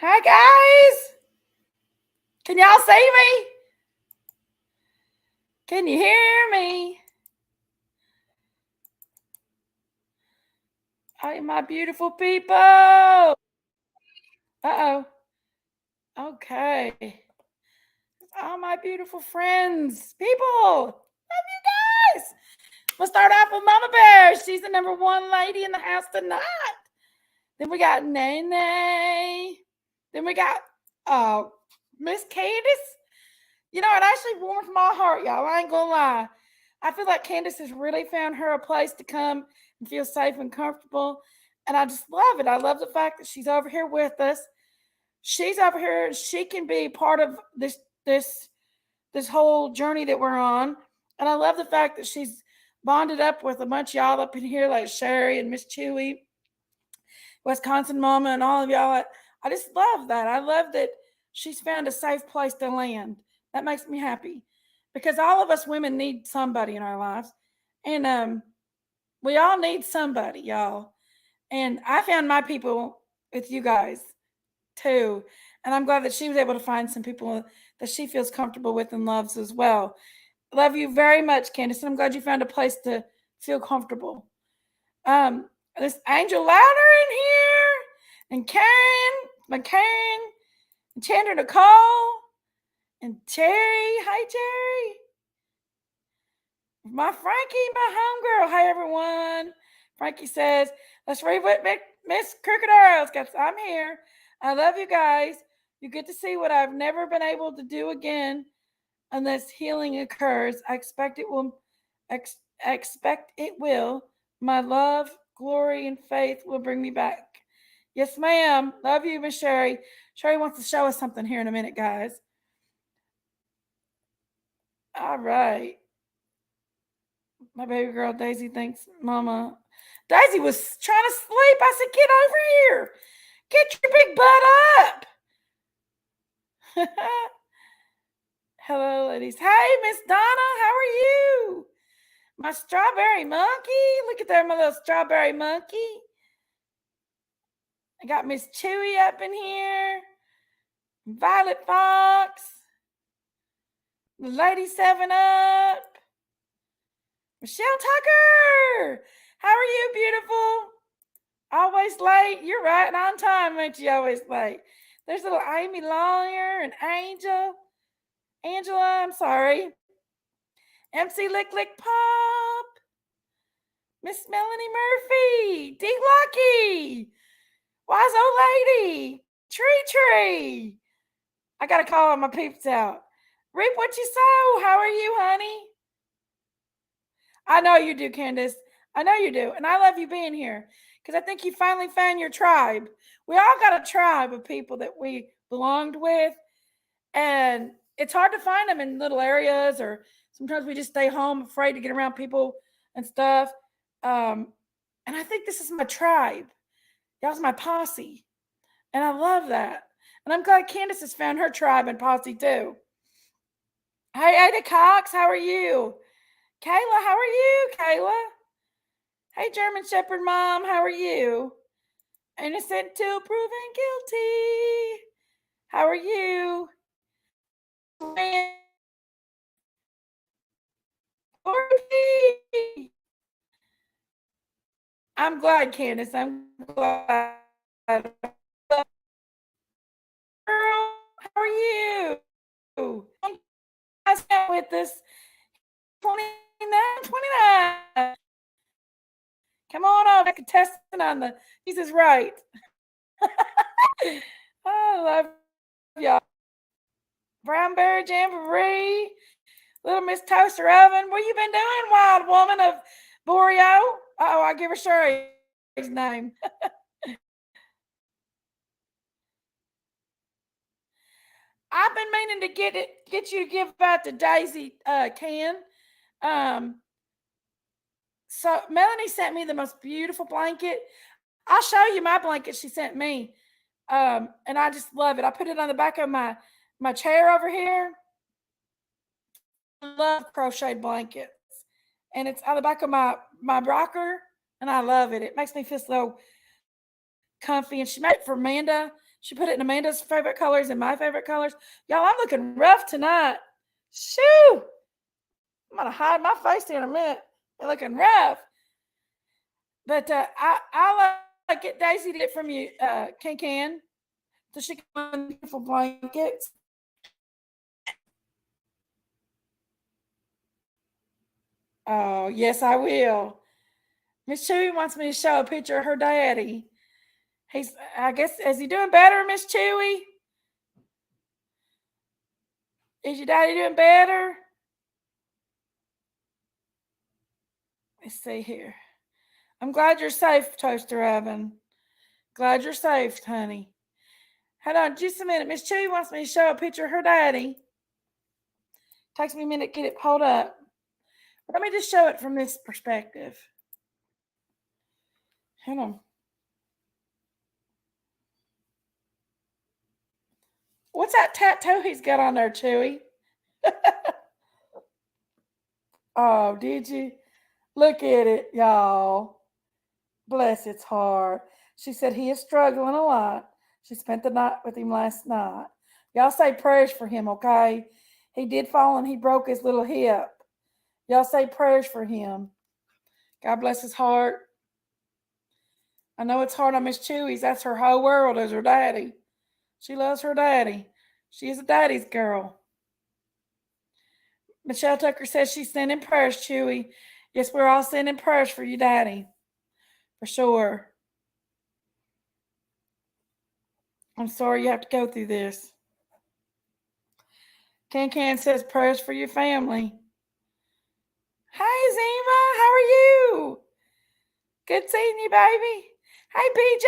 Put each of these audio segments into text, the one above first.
Hi, guys. Can y'all see me? Can you hear me? Hi, my beautiful people. Uh-oh. Okay. All my beautiful friends. People. Love you guys. We'll start off with Mama Bear. She's the number one lady in the house tonight. Then we got Nene. Then we got Miss Candace. You know, it actually warms my heart, y'all. I ain't gonna lie. I feel like Candace has really found her a place to come and feel safe and comfortable. And I just love it. I love the fact that she's over here with us. She's over here and she can be part of this this whole journey that we're on. And I love the fact that she's bonded up with a bunch of y'all up in here, like Sherry and Miss Chewy, Wisconsin Mama, and all of y'all. I just love that. I love that she's found a safe place to land. That makes me happy because all of us women need somebody in our lives. And we all need somebody, y'all. And I found my people with you guys too. And I'm glad that she was able to find some people that she feels comfortable with and loves as well. Love you very much, Candace. And I'm glad you found a place to feel comfortable. This Angel Louder in here, and Karen, and Chandra Nicole, and Terry. Hi, Terry. My Frankie, my homegirl. Hi, everyone. Frankie says, let's read what Miss Crooked Arrows got. I'm here. I love you guys. You get to see what I've never been able to do again unless healing occurs. I expect it will. I expect it will. My love, glory, and faith will bring me back. Yes, ma'am. Love you, Miss Sherry. Sherry wants to show us something here in a minute, guys. All right. My baby girl Daisy thinks Mama. Daisy was trying to sleep. I said, get over here. Get your big butt up. Hello, ladies. Hey, Miss Donna. How are you? My strawberry monkey. Look at there, my little strawberry monkey. I got Miss Chewy up in here. Violet Fox. Lady 7 Up. Michelle Tucker. How are you, beautiful? Always late. You're right. And on time, ain't you? Always late. There's little Amy Lawyer and Angela, I'm sorry. MC Lick Lick Pop. Miss Melanie Murphy. D Lucky. Wise old lady. Tree. I got to call all my peeps out. Reap what you sow. How are you, honey? I know you do, Candace. I know you do. And I love you being here because I think you finally found your tribe. We all got a tribe of people that we belonged with. And it's hard to find them in little areas, or sometimes we just stay home afraid to get around people and stuff. And I think this is my tribe. Y'all's my posse. And I love that. And I'm glad Candace has found her tribe and posse too. Hey, Ada Cox, how are you? Kayla, how are you, Kayla? Hey, German Shepherd Mom, how are you? Innocent till proven guilty. How are you? I'm glad, Candace. I'm glad. Girl, how are you? With us 29. Come on over, contestant on the Jesus right. I love y'all. Brownberry Jamboree, Little Miss Toaster Oven. What you been doing, wild woman of Boreal? Oh, I give her Sherry's name. I've been meaning to get you to give out to Daisy Ken. So Melanie sent me the most beautiful blanket. I'll show you my blanket she sent me. And I just love it. I put it on the back of my chair over here. I love crocheted blankets. And it's on the back of my rocker, and I love it. It makes me feel so comfy. And she made it for Amanda. She put it in Amanda's favorite colors and my favorite colors. Y'all, I'm looking rough tonight. Shoo! I'm gonna hide my face here in a minute. I'm looking rough. But I'll get Daisy to get from you, Can, so she can find beautiful blankets. Oh, yes, I will. Miss Chewy wants me to show a picture of her daddy. I guess, is he doing better, Miss Chewy? Is your daddy doing better? Let's see here. I'm glad you're safe, Toaster Oven. Glad you're safe, honey. Hold on just a minute. Miss Chewy wants me to show a picture of her daddy. Takes me a minute to get it pulled up. Let me just show it from this perspective. Hold on. What's that tattoo he's got on there, Chewy? Oh, did you? Look at it, y'all. Bless its heart. She said he is struggling a lot. She spent the night with him last night. Y'all say prayers for him, okay? He did fall and he broke his little hip. Y'all say prayers for him. God bless his heart. I know it's hard on Miss Chewy's. That's her whole world is her daddy. She loves her daddy. She is a daddy's girl. Michelle Tucker says she's sending prayers, Chewy. Yes, we're all sending prayers for you, daddy. For sure. I'm sorry you have to go through this. Can says prayers for your family. Hi, Zima. How are you? Good seeing you, baby. Hey, PJ.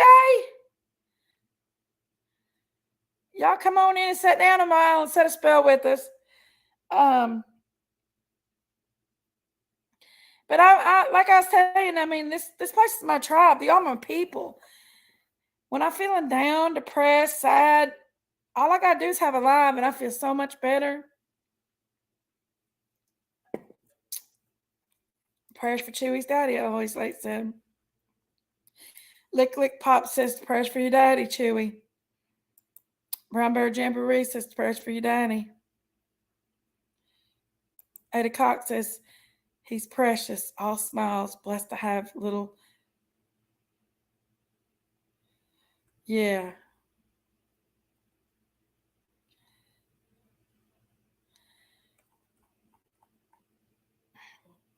Y'all come on in and sit down a while and set a spell with us. But I like I was saying, I mean, this place is my tribe. Y'all my people. When I'm feeling down, depressed, sad, all I gotta do is have a live, and I feel so much better. Prayers for Chewy's daddy, I always like said. Lick Lick Pop says prayers for your daddy, Chewy. Brown Bear Jamboree says prayers for your daddy. Ada Cox says he's precious, all smiles, blessed to have little. Yeah.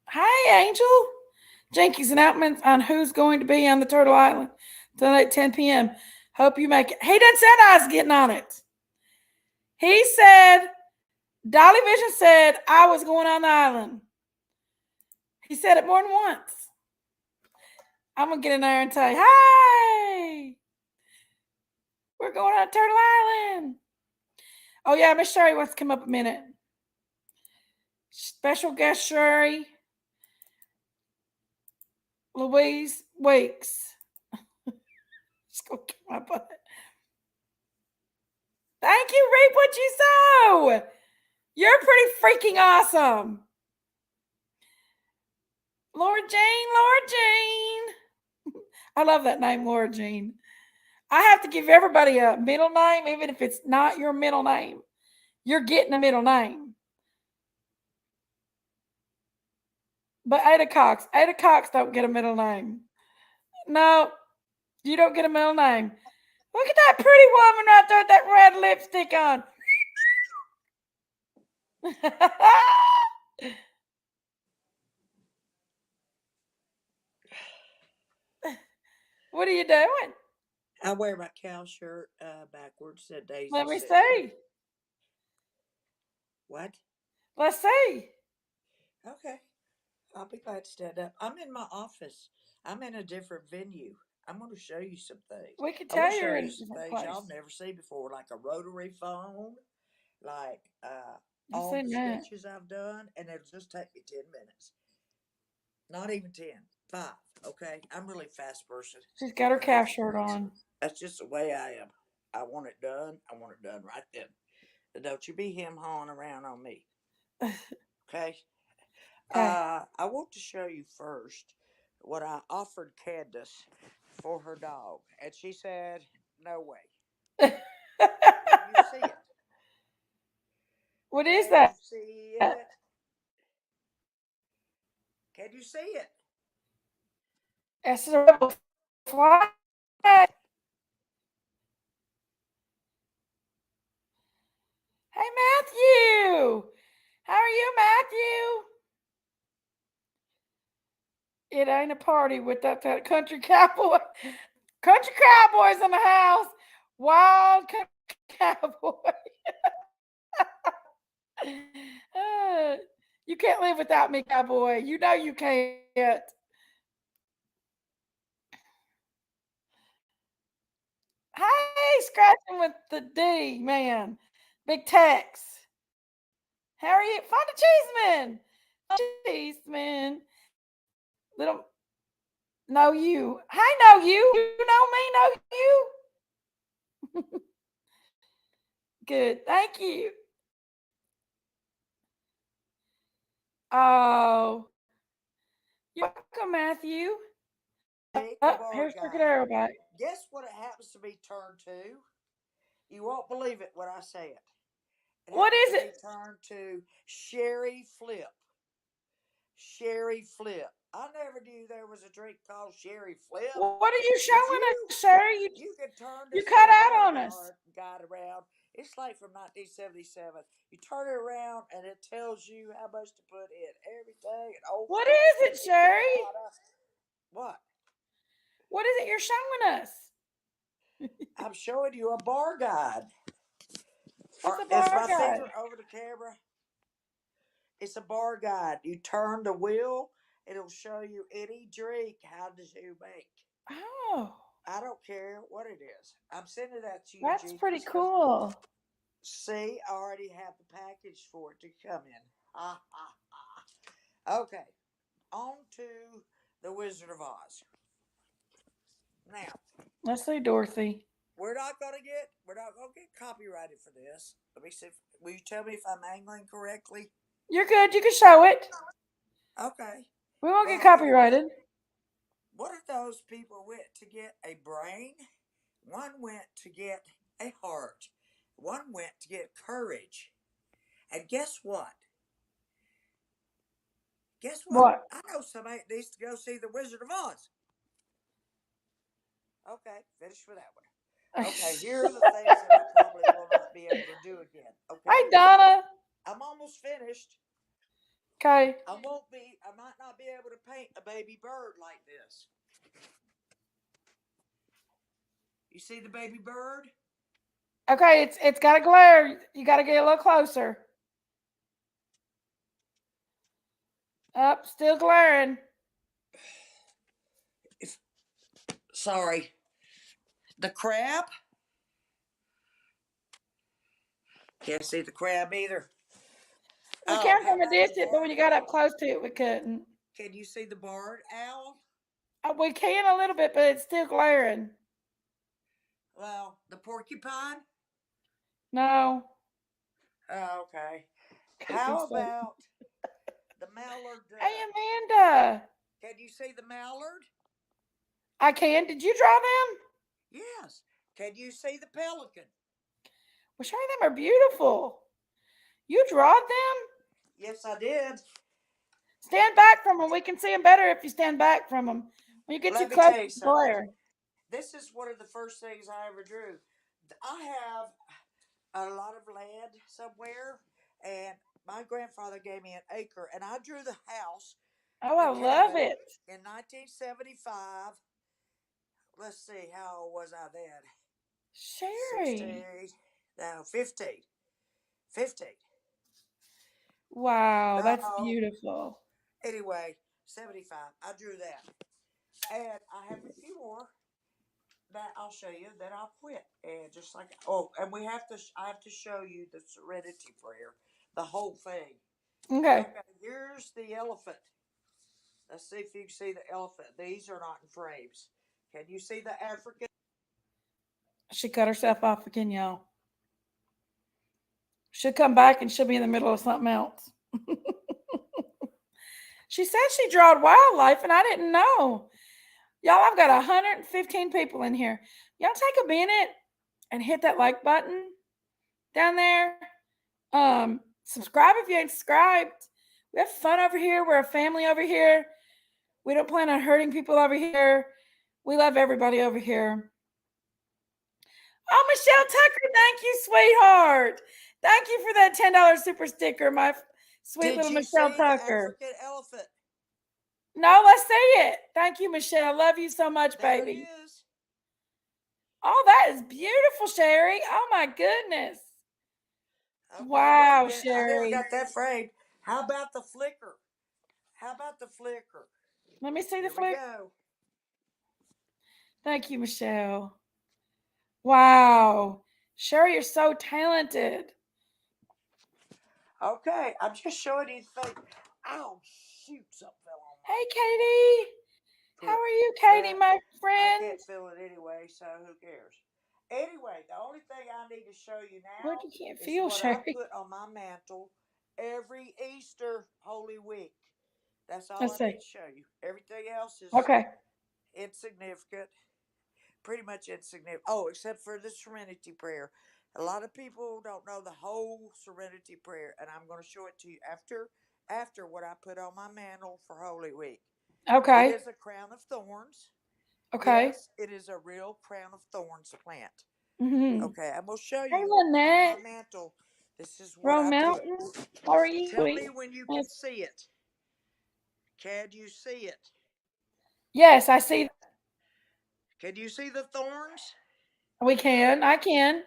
Hi, Angel. Jenkins announcements on who's going to be on the Turtle Island tonight at 10 p.m. Hope you make it. He done said I was getting on it. He said, Dolly Vision said I was going on the island. He said it more than once. I'm going to get in there and say, hey, we're going on Turtle Island. Oh, yeah, Miss Sherry wants to come up a minute. Special guest Sherry. Louise Weeks. Just go kick my butt. Thank you, Reap What You Sow. You're pretty freaking awesome. Laura Jean. I love that name, Laura Jean. I have to give everybody a middle name, even if it's not your middle name. You're getting a middle name. But Ada Cox don't get a middle name. No, you don't get a middle name. Look at that pretty woman right there with that red lipstick on. What are you doing? I wear my cow shirt backwards. Daisy Let me said. see. What? Let's see. Okay. I'll be glad to stand up. I'm in my office. I'm in a different venue. I'm going to show you some things. We could I want tell to show you're in you a some different things place. y'all never seen before, like a rotary phone, like I've all seen the that. sketches I've done, and it'll just take me 10 minutes. Not even 10, 5. Okay? I'm really a fast person She's got her when it calf comes to shirt things. on. That's just the way I am. I want it done. I want it done right then. Don't you be him hawing around on me. Okay? Okay. I want to show you first what I offered Candace for her dog. And she said, no way. Can you see it? What is Can you that? see it? Can you see it? That's a rebel flag. Hey, Matthew. How are you, Matthew? It ain't a party without that country cowboy. Country cowboys in the house. Wild country cowboy. Uh, you can't live without me, cowboy. You know you can't. Hey, scratching with the D, man. Big Tex. How are you? Find a cheeseman. Cheeseman. Little know you. I know you. You know me, know you. Good. Thank you. Oh, you're welcome, Matthew. Take the Oh, bar here's Crooked guy. Arrow back. Guess what it happens to be turned to? You won't believe it when I say it. It What happens is to be it? turned to Sherry Flip. Sherry Flip. I never knew there was a drink called Sherry Flip. What are you But showing us, Sherry? you can turn You this cut little out bar on us. guide around. It's like from 1977. You turn it around and it tells you how much to put in everything and old What spice is and it, piña Sherry? colada. What? What is it you're showing us? I'm showing you a bar guide. What's a Is bar my guide? finger over the camera? It's a bar guide. You turn the wheel, it'll show you any drink how to make. Oh, I don't care what it is. I'm sending that to you, that's pretty Jenkins, because cool. see, I already have the package for it to come in. Ha ha ha. Okay, on to the Wizard of Oz. Now, Let's see, Dorothy. we're not gonna get copyrighted for this. Let me see. Will you tell me if I'm angling correctly? You're good. You can show it. Okay. We won't get Well, anyway, copyrighted. what if those people went to get a brain? One went to get a heart. One went to get courage. And guess what? Guess what? What? I know somebody that needs to go see The Wizard of Oz. Okay, finish with that one. Okay, here are the things that I probably will not be able to do again. Okay, Hey, Donna. I'm almost finished. Okay. I might not be able to paint a baby bird like this. You see the baby bird? Okay, it's got a glare. You got to get a little closer. Up, still glaring. Sorry. The crab? Can't see the crab either. We Oh, can how from a about the distance, but when barred you got up owl? close to it, we couldn't. Can you see the barred owl? We can a little bit, but it's still glaring. Well, the porcupine? No. Oh, okay. He's How funny. about the mallard Hey, duck? Amanda. Can you see the mallard? I can. Did you draw them? Yes. Can you see the pelican? Well, Sherry, them are beautiful. You drawed them? Yes, I did. Stand back from them. We can see them better if you stand back from them. When you get too Let me close, tell you it's something. glare. This is one of the first things I ever drew. I have a lot of land somewhere, and my grandfather gave me an acre, and I drew the house, Oh, the I love cabin, it. in 1975. Let's see, how old was I then? Sherry. 16, no, 15. 15. Wow, that's No, beautiful. anyway, 75. I drew that. And I have a few more that I'll show you that I'll quit. And just like, oh, and I have to show you the Serenity Prayer, the whole thing. Okay. Okay, here's the elephant. Let's see if you can see the elephant. These are not in frames. Can you see the African? She cut herself off again, y'all. She'll come back and she'll be in the middle of something else. She said she drawed wildlife, and I didn't know. Y'all, I've got 115 people in here. Y'all take a minute and hit that like button down there. Subscribe if you ain't subscribed. We have fun over here. We're a family over here. We don't plan on hurting people over here. We love everybody over here. Oh, Michelle Tucker, thank you, sweetheart. Thank you for that $10 super sticker, my sweet Did little you Michelle see the Tucker. African elephant? No, let's see it. Thank you, Michelle. Love you so much, There baby. it is. Oh, that is beautiful, Sherry. Oh, my goodness. Okay, Wow, wait a minute. I never Sherry. got that framed. How about the flicker? How about the flicker? Let me see the Here we flick. go. Thank you, Michelle. Wow. Sherry, you're so talented. Okay, I'm just showing you the thing. Oh, shoot, something fell on my Hey, Katie. How foot. are you, Katie, But my I friend? can't feel it anyway, so who cares? Anyway, the only thing I need to show you What now you can't is feel, what I Sherry? put on my mantle every Easter Holy Week. That's all Let's I need see. to show you. Everything else is Okay. insignificant. Pretty much insignificant. Oh, except for the Serenity Prayer. A lot of people don't know the whole Serenity Prayer, and I'm going to show it to you after what I put on my mantle for Holy Week. It Okay. is a crown of thorns. Okay. Yes, it is a real crown of thorns plant. Mm-hmm. Okay, I'm going to show Hey, you on my Lynette. mantle. This is what Rome I put. Mountain. How are you? Tell me when you can see it. Can you see it? Yes, I see. Can you see the thorns? We can. I can.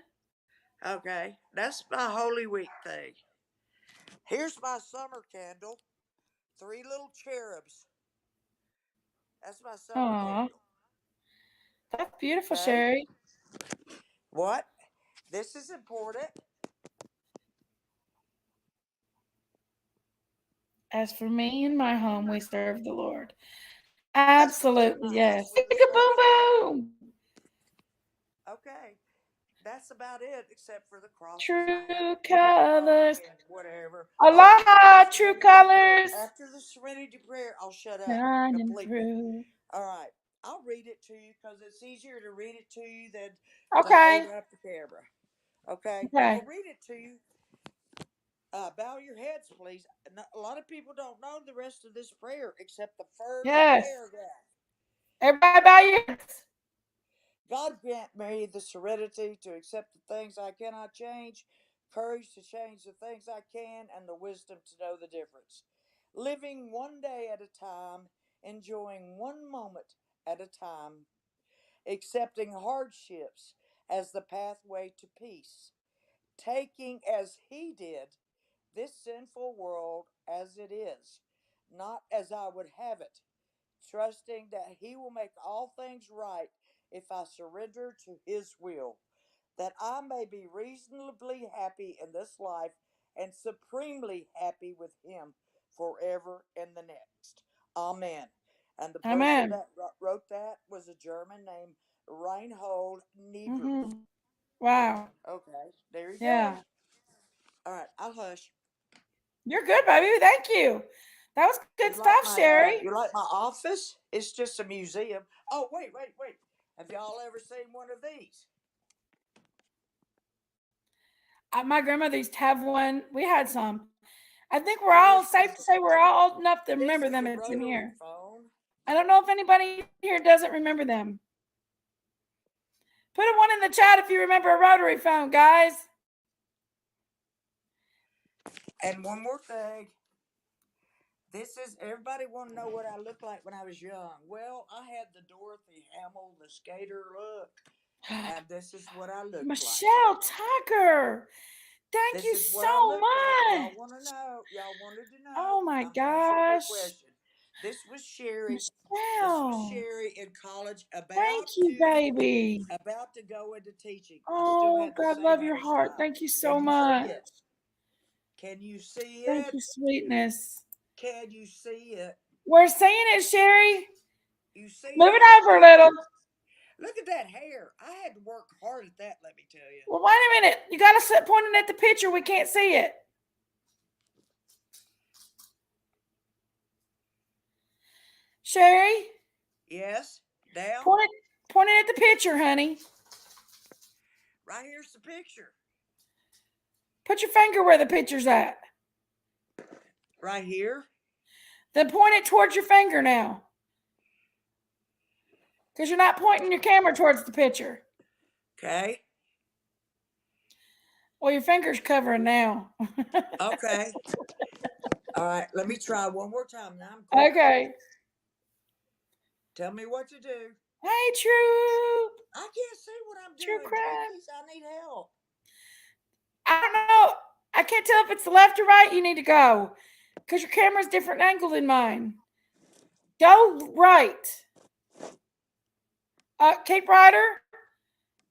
Okay, that's my Holy Week thing. Here's my summer candle. 3 little cherubs. That's my summer Aw. candle. That's beautiful, Okay. Sherry. What? This is important. As for me and my home, we serve the Lord. That's what's in Absolutely, my house yes. with the Boom, sunshine. boom. Okay. That's about it, except for the crosses I have True in my mug colors. and whatever. Oh, the Aloha, true Serenity Prayer. colors. After the Serenity Prayer, I'll shut up Shining completely. through. All right. I'll read it to you because it's easier to read it to you than to Okay. hold up the camera. Okay. I'm Okay. going to read it to you. Bow your heads, please. A lot of people don't know the rest of this prayer except the first Yes. paragraph. Everybody bow your heads. God grant me the serenity to accept the things I cannot change, courage to change the things I can, and the wisdom to know the difference. Living one day at a time, enjoying one moment at a time, accepting hardships as the pathway to peace, taking as He did this sinful world as it is, not as I would have it, trusting that He will make all things right if I surrender to His will, that I may be reasonably happy in this life and supremely happy with Him forever in the next. Amen. And the person Amen. that wrote that was a German named Reinhold Niebuhr. Mm-hmm. Wow. Okay, there you go. Yeah. All right, I'll hush. You're good, baby. Thank you. That was good stuff, Sherry. You like my office? It's just a museum. Oh, wait. Have y'all ever seen one of these? My grandmother used to have one. We had some. I think we're all Here's safe to say we're all old enough to this remember is them. a It's in rotary here. phone. I don't know if anybody here doesn't remember them. Put a one in the chat if you remember a rotary phone, guys. And one more thing. This is everybody want to know what I looked like when I was young. Well, I had the Dorothy Hamill, the skater look, and this is what I looked like. Michelle Tucker. Thank This you is what so I looked like. Y'all much. want to know? Y'all wanted to know? Oh my I'm answering your gosh. question. This was Sherry. This was Michelle. Sherry in college, Thank you, baby. about to go into teaching. I still Oh, had the God, same love your heart. hairstyle. Thank you so Can you see much. it? Can you see Thank it? you, sweetness. Can you see it? We're seeing it, Sherry. You see Move it? it over a little. Look at that hair. I had to work hard at that, let me tell you. Well, wait a minute. You got to sit pointing at the picture. We can't see it. Sherry? Yes? Down? Point it at the picture, honey. Right here's the picture. Put your finger where the picture's at. Right here. Then point it towards your finger now. Because you're not pointing your camera towards the picture. Okay. Well, your finger's covering now. Okay. All right. Let me try one more time. Now I'm quiet. Okay. Tell me what to do. Hey, True. I can't see what I'm True doing. crime. Jeez, I need help. I don't know. I can't tell if it's the left or right you need to go. Because your camera's different angle than mine. Go right. Keep rider.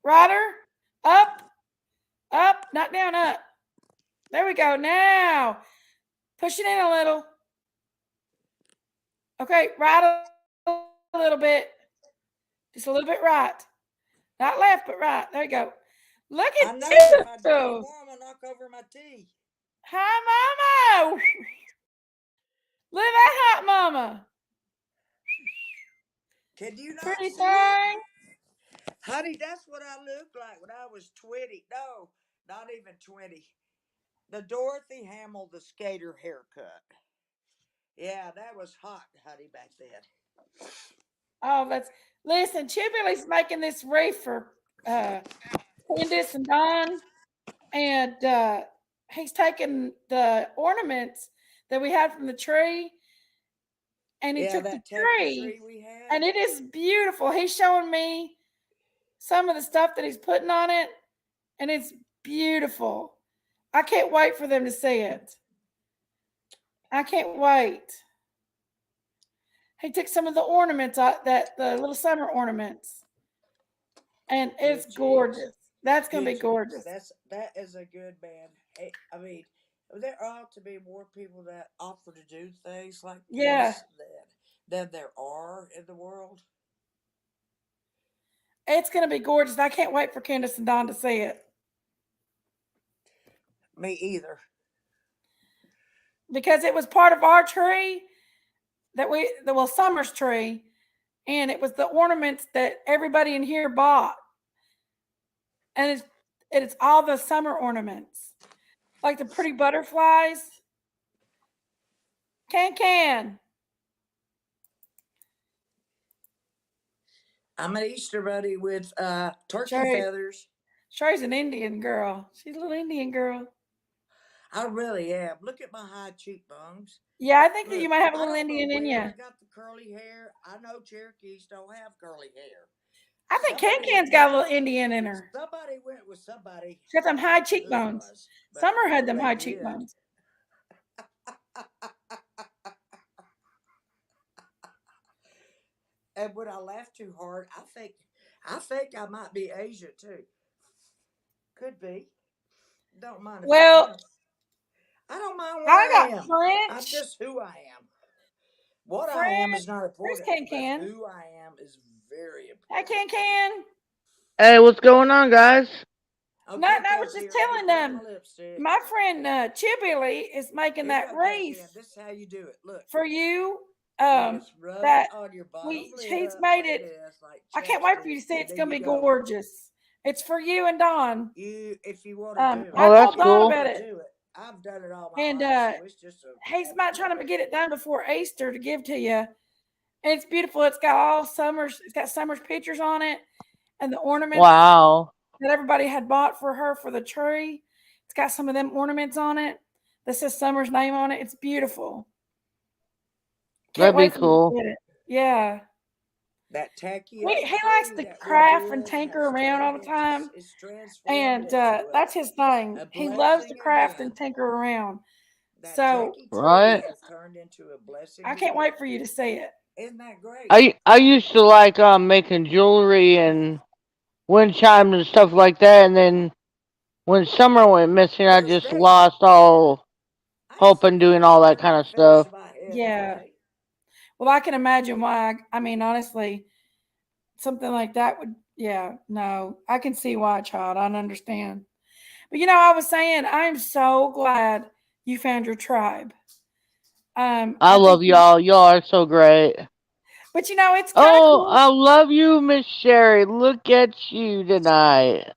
Rider. Up. Up. Not down. Up. There we go. Now. Push it in a little. Okay. Right a little bit. Just a little bit right. Not left, but right. There you go. Look I at know if I do you. more, I'm going to knock over my tea. Hi, Mama. Live at hot, Mama. Can you not Pretty see thing. it? Honey, that's what I looked like when I was 20. No, not even 20. The Dorothy Hamill, the skater haircut. Yeah, that was hot, honey, back then. Oh, listen. Chibily's making this wreath for Candace and Don, and he's taking the ornaments that we had from the tree, and he took the that tacky tree, we had. and it is beautiful. He's showing me some of the stuff that he's putting on it, and it's beautiful. I can't wait for them to see it. I can't wait. He took some of the ornaments, the little summer ornaments, and it's gorgeous. That's gonna be gorgeous. That is a good man. I mean, there ought to be more people that offer to do things like this than there are in the world. It's gonna be gorgeous. I can't wait for Candace and Don to see it. Me either. Because it was part of our tree Summer's tree, and it was the ornaments that everybody in here bought. And it's all the summer ornaments. Like the pretty butterflies. Can. I'm an Easter bunny with turkey feathers. Sherry's an Indian girl. She's a little Indian girl. I really am. Look at my high cheekbones. Yeah, I think that you might have a little Indian in you. I got the curly hair. I know Cherokees don't have curly hair. I think Can's got a little Indian in her. Somebody went with somebody. She got them high cheekbones. Summer had them high cheekbones. And when I laugh too hard, I think I might be Asian too. Could be. Don't mind. Well, I don't mind what I am. French. I'm just who I am. What I am is not important. Can. Who I am is very important. Hey, Can. Hey, what's going on, guys? Okay, I was just telling them. My friend Chibily is making that wreath. This is how you do it. Look. For you. That on your bottom he's made it. I can't wait for you to see it. It's gonna be gorgeous. It's for you and Don. If you want to do it. Oh, that's cool. About it. I've done it all my life. So it's just he's not trying to get it done before Easter to give to you. And it's beautiful. It's got Summer's pictures on it, and the ornaments. Wow. That everybody had bought for her for the tree. It's got some of them ornaments on it that says Summer's name on it. It's beautiful. That'd be cool. Yeah. That tacky. He likes to craft and tinker around all the time. And that's his thing. He loves to craft and tinker around. So right. Turned into a blessing. I can't wait for you to see it. Isn't that great? I used to like making jewelry and wind chimes and stuff like that, and then when summer went missing, I just lost all hope in doing all that kind of stuff. Yeah. Well, I can imagine why. I mean, honestly, something like that would, no, I can see why, child. I understand. But, I was saying, I'm so glad you found your tribe. I love y'all. Y'all are so great. But, it's kind of cool. I love you, Miss Sherry. Look at you tonight.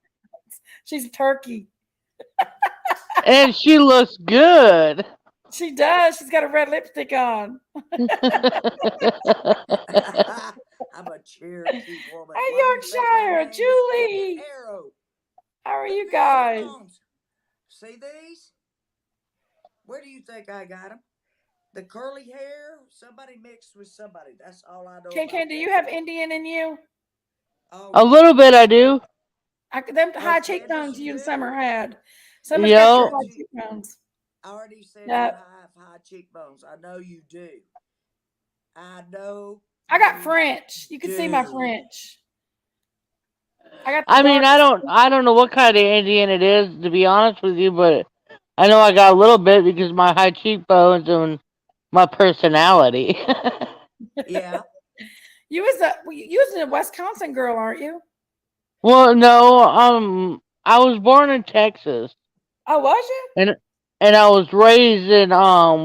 She's a turkey. And she looks good. She does. She's got a red lipstick on. I'm a Cherokee woman. Hey, What do you think? My Yorkshire, name is Captain Julie. Arrow. How are Look you at these guys? cheekbones. See these? Where do you think I got them? The curly hair? Somebody mixed with somebody. That's all I know Ken, about do that. you have Indian in you? Oh A yeah. little bit, I do. Them Oh, high Candace, cheekbones you you and do? Summer had. Summer's I got your Yo, said high you. cheekbones. I already said you Yeah. have high cheekbones. I know you do. I know I got you French. You can see my do. French. I got the I mean, darkest. I don't know what kind of Indian it is, to be honest with you, but I know I got a little bit because my high cheekbones and my personality. Yeah. You was a Wisconsin girl, aren't you? Well, no, I was born in Texas, Oh, was you? and I was raised in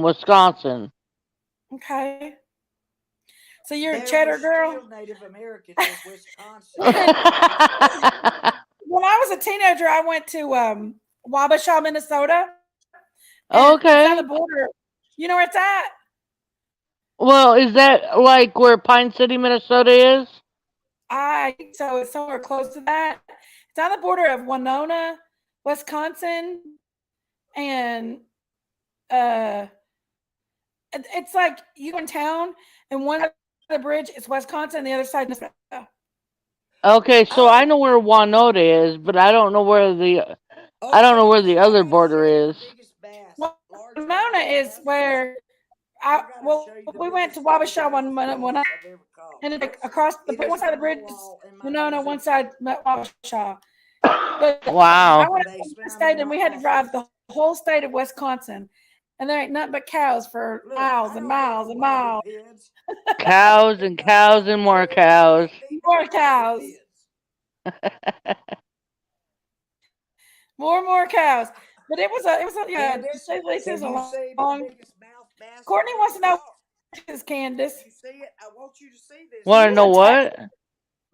Wisconsin. Okay. So you're a There cheddar were girl? still Native Americans in Wisconsin When before Pittsburgh. I was a teenager, I went to Wabasha, Minnesota, and it's on the Okay. border. You know where it's at? Well, is that like where Pine City, Minnesota is? I think so. It's somewhere close to that. It's on the border of Winona, Wisconsin, and uh, it's like you go in town, and one side of the bridge is Wisconsin, and the other side is Minnesota. Okay, so I Oh, know where Winona is, but I don't know okay. where the I other gotta show border you the is. biggest bass, Well, largemouth Winona is bass. where I gotta show you we the went to biggest Wabasha largemouth one bass I've ever caught. and like across the It one is side the of the bridge is know-all in my Winona, one museum. side Wabasha. But I Wow. The went up to one basement. I'm state in and my we had to drive office. the whole state of Wisconsin, and there ain't nothing but cows for Look, miles I and don't get miles no and wabbit miles. pins. I don't Cows get and no cows and wabbit more pins. I cows. ain't need no More wabbit cows, pins. more cows. But it was yeah. To Candace, say the least, it was can a you long. see the biggest mouth bass Courtney I've wants ever to know caught? Texas, Candace. Can you see it? I want you to see this So Want you to was know in bass. Texas. what?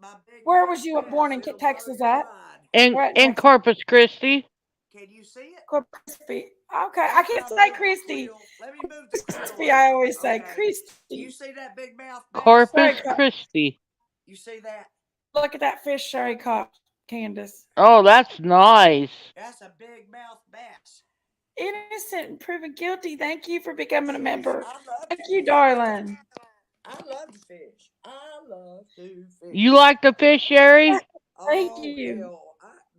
My big Where mouth was you born bass. in It'll blow Texas your at? mind. We're at In Texas. Corpus Christi. Can you see it? Corpus Christi. Okay, I After can't I say move the Christy. creel, let me move the creel Crispy, over. I always say Okay. Christy. You see that big mouth bass? Sorry, Corpus Christi. You see that? look at that fish Sherry caught, Candace. Oh, that's nice. That's a big mouth bass. Innocent and proven guilty. Thank you for becoming a Shush, member. I love to Thank you, fish. darling. I love to fish. I love to You fish. like the fish, Sherry? Thank Oh you. hell!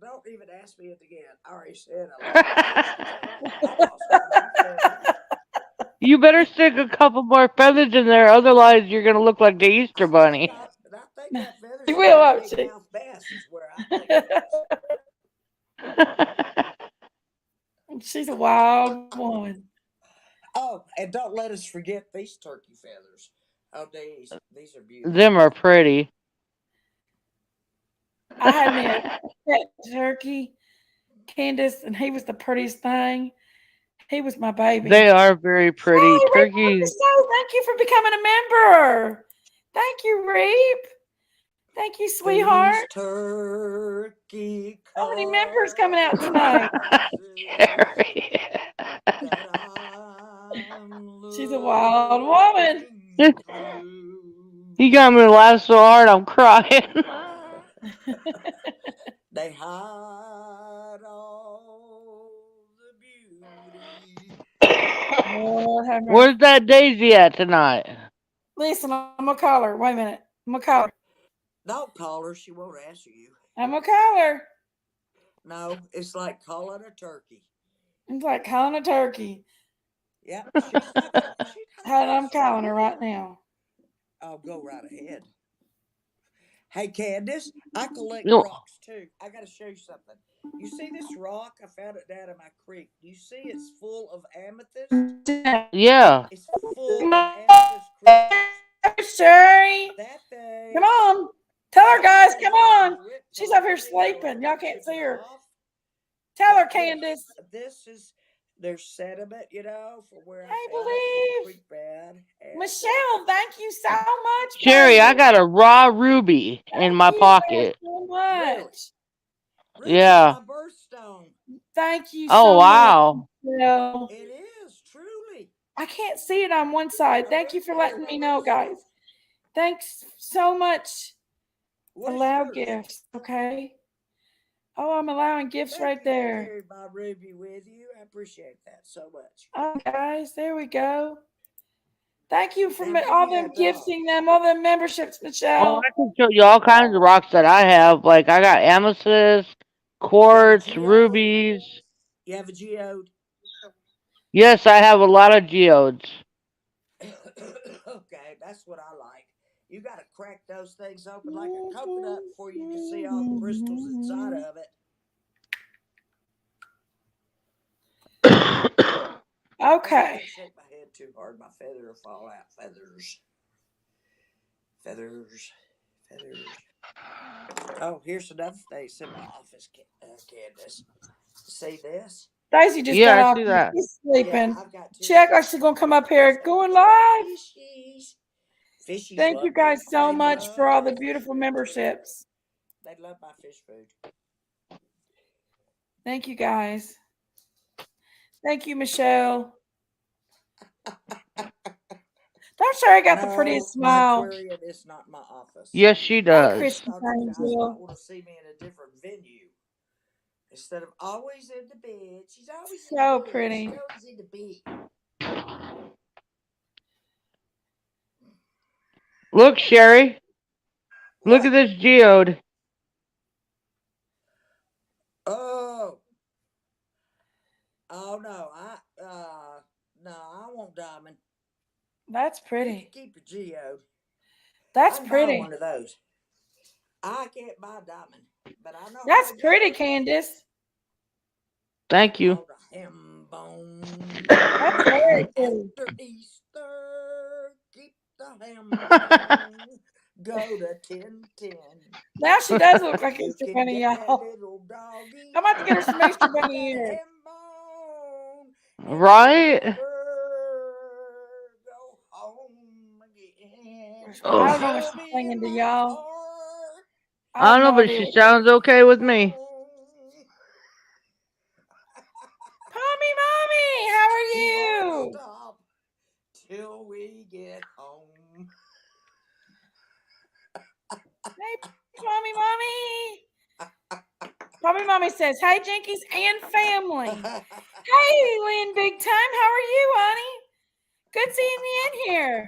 Don't even ask me it again. I already said I love to fish. I lost one of my feathers. You better stick a couple more feathers in there, otherwise you're gonna look like the Easter Bunny. I think that feather's You from will, that won't big you? mouth bass is where I think it is. She's a wild one. Oh, and don't let us forget these turkey feathers. Oh, these are Them beautiful. are pretty. I had me a pet turkey, Candace, and he was the prettiest thing. He was my They baby. are very pretty. Hey, Reap, welcome to the Turkeys. show. Thank you for becoming a member. Thank you, Reap. Thank you, These sweetheart. turkey So many members coming out tonight. carcasses Sherry. that I'm She's a wild woman. looking through. You got me to laugh so hard I'm crying. They hide all the beauty. Lord have mercy. Where's that Daisy at tonight? Listen, I'm gonna call her. Wait a minute. I'm gonna call her. Don't call her; she won't answer you. I'm gonna call her. No, it's like calling a turkey. It's like calling a turkey. Yep, she's not gonna. She's not gonna And I'm answer calling you. her right now. I'll go right ahead. Hey, Candace, I collect No. rocks too. I got to show you something. You see this rock? I found it down in my creek. Do you see it's full of amethyst? Yeah. It's full Come of on, amethyst crystals. Sherry. That Come thing, on. Tell her, that guys. thing Come has on. ripped She's my up here thing, so I sleeping. Y'all got to can't chip see it her. off. Tell her, But Candace. this is there's sediment, from where I Hey, found it from the believe. creek bed, and Michelle, thank you so much, Sherry, I baby. got a raw ruby in Thank my you pocket. so really, much. Ruby's Yeah. my birthstone. milestone. Thank you Oh so wow. much, Michelle. It is truly. I can't see it on one side. I Thank you really for can't. letting me know, guys. Thanks so much. What is Allow yours? gifts, okay? Oh, I'm allowing gifts Thank right you for there. carrying my ruby with you. I appreciate that so much. Oh, guys, there we go. Thank you for Now give all me them that dog. gifting them, all the memberships, Oh, Michelle. I can show you all kinds of rocks that I have. Like I got amethyst, You have a quartz, geode? rubies. You have a geode? Yes, I have a lot of geodes. Okay, that's what I like. You got to crack those things open like a coconut before you can see all the crystals inside of it. I Okay. can't shake my head too hard. My feather will fall out. Feathers. Feathers. Feathers. Oh, here's another thing. It's in my office, Candace. See this? Daisy just Yeah, got I off. see that. She's Yeah, sleeping. I've got two. She act like she's going to come up here. Going live. Fishies. Fishies Thank love you me. guys so They much for all love the my fish beautiful food, too. memberships. They love my fish food. Thank you, guys. Thank you, Michelle. Don't Sherry got the prettiest No, my smile. aquarium is not my office. Yes, she Hey, does. Christy Thought you guys might Angel. want to see me in a different venue. Instead of always in the bed. She's always in So the bed. pretty. She's always in the bed. Look, Sherry. Look What? at this geode. Oh. Oh no. No, I want diamond. That's You pretty. can keep your geode. That's I can buy pretty. one of those. I can't buy diamond, but I know how That's to get pretty, it. Candace. Thank you. Called a ham bone. That's very pretty. After Easter, keep the ham bone. Go to 1010. Now she does look like You Easter can Bunny, get that y'all. little doggy. I'm about to get her some Easter Bunny That ears. ham bone. And Right? you'll never go home again. I Oh, don't know what She'll she's be singing in to my y'all. heart. I I have don't know, no but idea she what. sounds okay with me. Mommy, how are He won't you? stop till we get home. Hey, Mommy says, "Hey, Jinkies and family. Hey, Lynn, big time. How are you, honey? Good seeing you in here.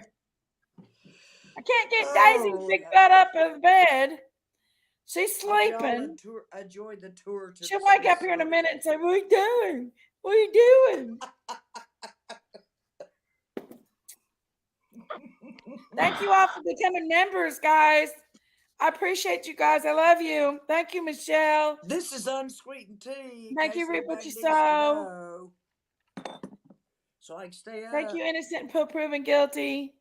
I can't get Daisy's big butt up out of bed. She's Hope y'all sleeping. enjoyed the tour to She'll the wake up here in a minute and say, "What are you doing? What are you doing?" Thank you all for becoming members, guys. I appreciate you guys. I love you. Thank you, Michelle. This is unsweetened tea. In Thank case you, Reap What anybody You needs to Sow. know. So I can stay up. Thank you, Innocent until proven guilty.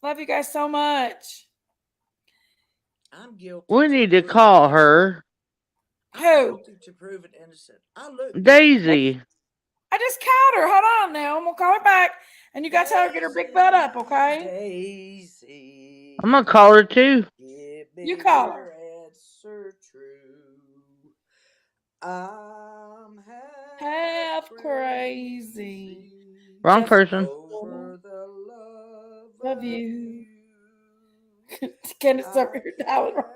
Love you guys so much. I'm guilty. We need to call her I'm Who? guilty to proven innocent. I look guilty. Daisy. I just called her. Hold on now. I'm gonna call her back. And you guys tell her to get her big butt up, okay? Daisy. I'm gonna call her too. Give me You call her. your answer true. I'm Half crazy. Wrong Just person. over the love love of you. you. Candace over here dialing her.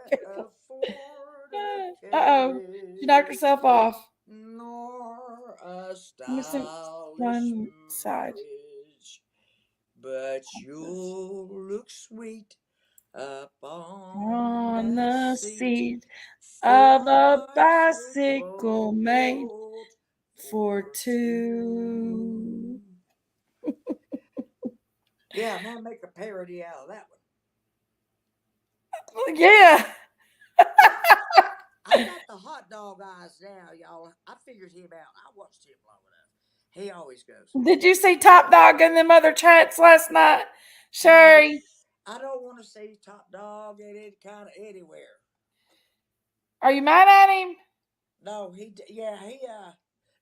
Uh-oh. She knocked herself off. Nor a Missing stylish one side. marriage, but you'll look sweet up On the seat for of a bicycle bicycle made built for two. Yeah, now make a parody out of that one. Yeah. I got the hot dog eyes now, y'all. I figured him out. I watched him long enough. He always goes. Did you see Top Dog in them other chats last night, Sherry? No, I don't want to see Top Dog in any kind of anywhere. Are you mad at him? No,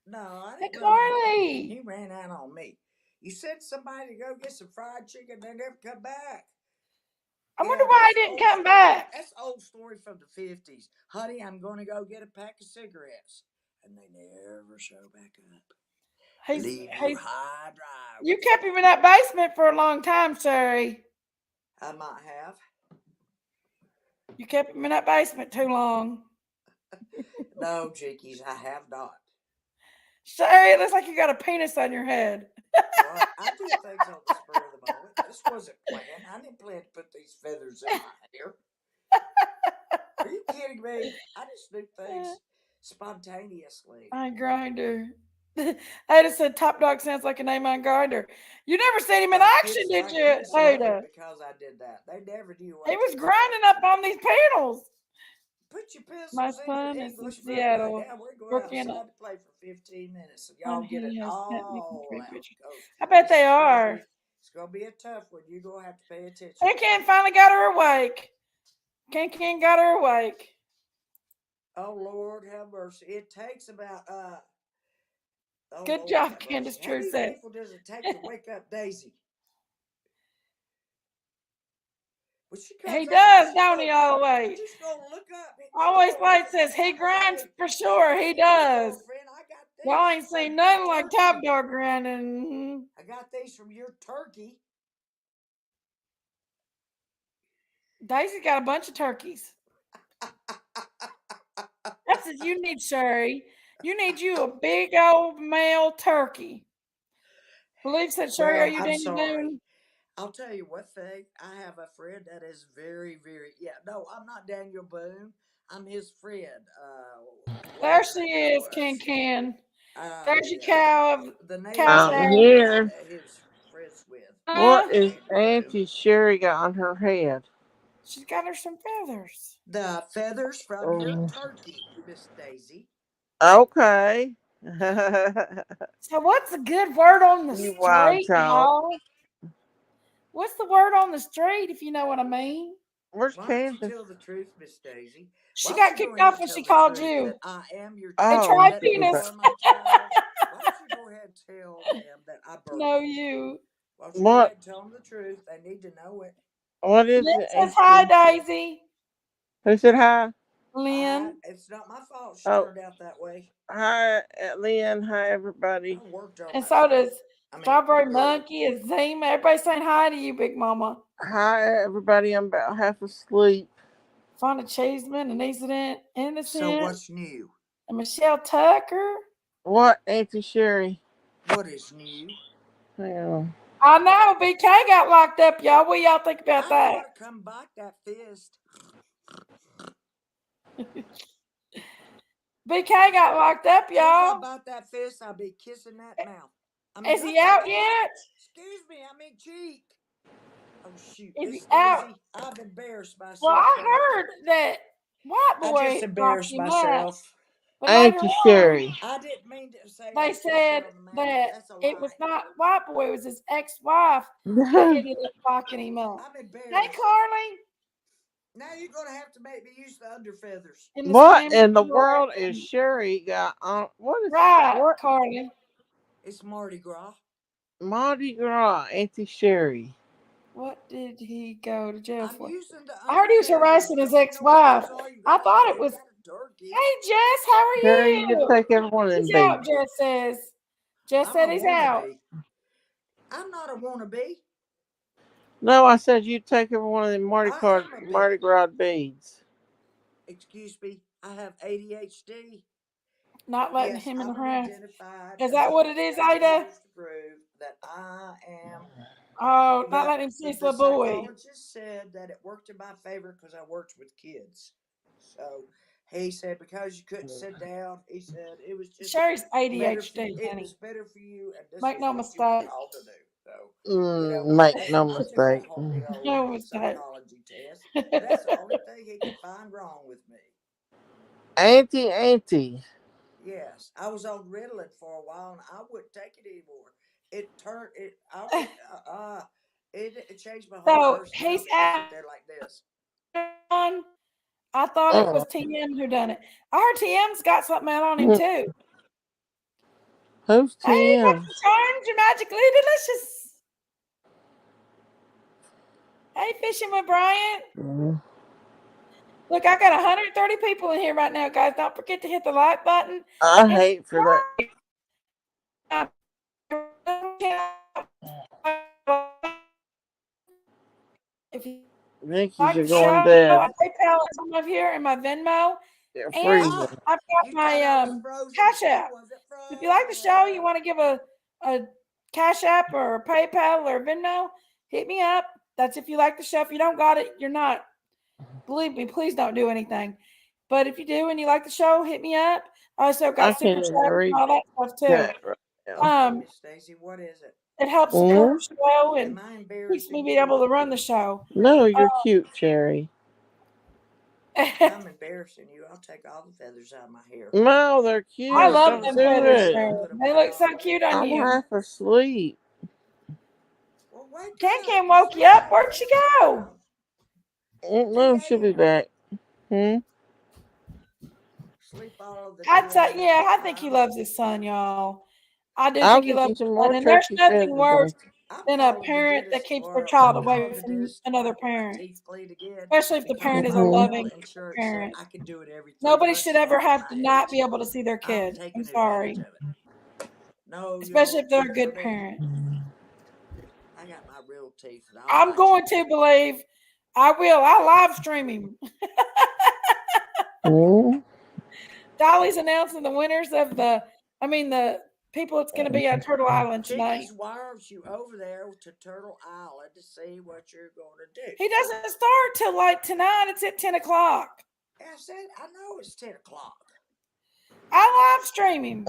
no, I Hey, didn't run out on him. Carly. He ran out on me. You sent somebody to go get some fried chicken, they never come back. I wonder why I didn't come back. That's old story from the 50s. Honey, I'm going to go get a pack of cigarettes. and they never show back up. He's Leave you he's high and dry. you kept him in that basement for a long time, Sherry. I might have. You kept him in that basement too long. No, Jinkies, I have not. Sherry, it looks like you got a penis on your head. What? I do things on the spur of the moment. This wasn't planned. I didn't plan to put these feathers in my hair. Are you kidding me? I just do things spontaneously. My grinder. I just said Top Dog sounds like a name on grinder. You never seen him in action, did My you, kids love Ada? it because I did that. They never knew He what was to grinding expect. up on these panels. Put your My pencils in your son is in English book right Seattle now. We're going working outside to play for 15 minutes, and on y'all get it he has sent me some all pretty out. pictures. Cause I bet this they is gonna are. be it's gonna be a tough one. You're gonna have to pay attention. Ken finally got her awake. Ken got her awake. Oh Lord, have mercy! It takes about Oh Good Lord, job, have Candace mercy! How True many said. people does it take to wake up Daisy? When she He comes out, does, don't he, always? she's gonna look up. Always like says Hey, he grinds hey, for sure. He hey, does. girlfriend, I got Y'all these ain't from seen your nothing like Top turkey. Dog grinding. I got these from your turkey. Daisy got a bunch of turkeys. That's what you need, Sherry. You need you a big old male turkey. Believe said, Sherry, are Well, you I'm Danny sorry. Boone? I'll tell you one thing. I have a friend that is very, very. Yeah, no, I'm not Daniel Boone. I'm his friend. There Whatever she that name is, was. Can. There's your Yeah. cow of The name cow of I'm the shay. young man here. that he was friends with. What is Daniel Boone. Auntie Sherry got on her head? She's got her some feathers. The feathers from your Oh, turkey, Miss Daisy. okay. So what's a good word on the You wild street, child. y'all? What's the word on the street, if you know what I mean? Where's Why don't you Candace? tell the truth, Miss Daisy? She Why don't got you go kicked ahead off and when tell she the called truth that you. I am your They Oh, tried that she you was penis. are my child? Why don't you go ahead and tell them that I birthed No, you? you. Why don't you go what? ahead and tell them the truth? They need to know it. What is Lynn it, says hi, Auntie? Daisy. Who said hi? Lynn. It's not my fault she Oh, turned out that way. hi, Lynn. Hi, I everybody. worked on And so myself. does I mean, Strawberry girl. Monkey, Azima. Everybody saying hi to you, Big Mama. Hi, everybody. I'm about half asleep. Fonda Cheeseman and So Innocent what's new? and Michelle Tucker. What, Auntie Sherry? What is new? Hang on. I know BK got locked up, y'all. What y'all think about I that? want to come back that fist. BK got locked up, As soon as I y'all. bite that fist, I'll be kissing that mouth. I mean, Is not he that out mouth. yet? Excuse me, I mean cheek. Oh shoot, Is he Miss out? Daisy, I've embarrassed Well, myself I tonight. heard that White I just Boy locked embarrassed him up, myself. but later Auntie on, Sherry. I didn't mean to say they I kissed her said on the mouth. that That's a it was lie. not White Boy; it was his ex-wife that ended up locking him up. I'm Hey, embarrassed. Carly, Now you're gonna have to make me use the under feathers. in the What scrambled in the world is eggs. Sherry got on? What is Right, what? Carly. It's Mardi Gras. Mardi Gras, Auntie Sherry. What did he go to jail I'm for? using the I under heard he was feathers. harassing his Don't you know what ex-wife. that's all you I gotta thought do? it You was. got a turkey. Hey, Jess, how are Sherry, you you? take every one of them He's out. beads. Jess says. Jess I'm a said he's out. wannabe. I'm not a wannabe. No, I said you take every one of them I am a Mardi bee. Gras beads. Excuse me. I have ADHD. Not letting Yes, him in I'm the an house. identified Is that what it is, disorder. That Ada? goes to prove that I am. Oh, not The, letting him see his the little boy. psychologist said that it worked in my favor because I worked with kids. So he said because you couldn't sit down, he said it was just Sherry's better for ADHD, it was honey. better for you, and this Make was no what you were mistake. called to do. So Make and no I took a mistake. whole the old No mistake. psychology test, and that's the only thing he could find wrong with me. Auntie. Yes, I was on Ritalin for a while, and I wouldn't take it anymore. It turned it. I would. It changed my whole So he's personality to out sit there like this. on. I thought it was TM who done it. I heard TM's got something out on him too. Who's Hey, TM? Dr. Charms, you're magically delicious. Hey, fishing with Brian. Look, I got 130 people in here right now, guys. Don't forget to hit the like button. I And hate for that. if you Vicky's like are the show, going I dead. PayPal is on up here and my Venmo, They're and Ah, freezing. I've got you my thought I was frozen Cash too, App. was it If you like the show, you frozen? want to give a Cash App or a PayPal or a Venmo, hit me up. That's if you like the show. If you don't got it, you're not. Believe me, please don't do anything. But if you do and you like the show, hit me up. I also I got super can't chat even and read all that stuff too. that right now. Okay, Um, Miss Stacy, what is it? it helps support Mm? the show Am and I keeps me embarrassing being you? able to run the show. No, you're cute, Cherry. If I'm embarrassing you, I'll take all the feathers out of my hair. No, they're I cute. love Don't them Seriously, do feathers, it. I'll Sharon. put a They bow look on so you. cute on I'm you. half asleep. Well, wake Can up. Can You woke you sleep up. all Where'd the she go? time. No, 2 she'll be a.m. back. Hmm? Sleep all of the I'd 2 say, a.m. yeah, I think he time. loves his son, y'all. I do I'll think he get loves you his some son. more And there's turkey nothing feathers, worse Auntie. I'm than a probably the parent that dentist, keeps their or child I'm away calling the from dentist when I another get my parent, teeth cleaned again especially if the because parent my is a Hmm. dental loving insurance said parent. I could do it every 3 Nobody should months ever now, and have I to not hate. be able to see their I'm kid. I'm taking advantage sorry, of it. No, you especially won't if they're a cheat for good me. parent. I got my real teeth, and I don't I'm bite you. going to believe I will. I live stream him. Hmm? Dolly's announcing the winners of the people it's going to be on Turtle Island tonight. Chickies wires you over there to Turtle Island to see what you're going to do. He doesn't start till like tonight. It's at 10 o'clock. And I said, I know it's 10 o'clock. I live stream him.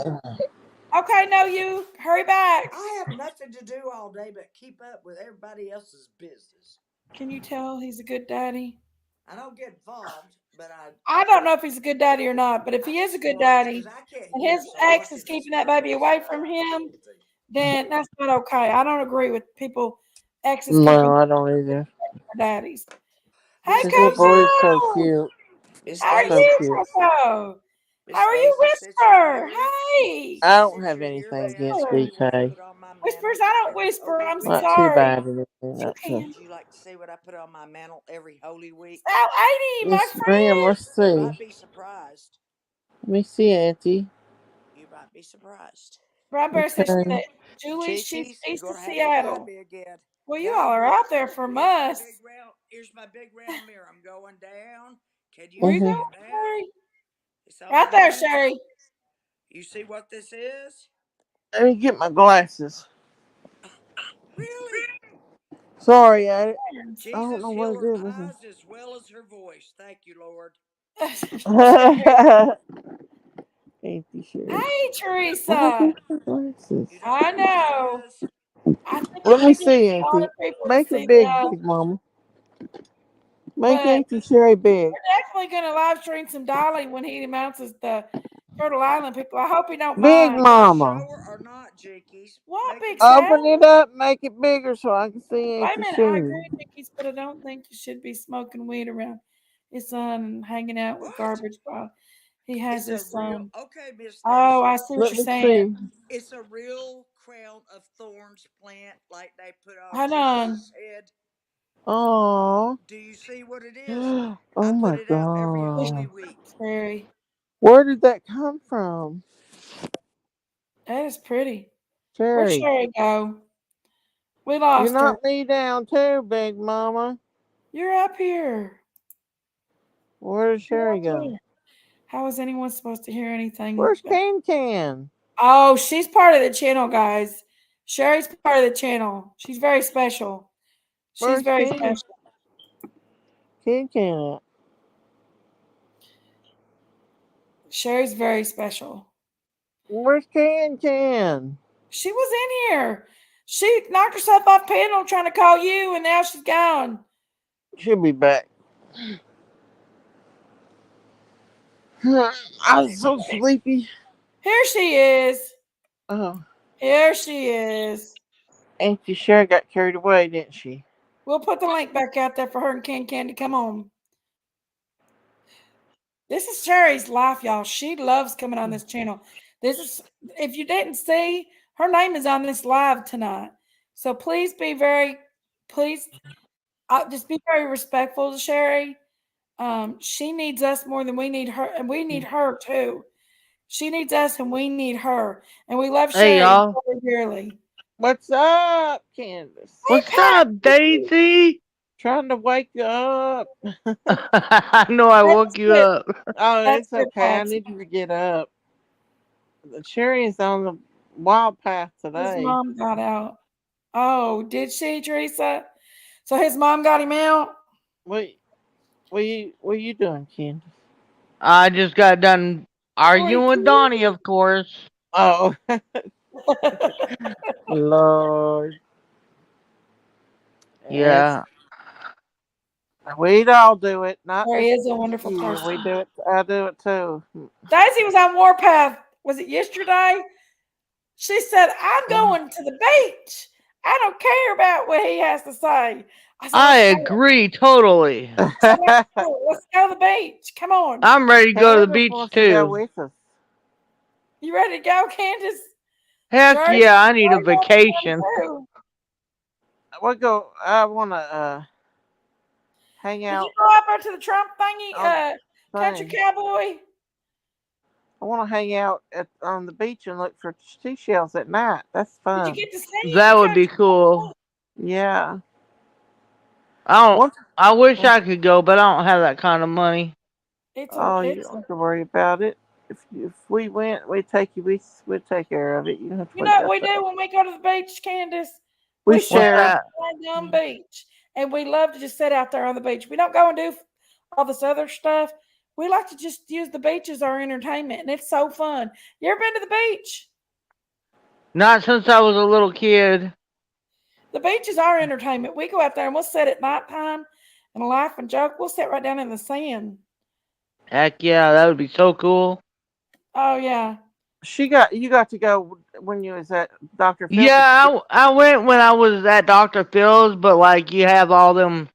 Okay, no, you hurry back. I have nothing to do all day but keep up with everybody else's business. Can you tell he's a good daddy? I don't get involved, but I don't know if he's a good daddy or not, but if I he is a just good watch because daddy I can't and hear. his So ex is watching is keeping that making baby me away sound from like a him, pansy. then that's not okay. I don't agree with people exes keeping No, I don't either. their daddies. Hey, Miss This little Daisy, boy's so Coco! cute. Miss How are So Daisy, you, cute. Coco? How Miss are you, Daisy, since you're Whisper? here, Hey, I don't since have you're here, anything may I against see Whisper. what I BK. put on my Whispers, mantle I don't every whisper. Holy I'm Not Week? too sorry. bad or anything. You That's a, can. Would you like to see what I put on my mantle every Holy Week? Oh, 80, my yes, ma'am. friend. Let's You see. might be surprised. Let me see, Auntie. You might be surprised. Brian Bear says Okay. that Julie, she's Cheekies, you're east of gonna have to join Seattle. me again. Well, you all God are bless. out there from Here's my us. big round. Here's my big round mirror. I'm going down. Can you Where you see Hmm. going, it now? Sherry? It's on Right my there, mantle. Sherry. You see what this is? Let me get my glasses. Really? Sorry, I don't Jesus, know heal what her it is. eyes as well as her voice. Thank you, Lord. Sherry. Auntie Sherry. Hey, Why Teresa. can't my glasses? You don't I know what this know. is? I think it Let me may get see, a lot Auntie. of people to Make it see big, that, Big Mama. Make but Auntie Sherry big. we're definitely going to live stream some Dolly when he announces the Turtle Island people. I hope he don't Big mind. You gonna show Mama. her or not, Jinkies? What, Make it Big big. Sal? Open it up, make it bigger so I can see Wait a Auntie minute. I Sherry. agree, Dickies, but I don't think you should be smoking weed around his son and hanging out with What? garbage while he has It's a his real. son. Okay, Miss Oh, I Stacy. see what Let you're me saying. see. It's a real crown of thorns plant like they put on Hold on. Jesus' head. Oh. Do you see what it is? Oh I put my it out every It's Holy god. Week. scary. Where did that come from? That is pretty. Where'd Sherry. Sherry go? We You lost her. knocked me down too, Big Mama. You're up here. Where did You're Sherry up go? here. How is anyone supposed to hear anything? Where's Can Can? Oh, she's part of the channel, guys. Sherry's part of the channel. She's very special. She's Where's very Can special. Can at? Sherry's very special. Where's Can Can? She was in here. She knocked herself off panel trying to call you, and now she's gone. She'll be back. I was so sleepy. Here she is. Oh, Here she is. Auntie Sherry got carried away, didn't she? We'll put the link back out there for her and Can to come on. This is Sherry's life, y'all. She loves coming on this channel. This is, if you didn't see, her name is on this live tonight. So please be very, please just be very respectful to Sherry. She needs us more than we need her, and we need her too. She needs us, and we need her, and we love Hey Sherry y'all. very dearly. What's up, Candace? Hey, What's Pat, up, Daisy? Trying to wake you up. I know I that's woke you good. up. Oh, That's it's good, okay. I Patsy. need you to get up. The Sherry's on the wild path His today. mom got out. Oh, did she, Teresa? So his mom got him out. What, what you doing, Candace? I just got done Boy, arguing with Donnie, of course. Oh, Lord. It's, Yeah. we'd all do it. Not he just is a wonderful you. We person. do it. I do it too. Daisy was on Warpath. Was it yesterday? She said, I'm going to the beach. I don't care about what he has to say. I said, I let's go. agree totally. I said, let's go. Let's go to the beach. Come on. I'm ready to go to the Candace beach wants to go too. with us. You ready to go, Candace? Heck Sherry, yeah, I need a Sherry wants to vacation. come too. We'll go. I want to hang Did you out go up there to the Trump thingy, on country thing. cowboy? I want to hang out on the beach and look for seashells at night. That's Did you fun. get to see him, That would be country cool. cowboy? Yeah. I don't. One. I wish I could go, but I don't have that kind of money. Oh, you It's don't a, have to worry about it. If we went, we'd take you. We'd take care of it. You don't have to you worry know what about we that. do when we go to the beach, Candace? We We What's share share. that? a dumb beach, and we love to just sit out there on the beach. We don't go and do all this other stuff. We like to just use the beach as our entertainment, and it's so fun. You ever been to the beach? Not since I was a little kid. The beach is our entertainment. We go out there and we'll sit at nighttime and laugh and joke. We'll sit right down in the sand. Heck yeah, that would be so cool. Oh yeah. You got to go when you was at Dr. Phil, but you Yeah, I went when I was at Dr. Phil's, but like you have all them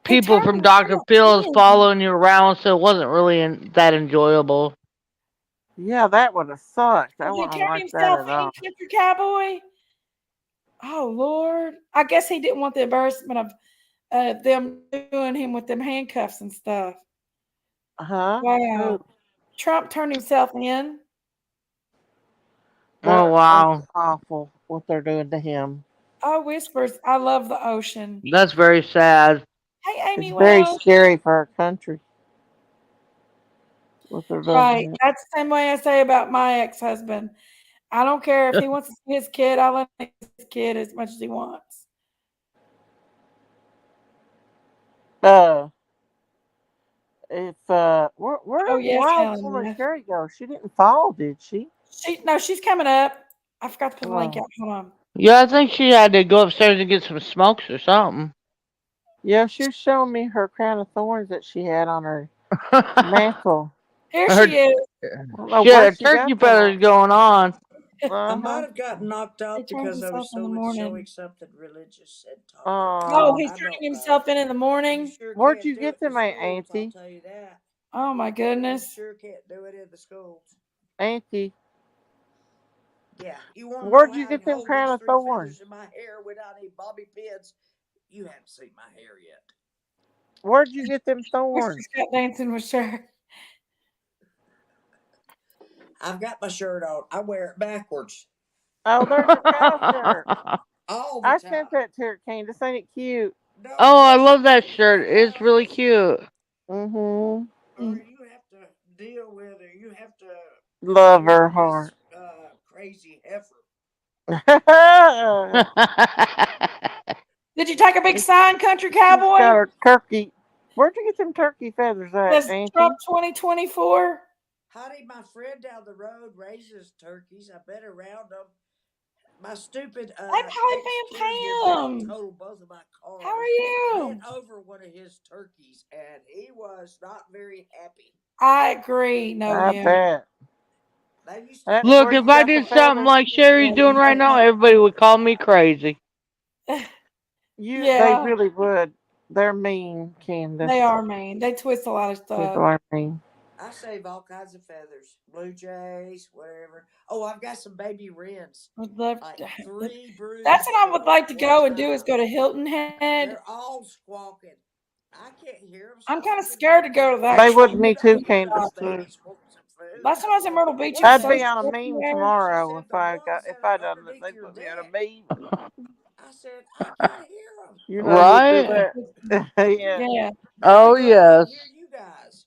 He people turned from Dr. himself Phil's in. following you around, so it wasn't really that enjoyable. yeah, that would have sucked. I Did he wouldn't turn like that himself at in, all. country cowboy? Oh Lord. I guess he didn't want the embarrassment of them doing him with them handcuffs and stuff. Huh? Who? Wow. Trump turned himself in. Oh That's wow, awful what they're doing to him. Oh, whispers. I love the ocean. that's very sad. Hey, It's Amy very Wells. scary for our country what they're doing to Right. him. That's the same way I say about my ex husband. I don't care if he wants to see his kid. I'll let him see his kid as much as he wants. Uh, if Oh where in the yes, wild Helen. would Yes. Sherry go? She didn't fall, did she? She's coming up. I forgot to put the link Oh, out. Hold on. Yeah, I think she had to go upstairs and get some smokes or something. yeah. She was showing me her crown of thorns that she had on her mantle. Here Her, she is. I don't know she had where her she got turkey them on. feathers going on. I Uh might huh. have gotten knocked He out turns because I himself was in the showing morning. something religious and talking about No, it. Oh, he's I turning don't know. himself in the You morning. sure where'd can't you do get it in the them, schools, I'll Auntie? tell you that. Oh my You goodness. sure can't do it in the schools. Auntie, Yeah, you want to know where'd you how I get can them hold crown these of three thorns? feathers in my hair without any bobby pins? You haven't seen my hair yet. Where'd you get them thorns? Whispers got dancing with Cher. I've got my shirt on. I wear it backwards Oh, there's your cow shirt. all the I time. sent that to her, Candace. Ain't it cute? No, Oh, I listen, love that shirt. It's really cute. Mm-hmm. or you have to deal with, or you have to Love deal her with this heart. crazy heifer. Did you take a big sign, country She's got cowboy? her turkey. Where'd you get them turkey feathers at, Says Trump Auntie? 2024. Honey, my friend down the road raises turkeys. I better round them. My stupid Hey, ex Polly caregiver that Pam. totaled both of my How are cars ran you? over one of his turkeys, and he was not very happy. I agree. No, I yeah. bet. They used to That's Look, where feed if you I got the did something feathers. like Sherry's doing right now, Yeah. everybody would call me crazy. They Yeah, really would. They're mean, they Candace. are mean. They twist a lot of People stuff. are mean. I save all kinds of feathers, blue jays, whatever. Oh, I've got some baby wrens, Would love like to. three That's broods what I would of like to one go and do is tribe. go to Hilton Head. They're all squawking. I can't hear them, so I'm kind I'm of gonna scared get to go to the They actual would busy. me Myrtle too, Beach Candace. Those side. babies want some food. Last time I was in Myrtle Beach, it What was is I'd so be that? on a sketchy meme there. She tomorrow said if the I ones got that if are I done it. underneath They your put me on a deck. meme. I said I can't hear them. You know you'd do Right? that. Yeah. Yeah, There you Oh go. I can yes. hear you guys.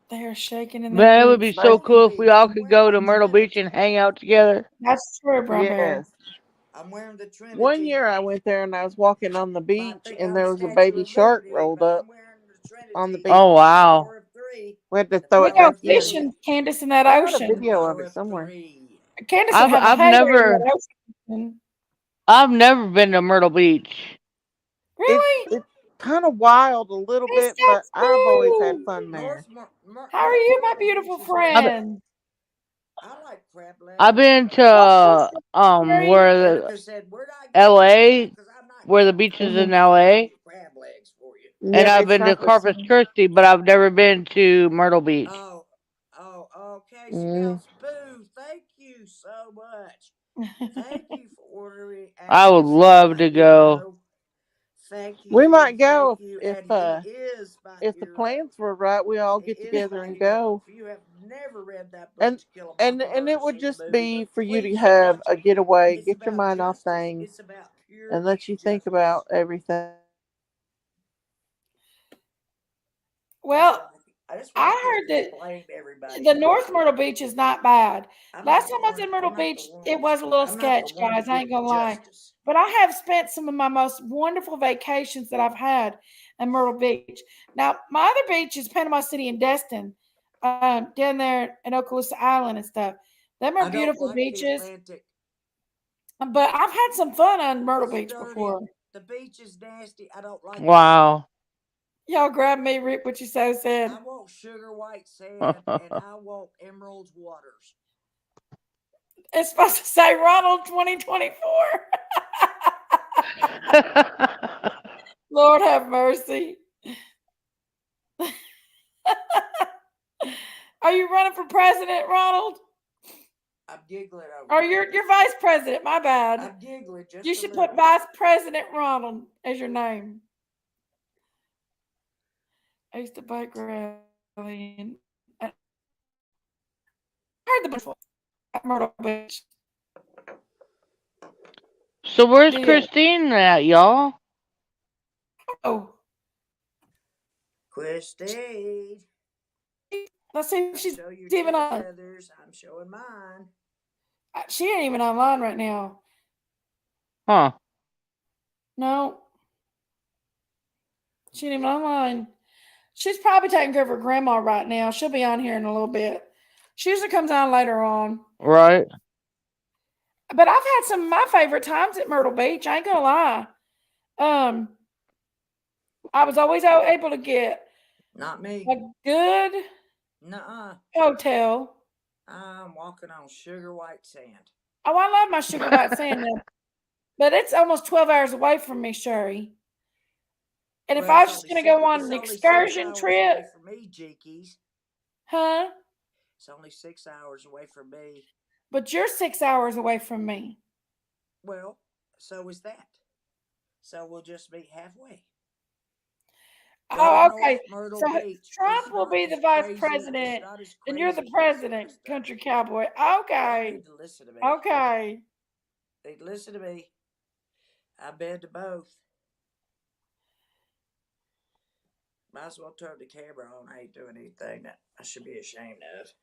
they're shaking in their Man, it would be boots. so They, Trinity cool if we Beach. all I'm could wearing go my to Myrtle Beach Trinity. and hang out together. That's true, Brown Bear. yes. I'm wearing the One Trinity. year I went there and I was walking on the Might beach think and I'm the there was a Statue baby of shark Liberty, rolled but up I'm wearing the on the Trinity. Oh beach. The wow. power of three. We had to The throw We it power go back of in. three. fishing, Candace, in that I got a The ocean. video of power it of somewhere. three. Candace would I've have a I've heyday in never that ocean. I've never been to Myrtle Beach. Really? It's kind of wild a little It's bit, so but I've always had cute. fun there. How are you, my Myrtle Beach beautiful is where I've been, friend? I like crab I've legs. been What's your to story? where the Erica said, "Where'd I get crab legs? LA, Because I'm not where the getting beach is crab in Mhm. legs. I'll LA, get crab legs for you." and Yeah, I've it's been to not the Corpus same. Christi, but I've never been to Myrtle Beach. Oh, okay, Mm, Scouts. Boo! Thank you so much. Thank you for ordering I would advocacy, love my to go. hero. Thank We you, might go thank you, if and he is my if the hero. plans were right. We all He get is together my and hero. go, If you have never read that book, and To Kill a and Mockingbird, or it would seen the just movie, be but for you to please have watch a it. getaway, It's get your about mind off justice. things, It's about and pure let you think about justice. everything. That's Well, what I just wanted to I heard explain to that everybody. the North Myrtle Beach is not bad. Last time I was in Myrtle I'm not the Beach, one. it was a little I'm not the sketch, one to guys. I get ain't gonna lie. justice. But I have spent some of my most wonderful vacations that I've had in Myrtle Beach. Now, my other beach is Panama City and Destin, down there in Okaloosa Island and stuff. Them are I don't beautiful like the beaches, Atlantic. but I've had some fun on Myrtle It's Beach dirty. before. The beach is nasty. I don't like it. Wow. Y'all grab me, Rick, what you so I said. want sugar white sand and I want emerald waters. It's supposed to say Ronald 2024. Lord have mercy. Are you running for president, Ronald? I'm giggling over Or here. you're vice president? My bad. I'm giggling You just a should put little. Vice President Ronald as your name. I used to bike rally and I heard the before at Myrtle Beach. So I where's did. Christine at, y'all? Oh, Christine, let's see if don't she's show your even tail on. feathers. I'm showing mine. She ain't even online right now. Huh. No, she ain't even online. She's probably taking care of her grandma right now. She'll be on here in a little bit. She usually comes on later on. Right. But I've had some of my favorite times at Myrtle Beach. I ain't gonna lie. Um, I was always able to get Not me. a good Nuh-uh. hotel. I'm walking on sugar white sand. Oh, I love my sugar white sand now, but it's almost 12 hours away from me, Sherry. And if Well, I was just gonna go on it's an only 6 excursion hours trip, away from me, Jinkies. huh? It's only 6 hours away from me. But you're 6 hours away from me. Well, so is that. So we'll just meet halfway. Go to Oh, North okay. Myrtle So Beach. It's Trump will not be the as vice crazy. It's president, not as and you're the crazy as some of president, the stuff. country cowboy. Y'all Okay. need to listen to me. Okay. Need to listen to me. I've been to both. Might as well turn the camera on. I ain't doing anything that I should be ashamed of.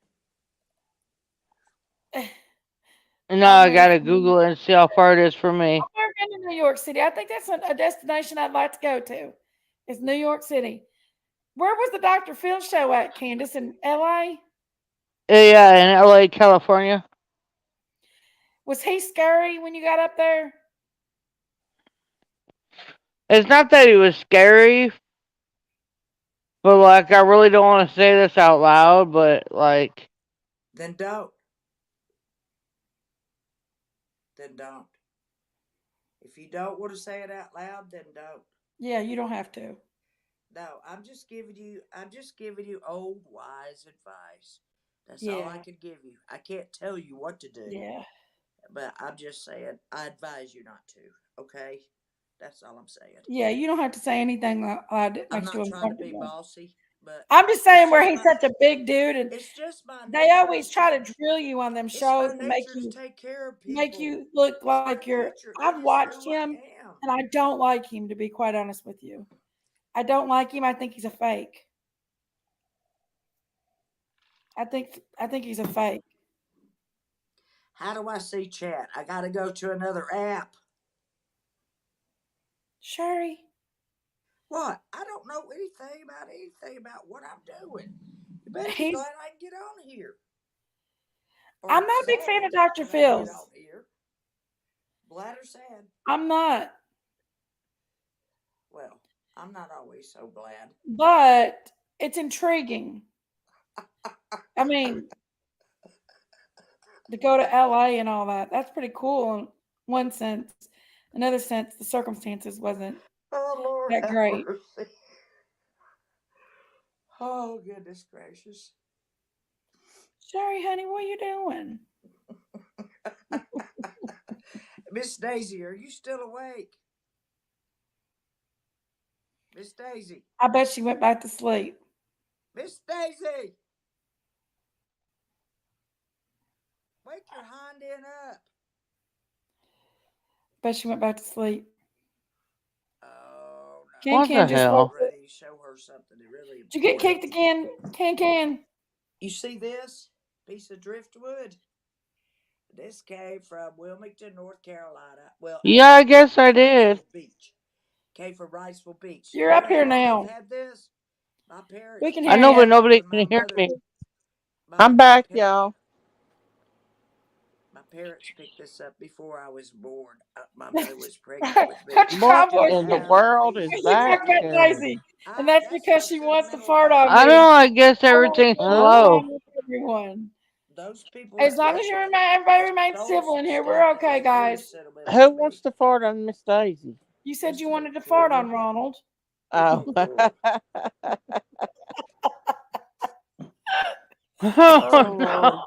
Now I've I never gotta seen. Google it and see how far it is from me. I've never been to New York City. I think that's a destination I'd like to go to. It's New York City. Where was the Dr. Phil show at, Candace? In LA? Yeah, in LA, California. Was he scary when you got up there? It's not that he was scary, but like I really don't want to say this out loud, but like Then don't. Then don't. If you don't want to say it out loud, then don't. Yeah, you don't have to. No, I'm just giving you old wise advice. That's all I Yeah. can give you. I can't tell you what to do, Yeah. but I'm just saying I advise you not to. Okay? That's all I'm saying. Yeah, you don't have to say anything that I'm makes you not trying to be uncomfortable. bossy, but I'm just it's saying where just he's my such a big dude, and it's just my they nature to always try to take. drill you on them It's shows my and nature to take care of make people. you look It's my like you're. nature. It I've is watched who him, I am. and I don't like him. To be quite honest with you, I don't like him. I think he's a fake. I think he's a fake. How do I see chat? I got to go to another app. Sherry, What? I don't know anything about what I'm doing. You better be he's. glad I can get on here. I'm Or not a big fan sad of Dr. that I can get Phil's. on here. Glad or sad? I'm not, Well, I'm not always so glad. but it's intriguing. I mean, to go to LA and all that. That's pretty cool in one sense. Another sense, the circumstances wasn't Oh, Lord that have great. mercy. Oh, goodness gracious. Sherry, honey, what are you doing? Miss Daisy, are you still awake? Miss Daisy. I bet she went back to sleep. Miss Daisy. Wake your hind end up. Bet she went back to sleep. Oh, Can What no. the Can just I'm woke hell? getting up. ready to show her something really Did you get important. kicked again? Can. You see this piece of driftwood? This came from Wilmington, North Carolina. Well, Yeah, I actually, came guess from I did. Wrightsville Beach. Came from Wrightsville Beach. You're You up know here how long I've now. had this? My We parents can I hear picked know, you. but this up nobody when can hear me. my I'm back, parents y'all. my parents picked this up before I was born. My mother was pregnant with me. Her What cowboy in the shirt. world is She that, talking about Sherry? Daisy, and that's That's because my she wants to sentimental fart on I don't value. know. me. I guess I want everything's to Huh? fart slow. on with everyone. Those people As that long as you remain, everybody remains stole civil in some here, stuff we're that okay, was very guys. sentimental Who to wants me. to fart on Miss Daisy? You said Just you a wanted minute, to fart Julia. on Ronald. Oh. Oh Oh, Lord. no.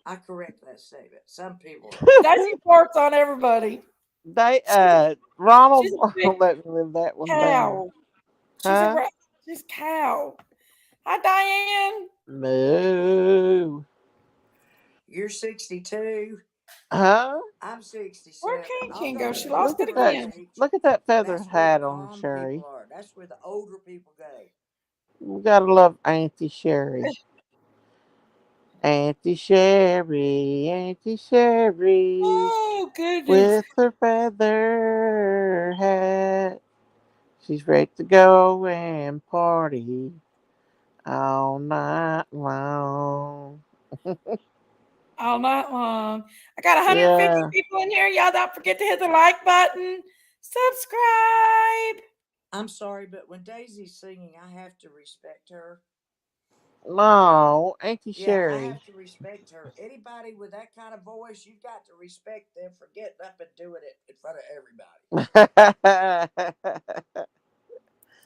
I correct that statement. Some people. Daisy farts on everybody. They, She's Ronald she's a big won't let me live that one down. cow. She's a Huh? she's cow. Hi, Diane. No. You're 62. Huh? I'm Where 67. Can Although go? at She this lost Look it at that. great again. age, Look at that feather that's where the hat on calm people Sherry. are. That's where the older people go. We gotta love Auntie Sherry. Auntie Sherry, Auntie Sherry, Oh goodness. with her feather hat. She's ready to go and party all night long. All night long. I got 150 Yeah. people in here. Y'all don't forget to hit the like button. Subscribe. I'm sorry, but when Daisy's singing, I have to respect her. No, Auntie Yeah, I Sherry. have to respect her. Anybody with that kind of voice, you've got to respect them for getting up and doing it in front of everybody.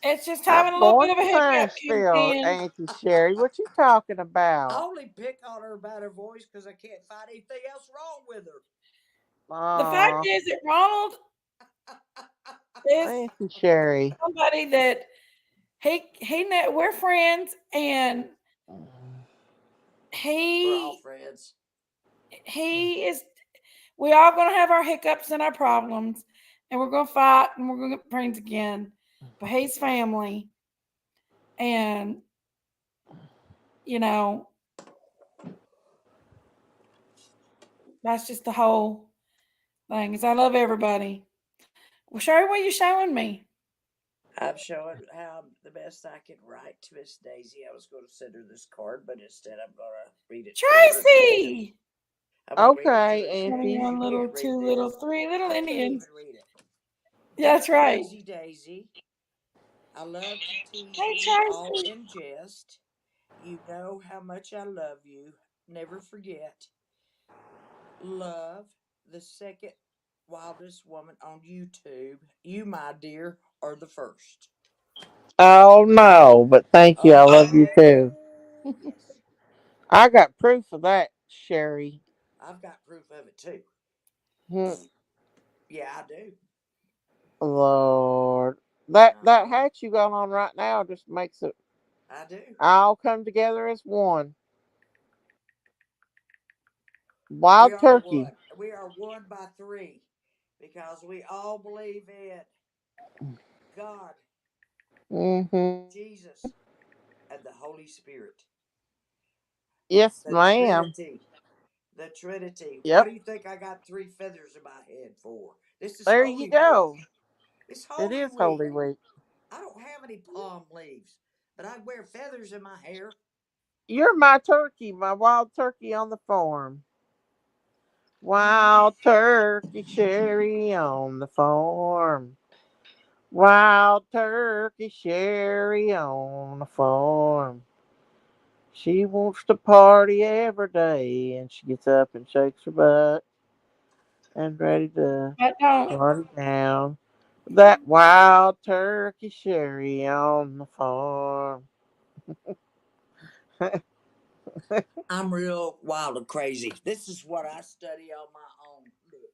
It's just having I'm a little bit born of in a hiccup, Nashville, Can. Auntie Sherry. What you talking I about? only pick on her about her voice because I can't find anything else wrong with her. The fact Aw, is that Ronald is Auntie Sherry. somebody that we're friends, and We're all he friends. he is. We all gonna have our hiccups and our problems, and we're gonna fight and we're gonna get friends again. But he's family, and you know that's just the whole thing. Is I love everybody. Well, Sherry, what are you showing me? I'm showing how the best I can write to Miss Daisy. I was going to send her this card, but instead I'm going to read it to her again. Tracy. I'm going to read it to her Okay, again because Auntie. you 21 little, can't read 2 little, this. 3 little I can't Indians. even read it. Yeah, Dear that's right. Crazy Daisy, I love to tease Hey, you all Tracy. in jest. You know how much I love you. Never forget. Love, the second wildest woman on YouTube. You, my dear, are the first. Oh no, but thank you. I love you too. Oh, yes. I got proof of that, Sherry. I've got proof of it too. Hmm. Yeah, I do. Lord. That Uh-huh. hat you got on right now just makes it I do. all come together as one. We Wild are turkey. one. We are one by three because we all believe in God, Mm-hmm. Jesus, and the Holy Spirit. Yes, The ma'am. Trinity. The Trinity. Why Yep. do you think I got three feathers in my head for? This is There you Holy Week. go. It's It Holy is Week. Holy Week. I don't have any palm leaves, but I wear feathers in my hair. You're my turkey, my wild turkey on the farm. Wild turkey Sherry on the farm. Wild turkey Sherry on the farm. She wants to party every day, and she gets up and shakes her butt and ready to I don't. party down. That wild turkey Sherry on the farm. I'm real wild and crazy. This is what I study on my own. Look,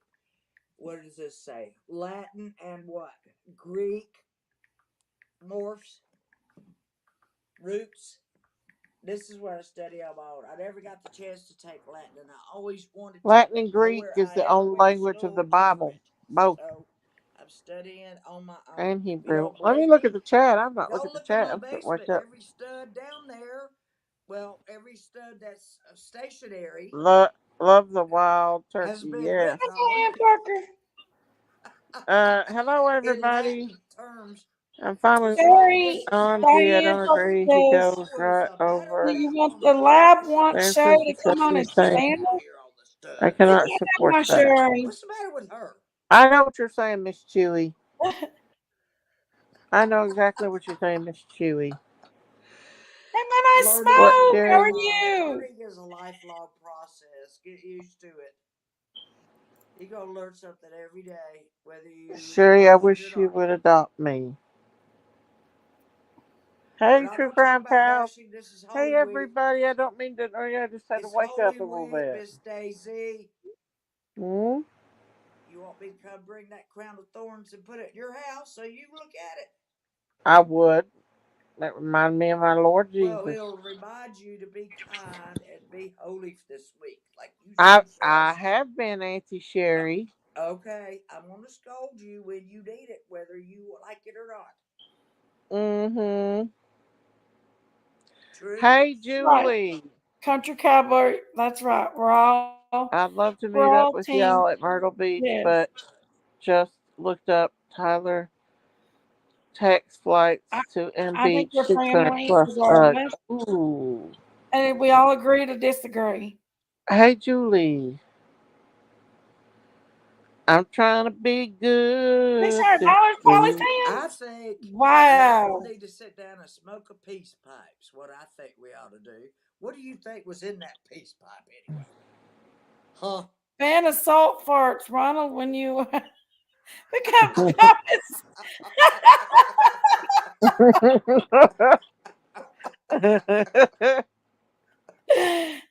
what does this say? Latin and what? Greek morphs, roots. This is what I study on my own. I never got the chance to take Latin, and I always wanted to. Latin and Greek Nowhere is I the ever only went to language of the school to do Bible, it. both, So I'm studying on my own. and If you Hebrew. don't Let me believe look at me, the chat. I'm not go looking at the look in chat. my I'm finna wake basement. up. Every stud down there, well, every stud that's stationary Love the wild has turkey. been Yes. written on Sam Parker. Hello in everybody. Latin terms. I'm finally. Sherry, This is Auntie, I Diane don't Parker agree. He says, goes what is right a do over. you battleground want on the the lab grass. want There's show such to and come such on a and thing. stand Out us? here on the I stud. Get cannot the heck out support my that. Sherry. What's the matter with her? I know what you're saying, Miss Chewy. I know exactly what you're saying, Miss Chewy. And then I Learning What, is a smoke. How are Sherry? lifelong you? learning is a lifelong process. Get used to it. You're gonna learn something every day, whether you Sherry, I realize it or wish you not. would adopt me. We're Hey, not True gonna talk Crime about Pals. bashing. This is Hey, Holy Week. everybody. I don't mean to. Oh, yeah, I just had to It's wake up Holy a little Week, bit. Miss Daisy. Hmm? You want me to come bring that crown of thorns and put it in your house so you look at it? I would. That reminded me of my Lord Well, Jesus. it'll remind you to be kind and be holy this week, like you I sure I says. have been Auntie Sherry. Okay, I'm gonna scold you when you need it, whether you like it or not. Mm-hmm. True. Hey, Right. Julie. Country cowboy. That's right. I'd love to We're meet up all with team. y'all at Myrtle Beach, Yes. but just looked up Tyler tax I, flights to M I think Beach we're 600 family plus bucks. regardless. Ooh. And we all agree to disagree. Hey, Julie. I'm trying to be This good our this Tyler's probably week. I saying, think we all wow. need to sit down and smoke a peace pipe. Is what I think we ought to do. What do you think was in that peace pipe anyway? Huh? Ban of salt farts, Ronald, when you become famous.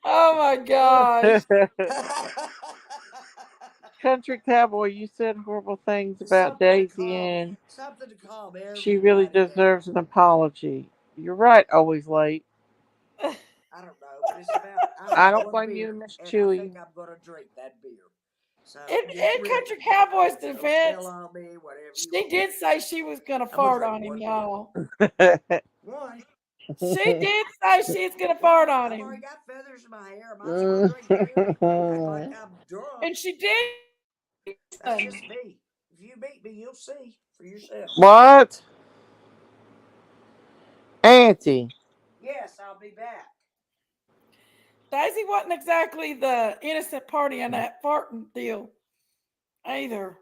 Oh my gosh. Country Cowboy, you said horrible things about something to Daisy, calm and something to calm she really everybody deserves down. an apology. You're right, always late. I don't know, but it's about. I I had don't one blame you, beer, Miss and I think Chewy. I'm gonna drink that beer. So get In Country ready. Cowboy's Don't tell defense, on me, whatever you she want. did say she was gonna I'm gonna fart drink on him, one beer. y'all. One, She did say she's gonna fart one. on I've already him. got feathers in my hair. I might as well drink beer. Act like I'm drunk. And she did. That's just me. If you meet me, you'll see for yourself. What? Auntie. Yes, I'll be back. Daisy wasn't exactly the innocent party in that farting deal either.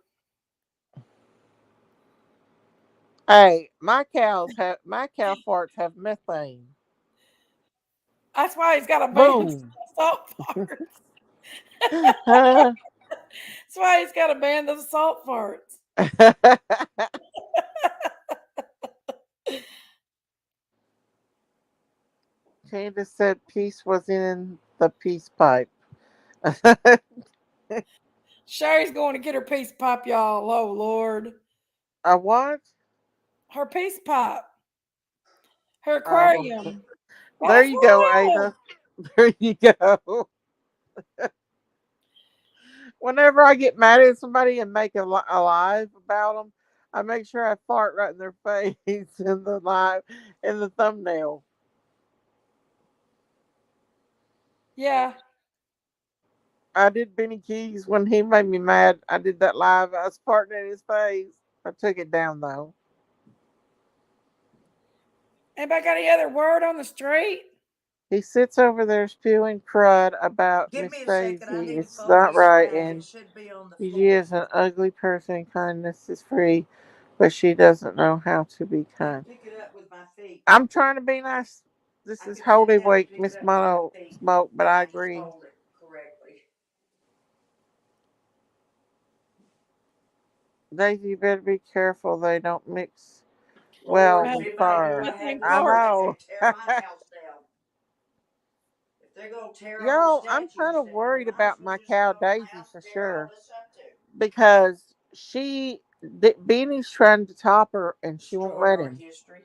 Hey, my cow farts have methane. That's why he's got a band of Boom. salt farts. That's why he's got a band of salt farts. Candace said peace was in the peace pipe. Sherry's going to get her peace pipe, y'all. Oh Lord. A what? Her peace pop. Her Oh, aquarium. there That's you go, full. Ada. There you go. Whenever I get mad at somebody and make a live about them, I make sure I fart right in their face in the live in the thumbnail. Yeah. I did Benny Keys when he made me mad. I did that live. I was farting in his face. I took it down though. Anybody got any other word on the street? He sits over there spewing crud about Give Miss me a second. I Daisy. need to It's fold not this right, rag. It and should be on the she floor. is an ugly person. Kindness is free, but she doesn't know how to be I kind. can pick it up with my feet. I'm trying to be nice. This I is can sit Holy down and Week, pick it Miss up with my Mono feet. Smoke, but And I I just agree. fold it correctly. Daisy, you better be careful they don't mix Lord, wells Uh, and she may do. fire. I nothing have this I one. important. They know. could tear my house down. If they're gonna tear all the Yo, I'm kind statues of down, they worried might as about well my just cow build a Daisy house for and tear all sure this up too. because Beanie's trying to top her and she won't Destroy let our him. history.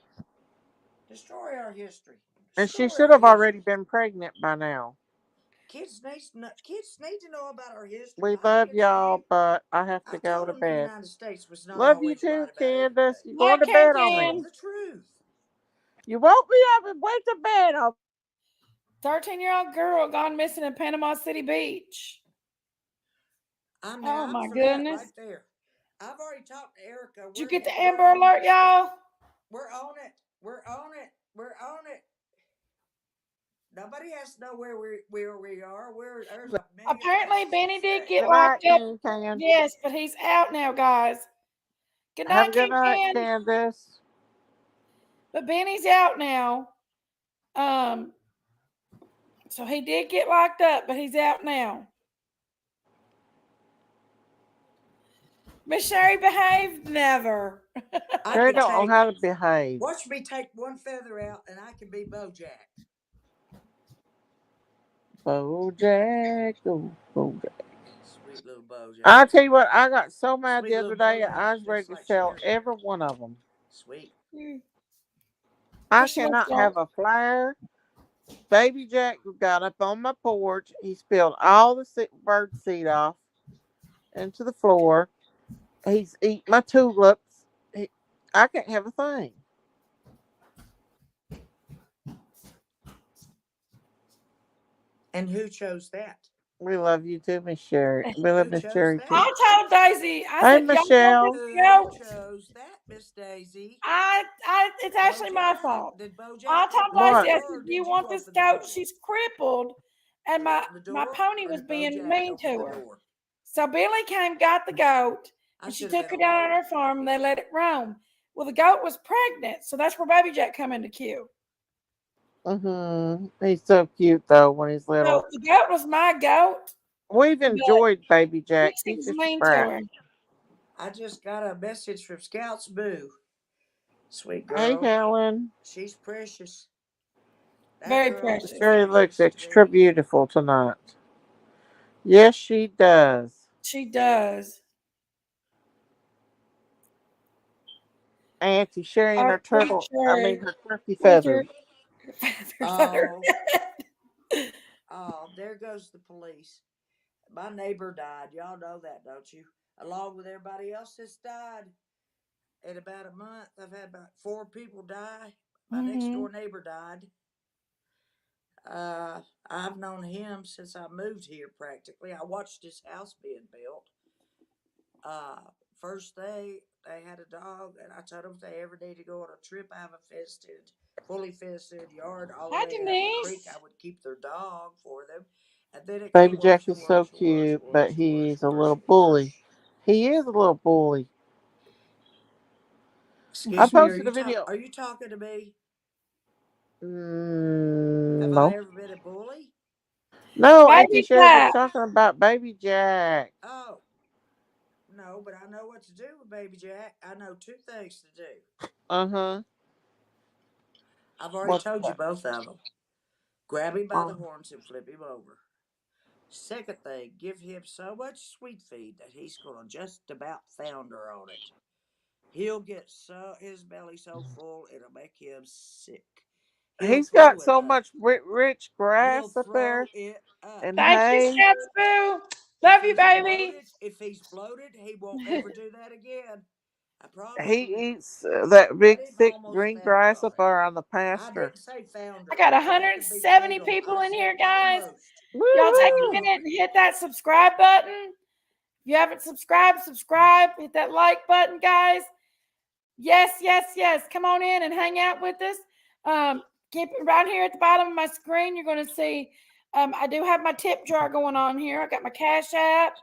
Destroy our history. And she Destroy should our have already history. been pregnant by now. Kids need to know about our history. We My love kids y'all, do. but I have to I go told to them the bed. United States was not Love you always too, right about Candace. everything. You're going Night, to Can bed I on told me. them Can. the truth. You woke me up and went to bed. 13-year-old girl gone missing in Panama City Beach. I'm Oh now. I'm my for that right goodness. there. I've already talked to Erica. Did you We're get the we're Amber on it. Alert, y'all? We're on it. We're on it. We're on it. Nobody has to know where we are. There's a million Apparently, places to Benny did stay. get Good night, locked up. Can. Yes, but he's out now, guys. Good Have night, a good King night, Ken. Candace. But Benny's out now. Um, so he did get locked up, but he's out now. Miss Sherry behaved never. I Sherry can don't know take. how to behave. Watch me take one feather out, and I can be Bojack. Bojack, oh, Bojack. Sweet little Bojack. I tell you what, I got so mad Sweet the little other day. I Bojack, was ready just to like sell Sherry. every one of them. Sweet. I What she wants cannot to have a flyer. Baby Jack got up on my porch. He spilled all the bird seed off into the floor. He's eat my tulips. I can't have a thing. And who chose that? We love you too, Miss Sherry. We love Who Miss chose Sherry too. that? I told Daisy, I Hey, said, y'all want Michelle. this Who goat? chose that, Miss Daisy? It's actually my Bojack? fault. Did Bojack I open told the Daisy, What? I door, said, or do you did you want this open the goat? door? She's crippled, and You opened the my door, pony or was did being Bojack mean open to the her. door? So Billy came, got the goat, I and she should have took been her a down on liar. her farm, and they let it roam. Well, the goat was pregnant, so that's where Baby Jack come into queue. He's so cute though when he's So little. the goat was my goat, We've but enjoyed Baby Jack. Trixie He's was just a mean to brat. her. I just got a message from Scouts Boo. Sweet Hey, girl. Helen. She's precious. That Very girl is precious. Sherry looks precious to extra me. beautiful tonight. Yes, she does. She does. Auntie Sherry and Our her sweet turtle, I mean Sherry her turkey with her feathers. feather. Oh, oh, there goes the police. My neighbor died. Y'all know that, don't you? Along with everybody else that's died. In about a month, I've had about 4 people die. My next Mm-hmm. door neighbor died. Uh, I've known him since I moved here practically. I watched his house being built. Uh, First day they had a dog, and I told them if they ever need to go on a trip, I have a fully fenced yard all the Hi, way out the creek. Denise. I would keep their dog for them. And then it Baby got Jack worse and is so worse and worse cute, and but worse and worse he's and a worse little and bully. worse. He is a little bully. I Excuse me, posted a video. are you talking to me? Have I No. ever been a bully? No, Auntie Baby Sherry was Jack. talking about Baby Jack. Oh, no, but I know what to do with Baby Jack. I know 2 things to do. Uh huh. I've already What's told you that? both of them. Grab him by the Oh, horns and flip him over. Second thing, give him so much sweet feed that he's going to just about founder on it. He'll get his belly so full it'll make him sick. He'll He's throw got it so up. much rich He'll grass up throw there it up. and Thank you, hay. Scouts Boo. If Love you, he's baby. bloated, he won't ever do that again. I promise He you. eats that I big, didn't thick almost green founder grass on up him. there on the I pasture. didn't say I founder. got That would be 170 legal. people I in said here, guys. almost. Y'all take a Woohoo! minute and hit that subscribe button. If you haven't subscribed, subscribe. Hit that like button, guys. Yes, yes, yes. Come on in and hang out with us. Keep it right here at the bottom of my screen. You're going to see I do have my tip jar going on here. I've got my Cash App.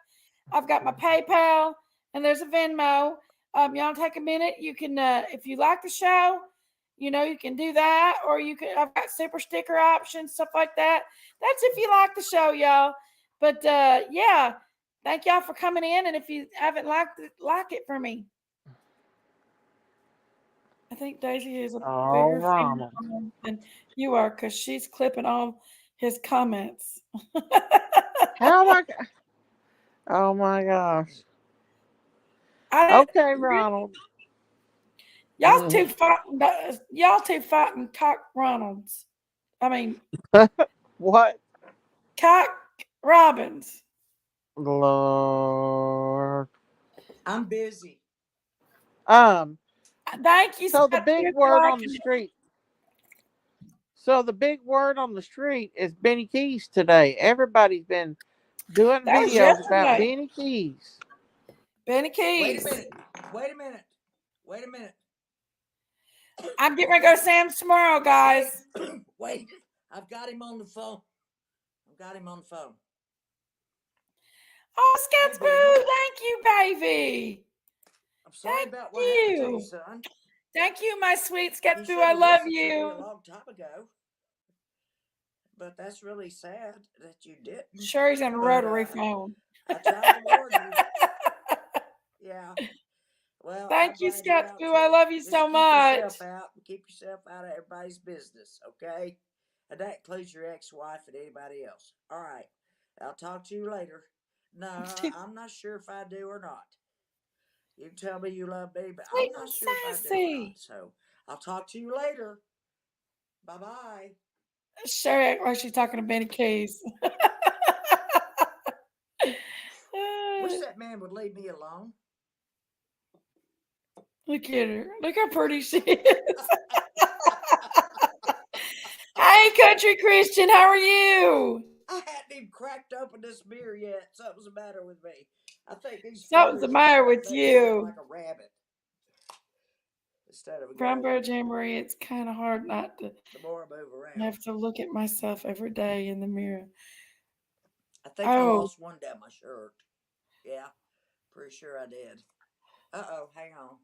I've got my PayPal. And there's a Venmo. Y'all take a minute. You can, if you like the show, you can do that. Or I've got super sticker options, stuff like that. That's if you like the show, y'all. But yeah, thank y'all for coming in. And if you haven't liked it, like it for me. I think Daisy is a Oh, bigger fan Ronald. than you are because she's clipping all his comments. How am I? Oh my gosh. I, Okay, Ronald. y'all two fighting cock Ronalds. I mean What? cock Robins. Lord. I'm busy. Thank you, So the Scott, big for word on the liking it. street. So the big word on the street is Benny Keys today. Everybody's been doing That was videos about yesterday. Benny Keys. Benny Wait Keys. a minute. Wait a minute. Wait a minute. I'm getting ready to go to Sam's tomorrow, guys. Wait. I've got him on the phone. I've got him on the phone. Oh, Hey, Scouts Benny. Boo, thank you, baby. I'm sorry Thank about what happened to you, you. son. Thank you, my sweet Scouts You Boo. should I have love listened to me a you. long time ago. But that's really sad that you didn't. Sure, he's on a But, rotary phone. I tried to warn you. Yeah. Well, Thank I'm you, glad you're Scouts out Boo. I too. love you Just so keep much. yourself out and keep yourself out of everybody's business, okay? And that includes your ex-wife and anybody else. All right. I'll talk to you later. No, I'm not sure if I do or not. You can tell me you love me, but I'm Sweet not and sure if I do or not. sassy. So I'll talk to you later. Bye-bye. Sure, act like she's talking to Benny Keys. Wish that man would leave me alone. Look at her. Look how pretty she is. Hey, Country Christian, how are you? I hadn't even cracked open this beer yet. Something's the matter with me. I think these Something's fingers the are matter starting with to make me look you. like a rabbit instead of a goat. Brown Jamboree, it's kind of hard not to The more I move around. have to look at myself every day in the mirror. I think I Oh, lost one down my shirt. Yeah, pretty sure I did. Uh-oh, hang on.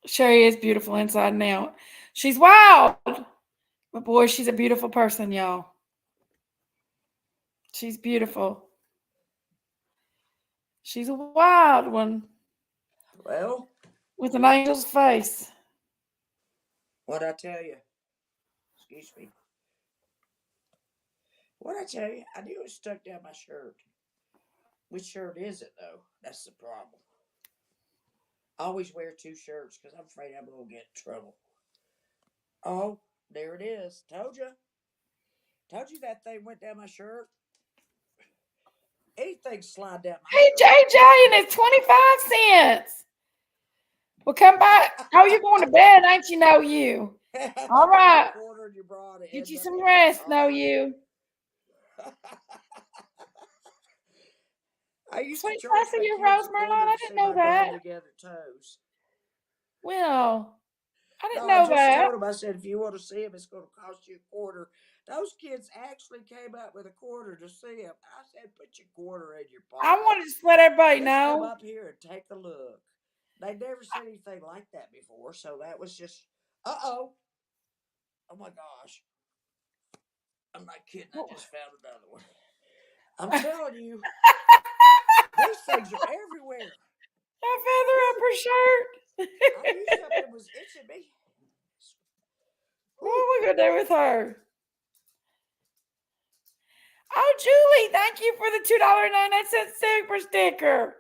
Sherry is beautiful inside and out. She's wild, but boy, she's a beautiful person, y'all. She's beautiful. She's a wild one Well, with an angel's face. what'd I tell you? Excuse me. What'd I tell you? I knew it was stuck down my shirt. Which shirt is it, though? That's the problem. I always wear two shirts because I'm afraid I'm going to get in trouble. Oh, there it is. Told you. Told you that thing went down my shirt. Anything slide down my Hey, shirt. JJ, and it's 25 cents. Well, come back. Oh, you're going to bed, ain't you? Know you. All right. Quarter in your bra to Get end you up some in rest, your know sock. you. I used to Sweet charge Sassy, my you're kids Rose a Merlin. quarter I to didn't see know my that. bone together toes. Well, I No, didn't I know just that. told them, I said, if you want to see them, it's going to cost you a quarter. Those kids actually came up with a quarter to see them. I said, put your quarter in your I pocket. wanted to just let everybody Just come know. up here and take a look. They'd never seen anything like that before, so that was just, uh-oh. Oh, my gosh. I'm not kidding. I just found another one. I'm telling you, these things are everywhere. A feather up her shirt. I knew something was itching me. What are we going to do with her? Oh, Julie, thank you for the $2.99 super sticker.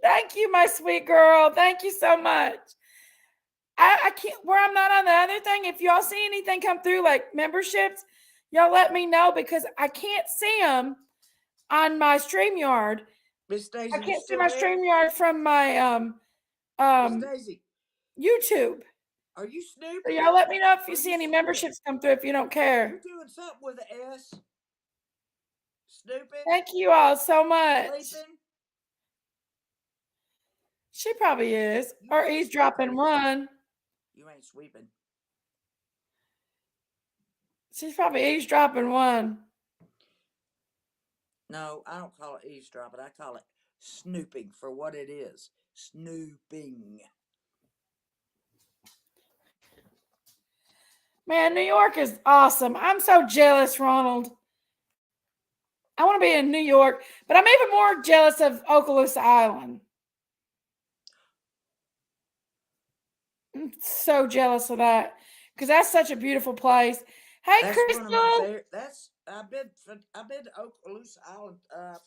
Thank you, my sweet girl. Thank you so much. I can't, where I'm not on the other thing, if y'all see anything come through like memberships, y'all let me know because I can't see them on my StreamYard. Miss Daisy, I you can't see still my there? StreamYard from my Miss Daisy, YouTube. are you So snooping? y'all let me know if Are you see you any snooping? memberships come through if you don't You're care. doing something with an S. Snooping? Thank you all so much. Sleeping? She probably is. You Or ain't eavesdropping sweeping. one. You ain't sweeping. She's probably eavesdropping one. No, I don't call it eavesdropping. I call it snooping for what it is. Snooping. Man, New York is awesome. I'm so jealous, Ronald. I want to be in New York, but I'm even more jealous of Okaloosa Island. I'm so jealous of that because that's such a beautiful place. Hey, That's one of my Crystal. favorite. I've been to Okaloosa Island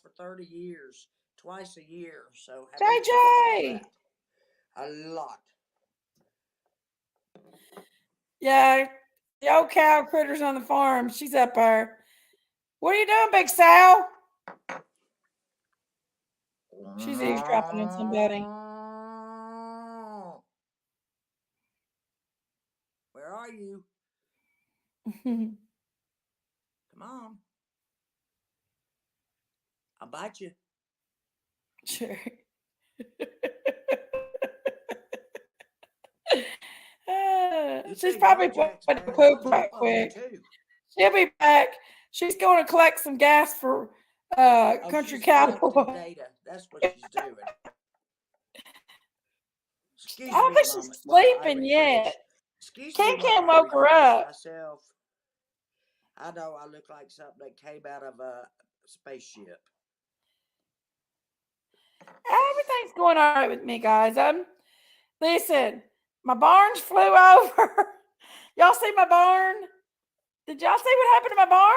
for 30 years, twice a year. So I've been to JJ. that a lot. Yeah, the old cow critters on the farm. She's up there. What are you doing, Big Sal? She's eavesdropping on somebody. Where are you? Come on. I'll bite you. Sure. She's probably put Jack's to bad. poop He'll right jump on you quick. too. She'll be back. She's going to collect some gas for country She's cowboy. collecting data. That's what she's doing. I Excuse don't me a think she's moment while I sleeping refresh. yet. Excuse me Ken while Ken I woke her refresh up. myself. I know I look like something that came out of a spaceship. Everything's going all right with me, guys. Listen, my barns flew over. Y'all see my barn? Did y'all see what happened to my barn?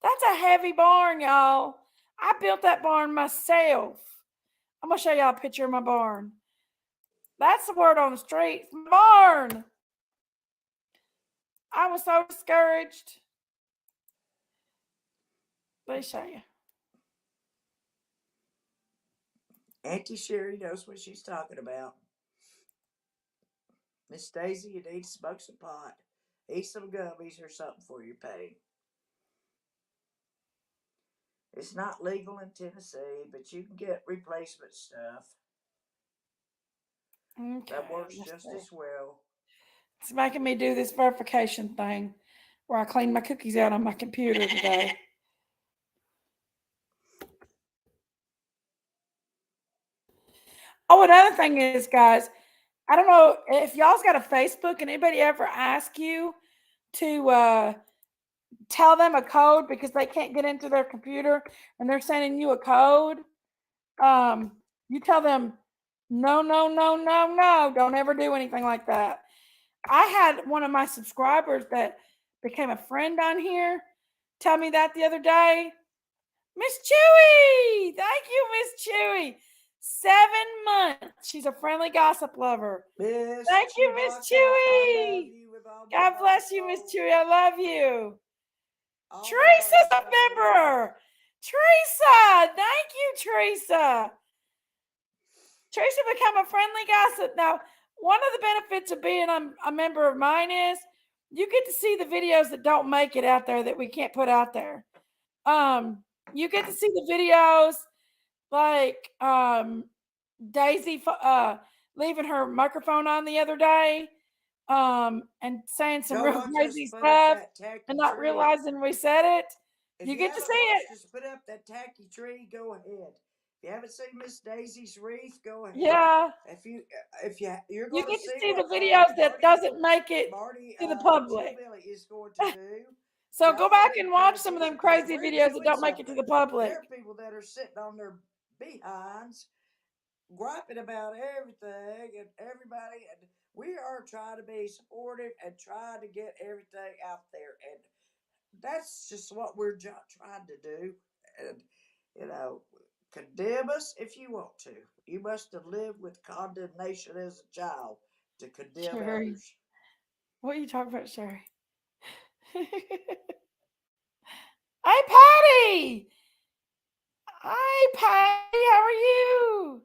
That's a heavy barn, y'all. I built that barn myself. I'm gonna show y'all a picture of my barn. That's the word on the street. My barn. I was so discouraged. Let me show you. Auntie Sherry knows what she's talking about. Miss Daisy, you need to smoke some pot. Eat some gummies or something for your pain. It's not legal in Tennessee, but you can get replacement stuff. Okay, That works let's just see. as well. It's making me do this verification thing where I clean my cookies out on my computer today. Oh, another thing is, guys, I don't know if y'all's got a Facebook and anybody ever ask you to tell them a code because they can't get into their computer and they're sending you a code. You tell them, no, no, no, no, no, don't ever do anything like that. I had one of my subscribers that became a friend on here tell me that the other day. Miss Chewy, thank you, Miss Chewy. 7 months. She's a friendly gossip lover. Miss Thank you, Miss Chewbacca, I love Chewy. you with all my God heart and bless you, Miss soul. Chewy. I love you. All my heart Teresa's and a soul. member. Teresa, thank you, Teresa. Teresa become a friendly gossip. Now, one of the benefits of being a member of mine is you get to see the videos that don't make it out there that we can't put out there. You get to see the videos like Daisy leaving her microphone on the other day and saying some Go real watch us crazy put up stuff that tacky and not tree. realizing we said it. If You you get to haven't see it. watched us put up that tacky tree, go ahead. If you haven't seen Miss Daisy's wreath, go ahead. Yeah. You're You going to get to see see the what videos that doesn't make it Marty to the public. Chillbilly is going to do. So Y'all go back need and to pay watch some of them attention because crazy we're videos that doing don't make it to something. the public. There are people that are sitting on their behinds, griping about everything and everybody, and we are trying to be supportive and trying to get everything out there. And that's just what we're trying to do. And, condemn us if you want to. You must have lived with condemnation as a child to condemn Sherry. others. What are you talking about, Sherry? Hey, Patty! Hi, Patty. How are you?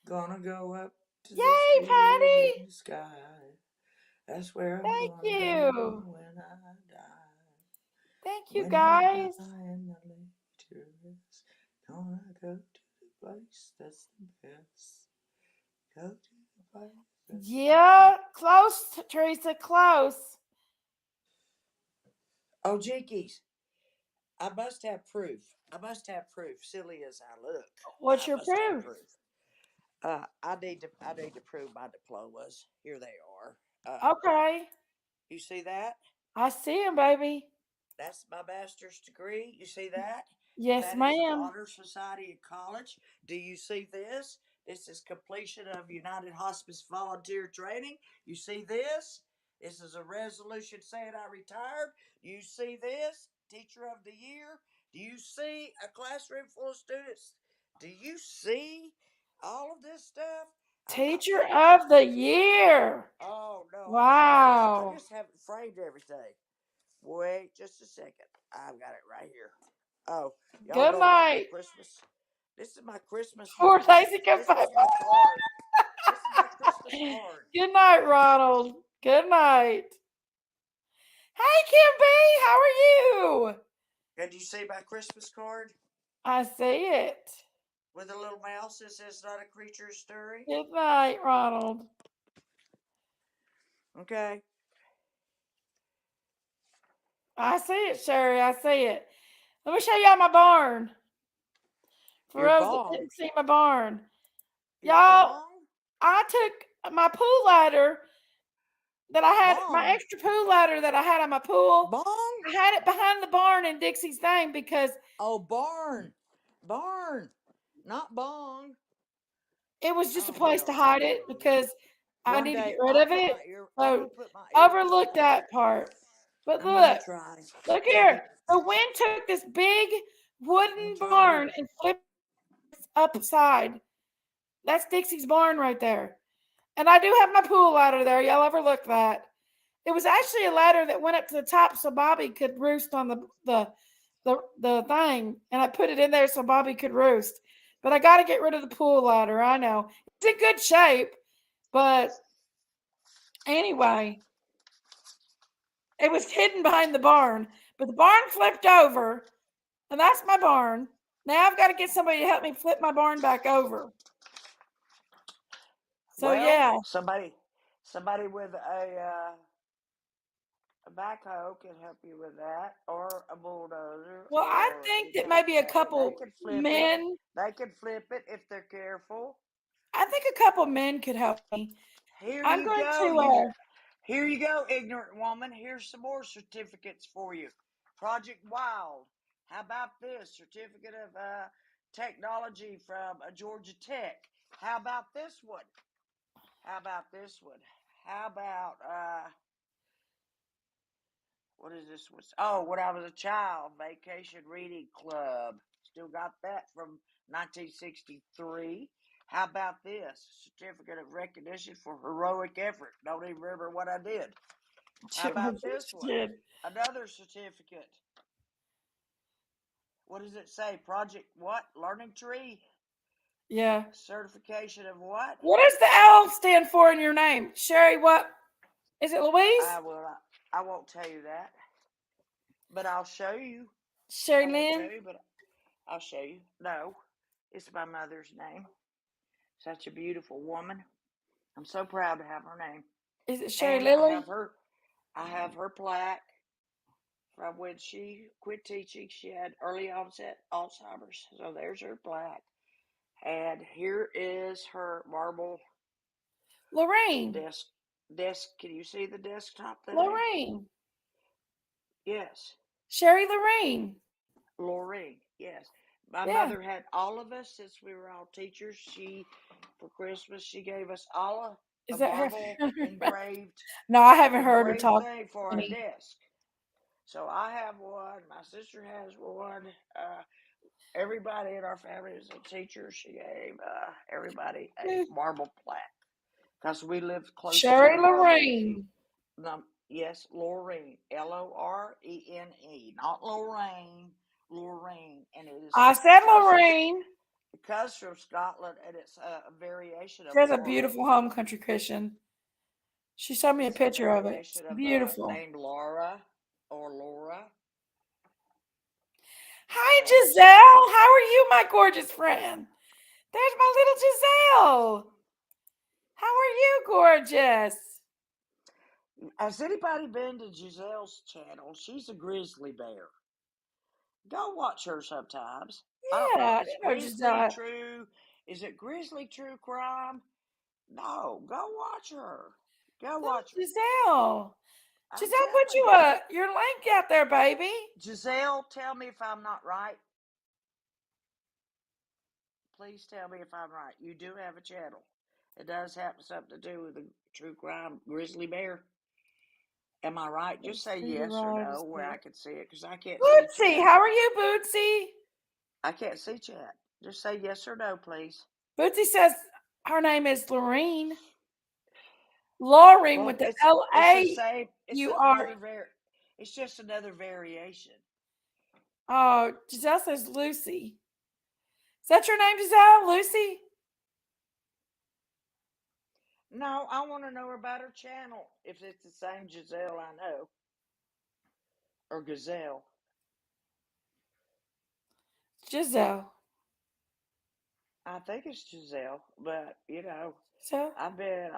Gonna go up to the Yay, city Patty! in the sky. That's where I'm Thank gonna go you. when I die. Thank you, When I guys. die and I lay to rest, gonna go to the place that's the best. Go to the place that's Yeah, close, Teresa, close. Oh, Jinkies, I must have proof. I must have proof. Silly as I look, What's I your must have proof? proof. I need to prove my diplomas. Here they are. Okay. You see that? I see him, baby. That's my master's degree. You see that? Yes, That is an ma'am. honor society in college. Do you see this? This is completion of United Hospice volunteer training. You see this? This is a resolution saying I retired. You see this? Teacher of the year. Do you see a classroom full of students? Do you see all of this stuff? I'm not Teacher finished. of the year. Oh no, I'm not finished. I Wow. just haven't framed everything. Wait just a second. I've got it right here. Oh, y'all Good don't know my night. Christmas. This is my Christmas. Poor Lazy This Goodbye. is my card. This is my Christmas card. Good night, Ronald. Good night. Hey, Kim B, how are you? And you see my Christmas card I see it. with a little mouse that says "Not a creature stirring"? Good night, Ronald. Okay. I see it, Sherry. I see it. Let me show y'all my barn. For Your those that bong. didn't see my barn. Your Y'all, bong. I took my pool ladder that I had, my Bong. extra pool ladder that I had on my pool. Bong. I had it behind the barn in Dixie's name because Oh, barn. Barn. Not bong. it was just a Oh place to hide it no. because I One need to day get rid I'll of put it. my ear. I'm So gonna put my earpiece overlook in. that part. But I'm gonna look, try. look Maybe. here. The wind took this big I'm gonna wooden try to do barn it. and flipped it upside. That's Dixie's barn right there. And I do have my pool ladder there. Y'all overlook that. It was actually a ladder that went up to the top so Bobby could roost on the thing. And I put it in there so Bobby could roost. But I got to get rid of the pool ladder. I know. It's in good shape. But anyway, it was hidden behind the barn. But the barn flipped over. And that's my barn. Now I've got to get somebody to help me flip my barn back over. So Well, yeah. somebody with a backhoe can help you with that, or a bulldozer, Well, I or think any that kind. maybe a They couple can flip it. men, They can flip it if they're careful. I think a couple men could help me. Here I'm you going go. to Here you go, ignorant woman. Here's some more certificates for you. Project Wild. How about this certificate of technology from Georgia Tech? How about this one? How about this one? How about what is this one? Oh, when I was a child, Vacation Reading Club. Still got that from 1963. How about this? Certificate of Recognition for Heroic Effort. Don't even remember what I did. How about this one? Another certificate. What does it say? Project what? Learning Tree? Yeah. Certification of what? What does the L stand for in your name? Sherry, what? Is it Louise? I won't tell you that. But I'll show you. Sherry I won't Lynn? tell you, but I'll show you. No, it's my mother's name. Such a beautiful woman. I'm so proud to have her name. Is it Sherry And Lily? I have her plaque from when she quit teaching. She had early onset Alzheimer's. So there's her plaque. And here is her marble Lorraine. desk. Can you see the desktop there? Lorraine. Yes. Sherry Lorraine. Lorraine, yes. My Yeah. mother had all of us since we were all teachers. For Christmas, she gave us all a Is that her? marble engraved No, I haven't heard her talk. thing for our desk. So I have one. My sister has one. Everybody in our family is a teacher. She gave everybody a marble plaque because we lived close to Sherry the marble. Lorraine. Yes, Lorraine, Lorene, not Lorraine, Lorraine, and it is I said comes from Lorraine. it comes from Scotland, and it's a variation She of has a Laura. beautiful home country cushion. She showed me a It's a picture of it. It's variation of beautiful. named Laura or Laura. Hi, And Giselle. How are you, my gorgeous friend? There's my little Giselle. How are you, gorgeous? has anybody been to Giselle's channel? She's a grizzly bear. Go watch her sometimes. I don't know Yeah, if I it's didn't know Grizzly Giselle. True. Is it Grizzly True Crime? No, go watch her. Go Little watch her. Giselle. I'm Giselle, put telling you you. your link out there, baby. Giselle, tell me if I'm not right. Please tell me if I'm right. You do have a channel. It does have something to do with the true crime grizzly bear. Am I right? Just Let's say see who yes or I no just where did. I can see it because I can't see Bootsy, chat. how are you, Bootsy? I can't see chat. Just say yes or no, please. Bootsy says her name is Lorene. Lorene Well, with the it's the L-A. same. It's You are. another It's just another variation. Oh, Giselle says Lucy. Is that your name, Giselle? Lucy? No, I want to know about her channel. If it's the same Giselle I know or Gazelle. Giselle. I think it's Giselle, but So I've been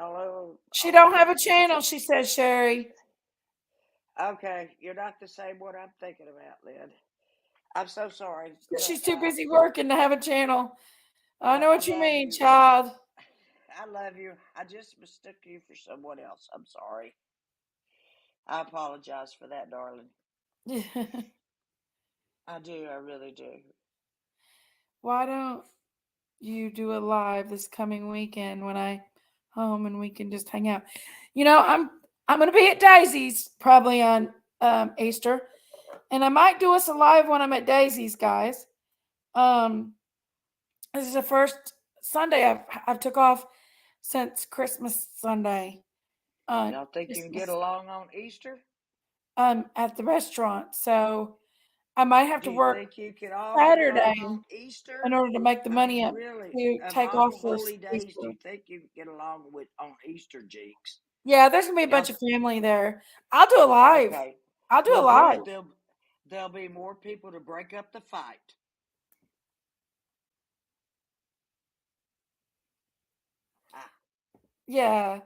she all don't over have a the place. channel, she says, Sherry. Okay, you're not the same one I'm thinking about, then. I'm so sorry, but She's too busy working to have a channel. I know I what you love mean, you. child. I love you. I just mistook you for someone else. I'm sorry. I apologize for that, darling. I do. I really do. Why don't you do a live this coming weekend when I home and we can just hang out? I'm gonna be at Daisy's probably on Easter, and I might do us a live when I'm at Daisy's, guys. Um, this is the first Sunday I've took off since Christmas Sunday. Y'all think you can get Christmas along on Easter? at the restaurant, so I might have Do to you work think you can all get along Saturday on in Easter? order to make the I money mean, up really, to of take all off for holy days, do Easter. you think you can get along with on Easter, Jinx? Yeah, there's gonna be a Y'all, bunch of family there. I'll do a live. okay. I'll do a Well, live. good. There'll be more people to break up the fight. Ah, Yeah,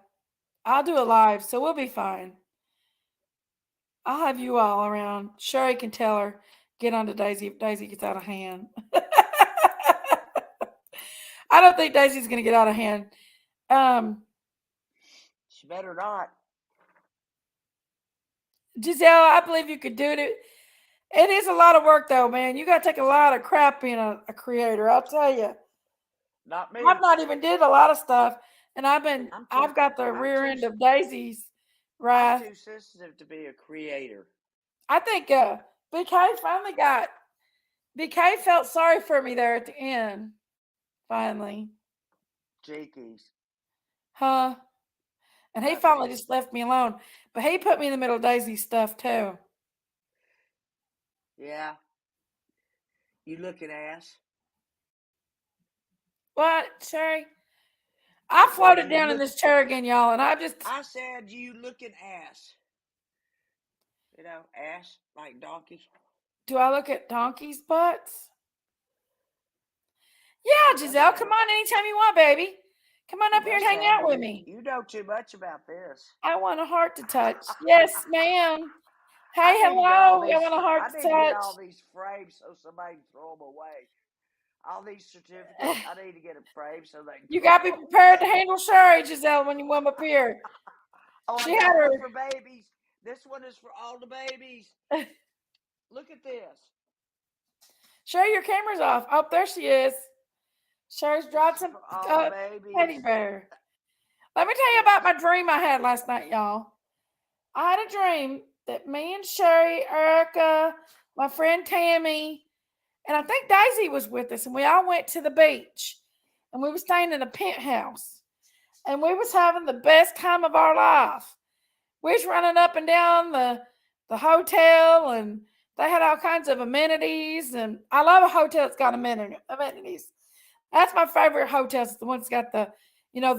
I'll do a live, so we'll be fine. I'll have you all around. Sherry can tell her get on to Daisy if Daisy gets out of hand. I don't think Daisy's gonna get out of hand. Um, she better not. Giselle, I believe you could do it. It is a lot of work, though, man. You got to take a lot of crap being a creator. I'll tell you. Not I've me. not even did a lot of stuff, and I'm too. I've got the I'm rear too. end of Daisy's I'm wrath. too sensitive to be a creator. I think BK finally got BK felt sorry for me there at the end. Finally, Jinkies. huh? And he Nothing. finally just left me alone. But he put me in the middle of Daisy's stuff too. Yeah. You looking ass. What, Sherry? I I said floated you down in look. this chair again, y'all, and I said you looking ass. Ass like donkey. do I look at donkeys' butts? See, Yeah, that's Giselle, come better. on anytime you want, baby. Come on See, up here and that's hang better. out with me. You know too much about this. I want a heart to touch. Yes, ma'am. Hey, I need to get all hello. I these. want a heart I to need to get touch. all these frames so somebody can throw them away. All these certificates. I need to get them framed so they can You throw got to them be prepared to away. handle Sherry, Giselle, when you come up here. Oh, I She had got one her. for babies. This one is for all the babies. Look at this. Sherry, your camera's off. Oh, there she is. Sherry's This dropped is some for all the teddy babies. bear. Let me tell you Look. about my dream I had last night, y'all. I had a dream that me and Sherry, Erica, my friend Tammy, and I think Daisy was with us, and we all went to the beach, and we were staying in a penthouse, and we was having the best time of our life. We was running up and down the hotel, and they had all kinds of amenities, and I love a hotel that's got amenities. That's my favorite hotels. The ones that got the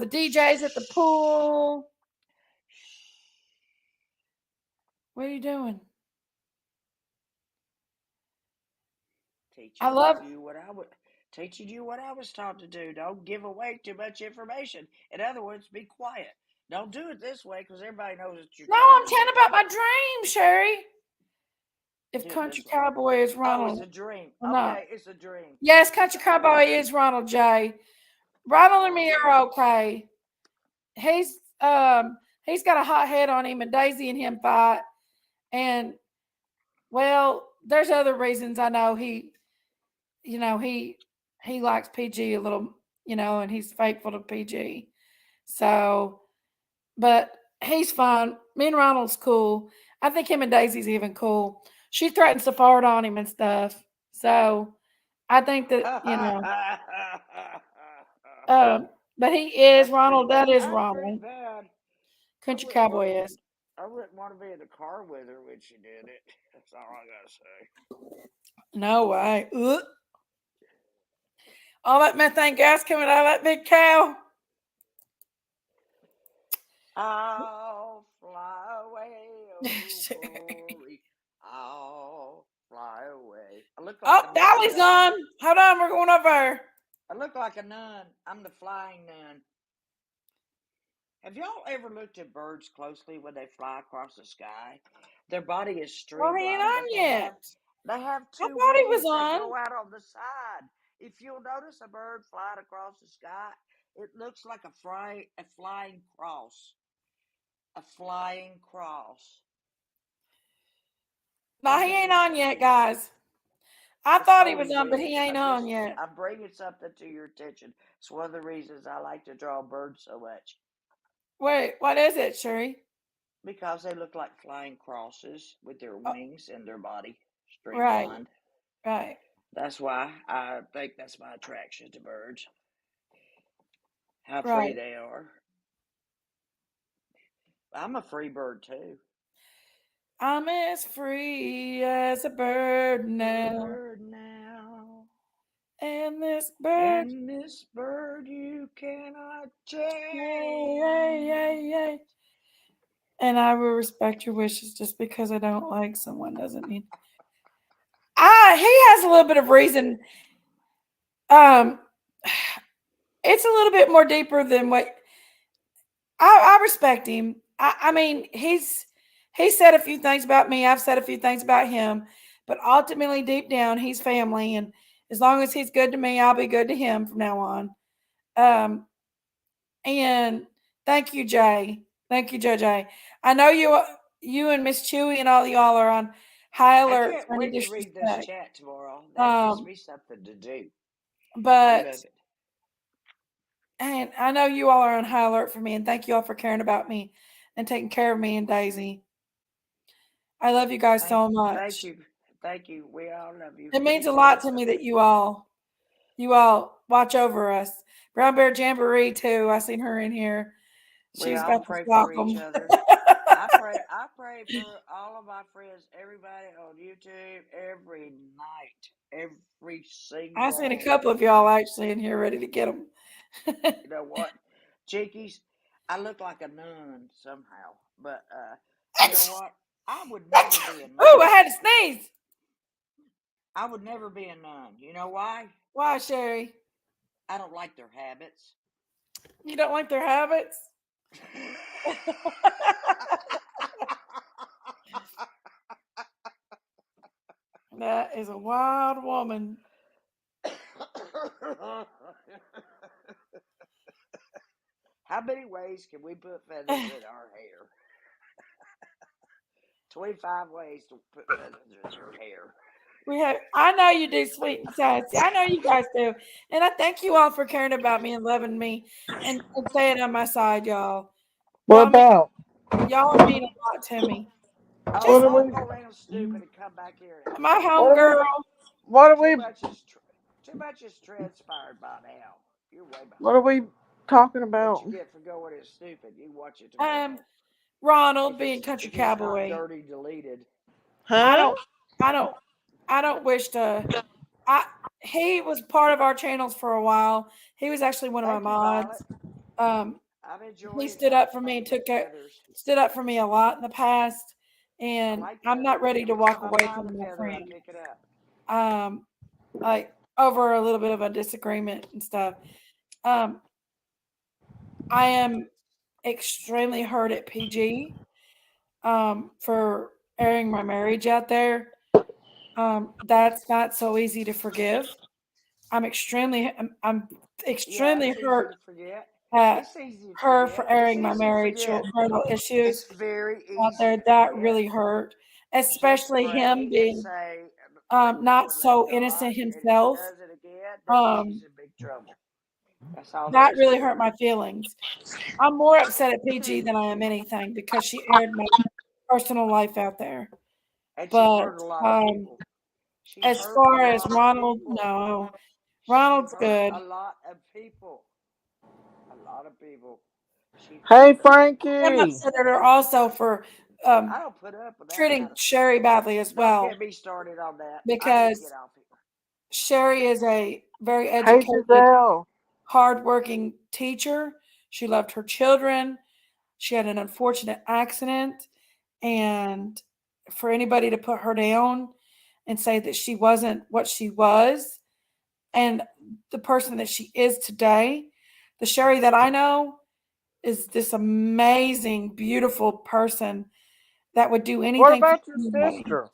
DJs at the pool. What are you doing? I love. Teaching you what I was taught to do. Don't give away too much information. In other words, be quiet. Don't do it this way because everybody knows what you're No, trying I'm to telling do. about my dream, Sherry. If Do it Country this way. Cowboy is Oh, it's Ronald a dream. or not. Okay, it's a dream. Yes, Country Cowboy is Ronald J. Ronald and Oh, me good. are okay. He's he's got a hot head on him, and Daisy and him fight. And well, there's other reasons I know he likes PG a little, and he's faithful to PG. So, but he's fine. Me and Ronald's cool. I think him and Daisy's even cool. She threatens to fart on him and stuff. So I think that. But he is That's pretty Ronald. That bad. is That's pretty Ronald. bad. I Country wouldn't want to Cowboy be. is. I wouldn't want to be in the car with her when she did it. That's all I gotta say. No way. Ugh. All that methane gas coming out of that big cow. I'll fly away, oh glory. I'll fly away. I look like Oh, a nun, Dolly's don't I? on. Hold on, we're going over. I look like a nun. I'm the flying nun. Have y'all ever looked at birds closely when they fly across the sky? Their body is Well, he ain't streamlined, on but yet. they have I two thought he was wings that on. go out on the side. If you'll notice a bird flying across the sky, it looks like a flying cross. A flying cross. No, I'm he ain't doing on yet, something. guys. I It's thought he slowly was on, but being. he ain't on yet. I'm bringing something to your attention. It's one of the reasons I like to draw birds so much Wait, what is it, Sherry? because they look like flying crosses with their Oh, wings and their body right, streamlined. right, That's why I think that's my attraction to birds. How free right. they are. I'm a free bird too. I'm as free as a bird A now. bird now. And this bird, And this bird you cannot yay, yay, yay, change. yay. And I will respect your wishes just because I don't like someone doesn't mean. He has a little bit of reason. Um, it's a little bit more deeper than what I respect him. I mean, he said a few things about me. I've said a few things about him, but ultimately, deep down, he's family, and as long as he's good to me, I'll be good to him from now on. Um, and thank you, Jay. Thank you, JJ. I know you and Miss Chewy and all y'all are on high I alert can't for any wait to read this disrespect. chat tomorrow. That gives Um, me something to do. I but love it. and I know you all are on high alert for me, and thank you all for caring about me and taking care of me and Daisy. I love you guys Thank, so thank much. you, thank you. We all love you. It Me means a too. lot to me that you all watch over us. Brown Bear Jamboree too. I seen her in here. We She's all got the pray for each Stockholm. other. I pray for all of my friends, everybody on YouTube, every night, every I seen a single couple of y'all night. actually in here ready to get them. You know what, Jinkies? I look like a nun somehow, but you know what? I would never be a Oh, I nun. had to sneeze. I would never be a nun. You know why? Why, Sherry? I don't like their habits. You don't like their habits? That is a wild woman. How many ways can we put feathers in our hair? 25 ways to put feathers in your hair. I know you do, sweet and sassy. I know you guys do. And I thank you all for caring about me and loving me and staying on my side, y'all. What Y'all mean about? y'all mean a lot to me. Oh, Just What are don't we? go around stupid and come back here and my What are we? homegirl. What are too we? much is too much is transpired by now. You're way What are behind. we talking What you about? get for going is stupid. You watch it Um, tomorrow. Ronald being country If it's not cowboy. dirty, deleted. I Huh? don't I don't I don't wish to I he was part of our channels for a while. He was actually one of my Thank you, Violet. mods. Um, I'm he enjoying stood up for me and playing with feathers. stood up for me a lot in the past, I and like I'm not feathers. ready to Every walk time I away find a from my feather, I friend. pick it up. Um, like over a little bit of a disagreement and stuff. Um, I am extremely hurt at PG for airing my marriage out there. That's not so easy to forgive. I'm Yeah, extremely it's easy hurt to forget. at It's easy to her for forget. It's airing my easy to marital forget. issues It's very out easy there. to That forget. really hurt, Just especially him pray and being say, release not and let so God. innocent And if he himself. does it again, then she's Um, in big trouble. That's all there that is to really it. hurt my feelings. I'm more upset at PG than I am anything because she aired my personal life out there. And she But hurt a lot of people. She as hurt a far as lot of Ronald, people. no, She Ronald's hurt good. a lot of people. A lot of people. She hurt Hey, them. I'm Frankie. upset at her also for I um, don't put up with that kind treating of stuff. Sherry badly as Don't well get me started on that. I need to get because off here. Sherry is a very Hey, educated, Giselle. hardworking teacher. She loved her children. She had an unfortunate accident. And for anybody to put her down and say that she wasn't what she was and the person that she is today, the Sherry that I know is this amazing, beautiful person that would do What anything for about your anybody. sister?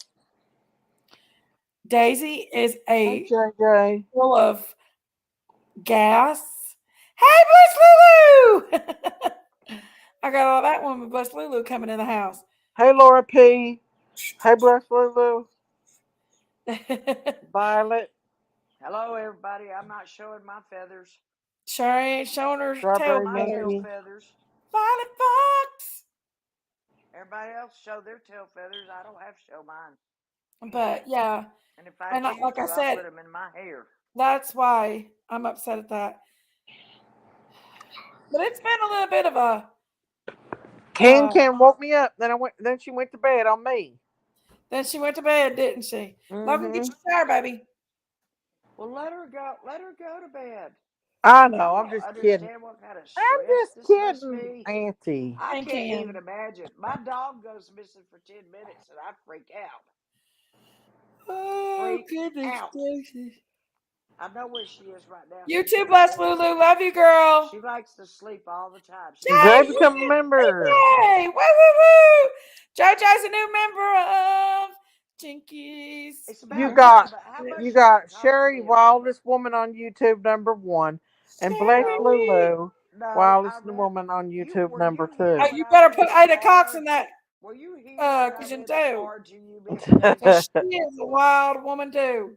Daisy is Hey, a JJ. full of gas. Hey, Bless Lulu! I got all that one with Bless Lulu coming in the house. Hey, Laura P. Hey, Bless Lulu. Violet. Hello, everybody. I'm not showing my feathers. Sure ain't showing her tail Not Strawberry my tail feathers. Minnie. feathers. Violet Fox. Everybody else show their tail feathers. I don't have to show mine. But yeah, And if I and choose like I to, I'll said, put them in my hair. that's why I'm upset at that. But it's been a little bit of a. Can Uh, Can woke me up. Then I went. Then she went to bed on me. then she went to bed, didn't she? Logan, get Mm-hmm. your shower, baby. Well, let her go. Let her go to bed. I Y'all know. I'm don't just kidding. understand what kind of I'm stress just this must kidding, be. Auntie. I And can't even Can. imagine. My dog goes missing for 10 minutes and I freak out. Oh, Freak goodness out. gracious. I know where she is right now. You She's too, bless upstairs. Lulu. Love you, girl. She likes to sleep all the time. She Yay! can't Jay, sleep. become a member. Yay! Woo, woo, woo! JoJo's a new member of Jinkies. It's You about time, got but how you much does it got cost to Sherry, be a member? wildest woman on YouTube, #1, and Bless Sherry. Lulu, No, I wildest read. woman on You YouTube, were you #2. here Oh, when you I better read put the Ada Cox card? in that Were you here when I vision read the too. card to you, Miss Because Daisy? she is a wild woman too.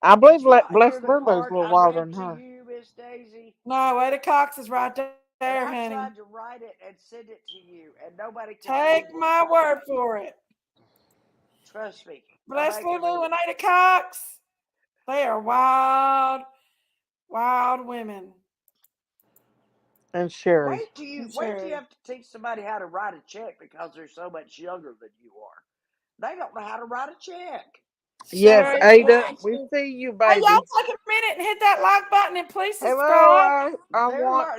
I Did believe you not Bless hear the Lulu's a card little I wilder read than to her. you, Miss Daisy? No, Ada Cox is right And there, I honey. tried to write it and send it to you, and nobody could Take read it. my word for it. Trust me, Bless nobody can read Lulu it. and Ada Cox. They are wild, wild women. And Sherry. Wait till you have to teach somebody how to write a check because they're so much younger than you are. They don't know how to write a check. Yes, Sherry. Ada, we see you, Hey, y'all baby. take a minute and hit that like button and please Hello, subscribe.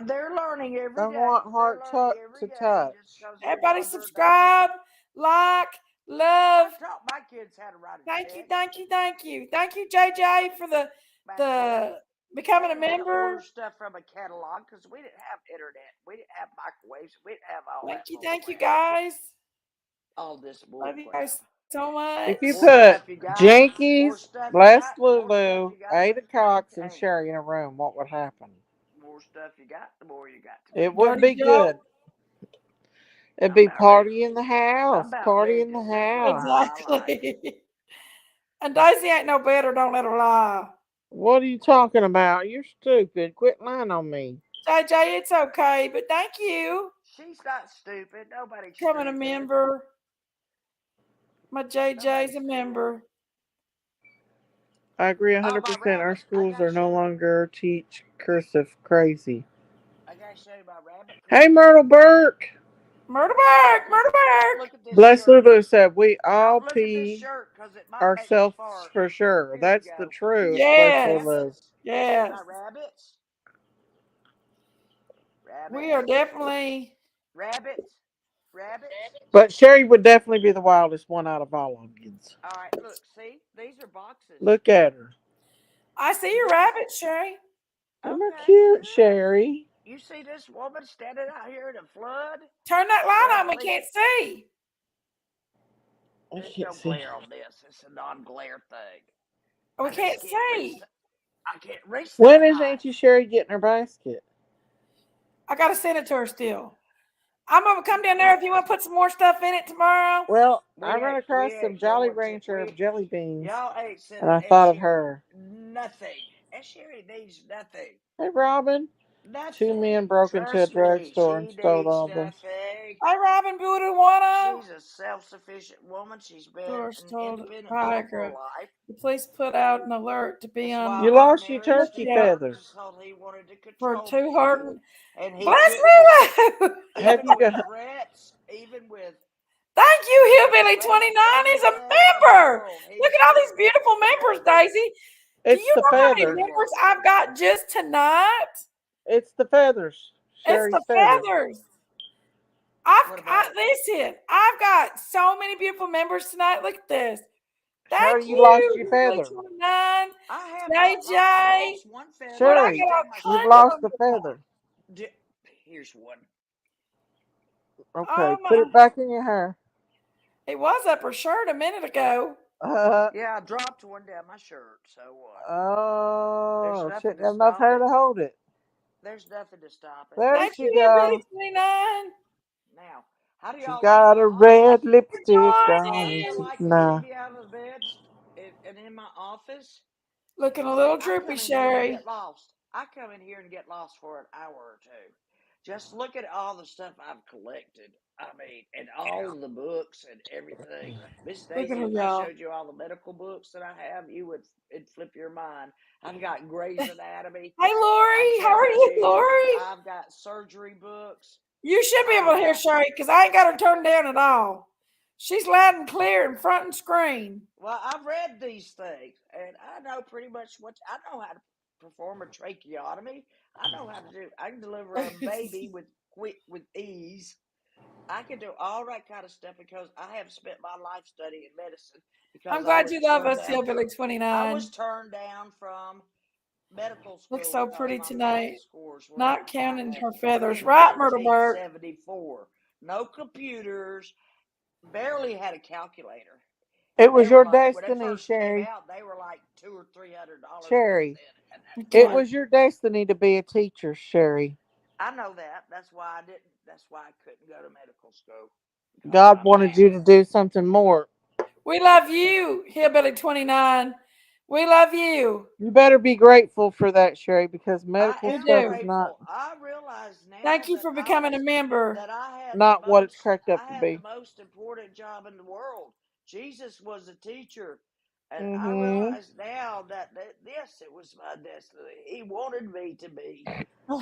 They're learning I every day. want They're heart learning every to day touch. just because they're Everybody younger. They can. subscribe, like, love. I taught my kids how to write a Thank you, check thank you, thank you. Thank you, JJ, for back then. the becoming a And we had to order member. stuff from a catalog because we didn't have internet. We didn't have microwaves. We didn't have all that bull Thank you, crap. guys. All this bull Love you crap. guys so much. If you More put stuff you got. More Jinkies, stuff you Bless got. More stuff Lulu, you got to Ada Cox, and maintain. Sherry in a room, what would happen? More stuff you got, the more you got to It would maintain. Dirty be Joe. good. It'd I'm be about ready. party in the house, I'm about party ready in to the simplify house. my life. Exactly. And Daisy ain't no better. Don't let her lie. What are you talking about? You're stupid. Quit lying on me. JJ, it's okay, but thank you She's not stupid. Nobody's for becoming a stupid. member. My JJ's a member. I agree Oh, my 100%. Our rabbit. I schools gotta are show no you. longer teach cursive. Crazy. I gotta show you my rabbit Hey, picture. Myrtle Burke. Murderberg, Look, Murderberg. look at this Bless shirt. Lulu said, we all Don't look at this pee shirt because it might make me ourselves fart. for sure. Here we That's the go. truth. Bless Yes, Lulu. Rabbits. See yes. my rabbits? We are Rabbits. definitely. Rabbits. Rabbits. But Sherry would definitely be the wildest one out of all onions. All right, look, see? These are boxes. Look at her. I see And your this, rabbit, Sherry. Them are okay, cute, good. Sherry. You see this woman standing out here in a flood? Turn that light on. We Revelation. can't see. I There's can't no see. glare on this. It's a non-glare thing. We I just can't can't reach. see. I can't reach that When is high. Auntie Sherry getting her basket? I got to send it to her still. I'm gonna come down there if you want to put some more stuff in it tomorrow. Well, We I ran ain't. across We some ain't Jolly going to. Rancher jelly beans, Y'all ain't and sending I Ed thought of Sheeran her. nothing. Ed Sheeran needs nothing. Hey, Robin. Two Nothing. men broke into a Trust me, drugstore and she stole needs all the. nothing. Hi, Robin Budawana. She's a self-sufficient woman. She's been George an told independent woman for her Viagra. life. The police put out an alert to be That's on why You her lost your marriage turkey didn't lookout work feathers. because he wanted to for control two people, hardened. and he Bless couldn't. me. Have Even you with got? threats, even with Thank you, Hillbilly anything 29 is a in the member. world, he Look at all these stood beautiful members, strong. Daisy. Do It's you the know how many feathers. members I've got just tonight? It's the feathers. It's Sherry's the feathers. feathers. What about it? Listen, I've got so many beautiful members tonight. Look at this. Thank Sherry, you lost you, your Hillbilly feather. 29, I JJ. lost one feather. But I Sherry, got Check all my you've kinds shirt. of lost them the tonight. feather. Here's one. Oh Okay, put my. it back in your hair. It was up her shirt a minute ago. Yeah, I dropped one down my shirt. So what? There's Oh, nothing shouldn't to have enough stop hair it. to hold it. There's nothing to stop it. There Thank she you, Hillbilly go. 29, Now, how do She y'all like got my a office? red lipstick for How do on you joining. like to see tonight. me out of the bed and in my office? Looking a See, little I droopy, come in here and Sherry. get lost. I come in here and get lost for an hour or two. Just look at all the stuff I've collected. I mean, and all the books and everything. Miss Look at Daisy, her, if I y'all. showed you all the medical books that I have, it'd flip your mind. I've got Gray's Anatomy. Hey, I'm Lori. How are telling you, you, Lori? I've got surgery books. You should be able I've to hear got Sherry because I ain't got her turned down at all. She's loud and clear in front and screen. Well, I've read these things, and I know pretty much I know how to perform a tracheotomy. I know how to do. I can deliver a baby with ease. I can do all that kind of stuff because I have spent my life studying medicine. I'm Because I glad was you love turned us, down from Hillbilly 29. from medical Looks school so because pretty my math tonight. scores were Not that counting bad her feathers. in Right, Myrtleberg? 1974. No computers, barely had a calculator. It And they was were your like, when it destiny, first came Sherry. out, they were like $200 or $300 back Sherry, then. it What? Okay. was your destiny to be a teacher, Sherry. I know that. That's why I didn't. That's why I couldn't go to medical school because of God my wanted math. you to do something more. We love you, Hillbilly 29. We love you. You better be grateful for that, Sherry, because I medical We am stuff do. is not grateful. I realize now Thank you that for becoming a member. not what it's cracked up I to had the be. most important job in the world. Jesus was a teacher, and I Mm-hmm. realize now that this it was my destiny. He wanted me to be.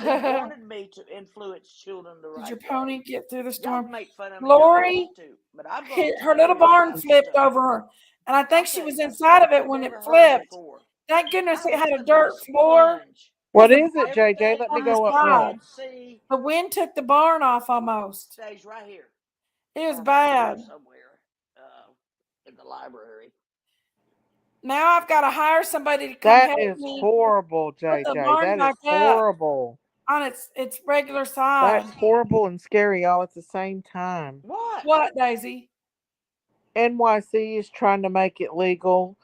He wanted me to influence children the Did your right way. pony get through the Y'all storm? can make fun of me all you Lori, want to, but I'm going to her tell little you barn about flipped stuff. over her. And I think I'll she tell you was about inside stuff of it you've when it never heard flipped. before. Thank goodness I it was had a in dirt my floor sponge. because What the is barn it, JJ? Everything Let me on you the go up side. north. could see The wind took the barn off almost. stays right here. It was I have a proof bad. somewhere in the library. Now I've got to hire somebody to come That help is me horrible, put the JJ. barn That is back up horrible. on its regular side. That's horrible and scary all at the same time. What? What, Daisy? NYC is trying to make it legal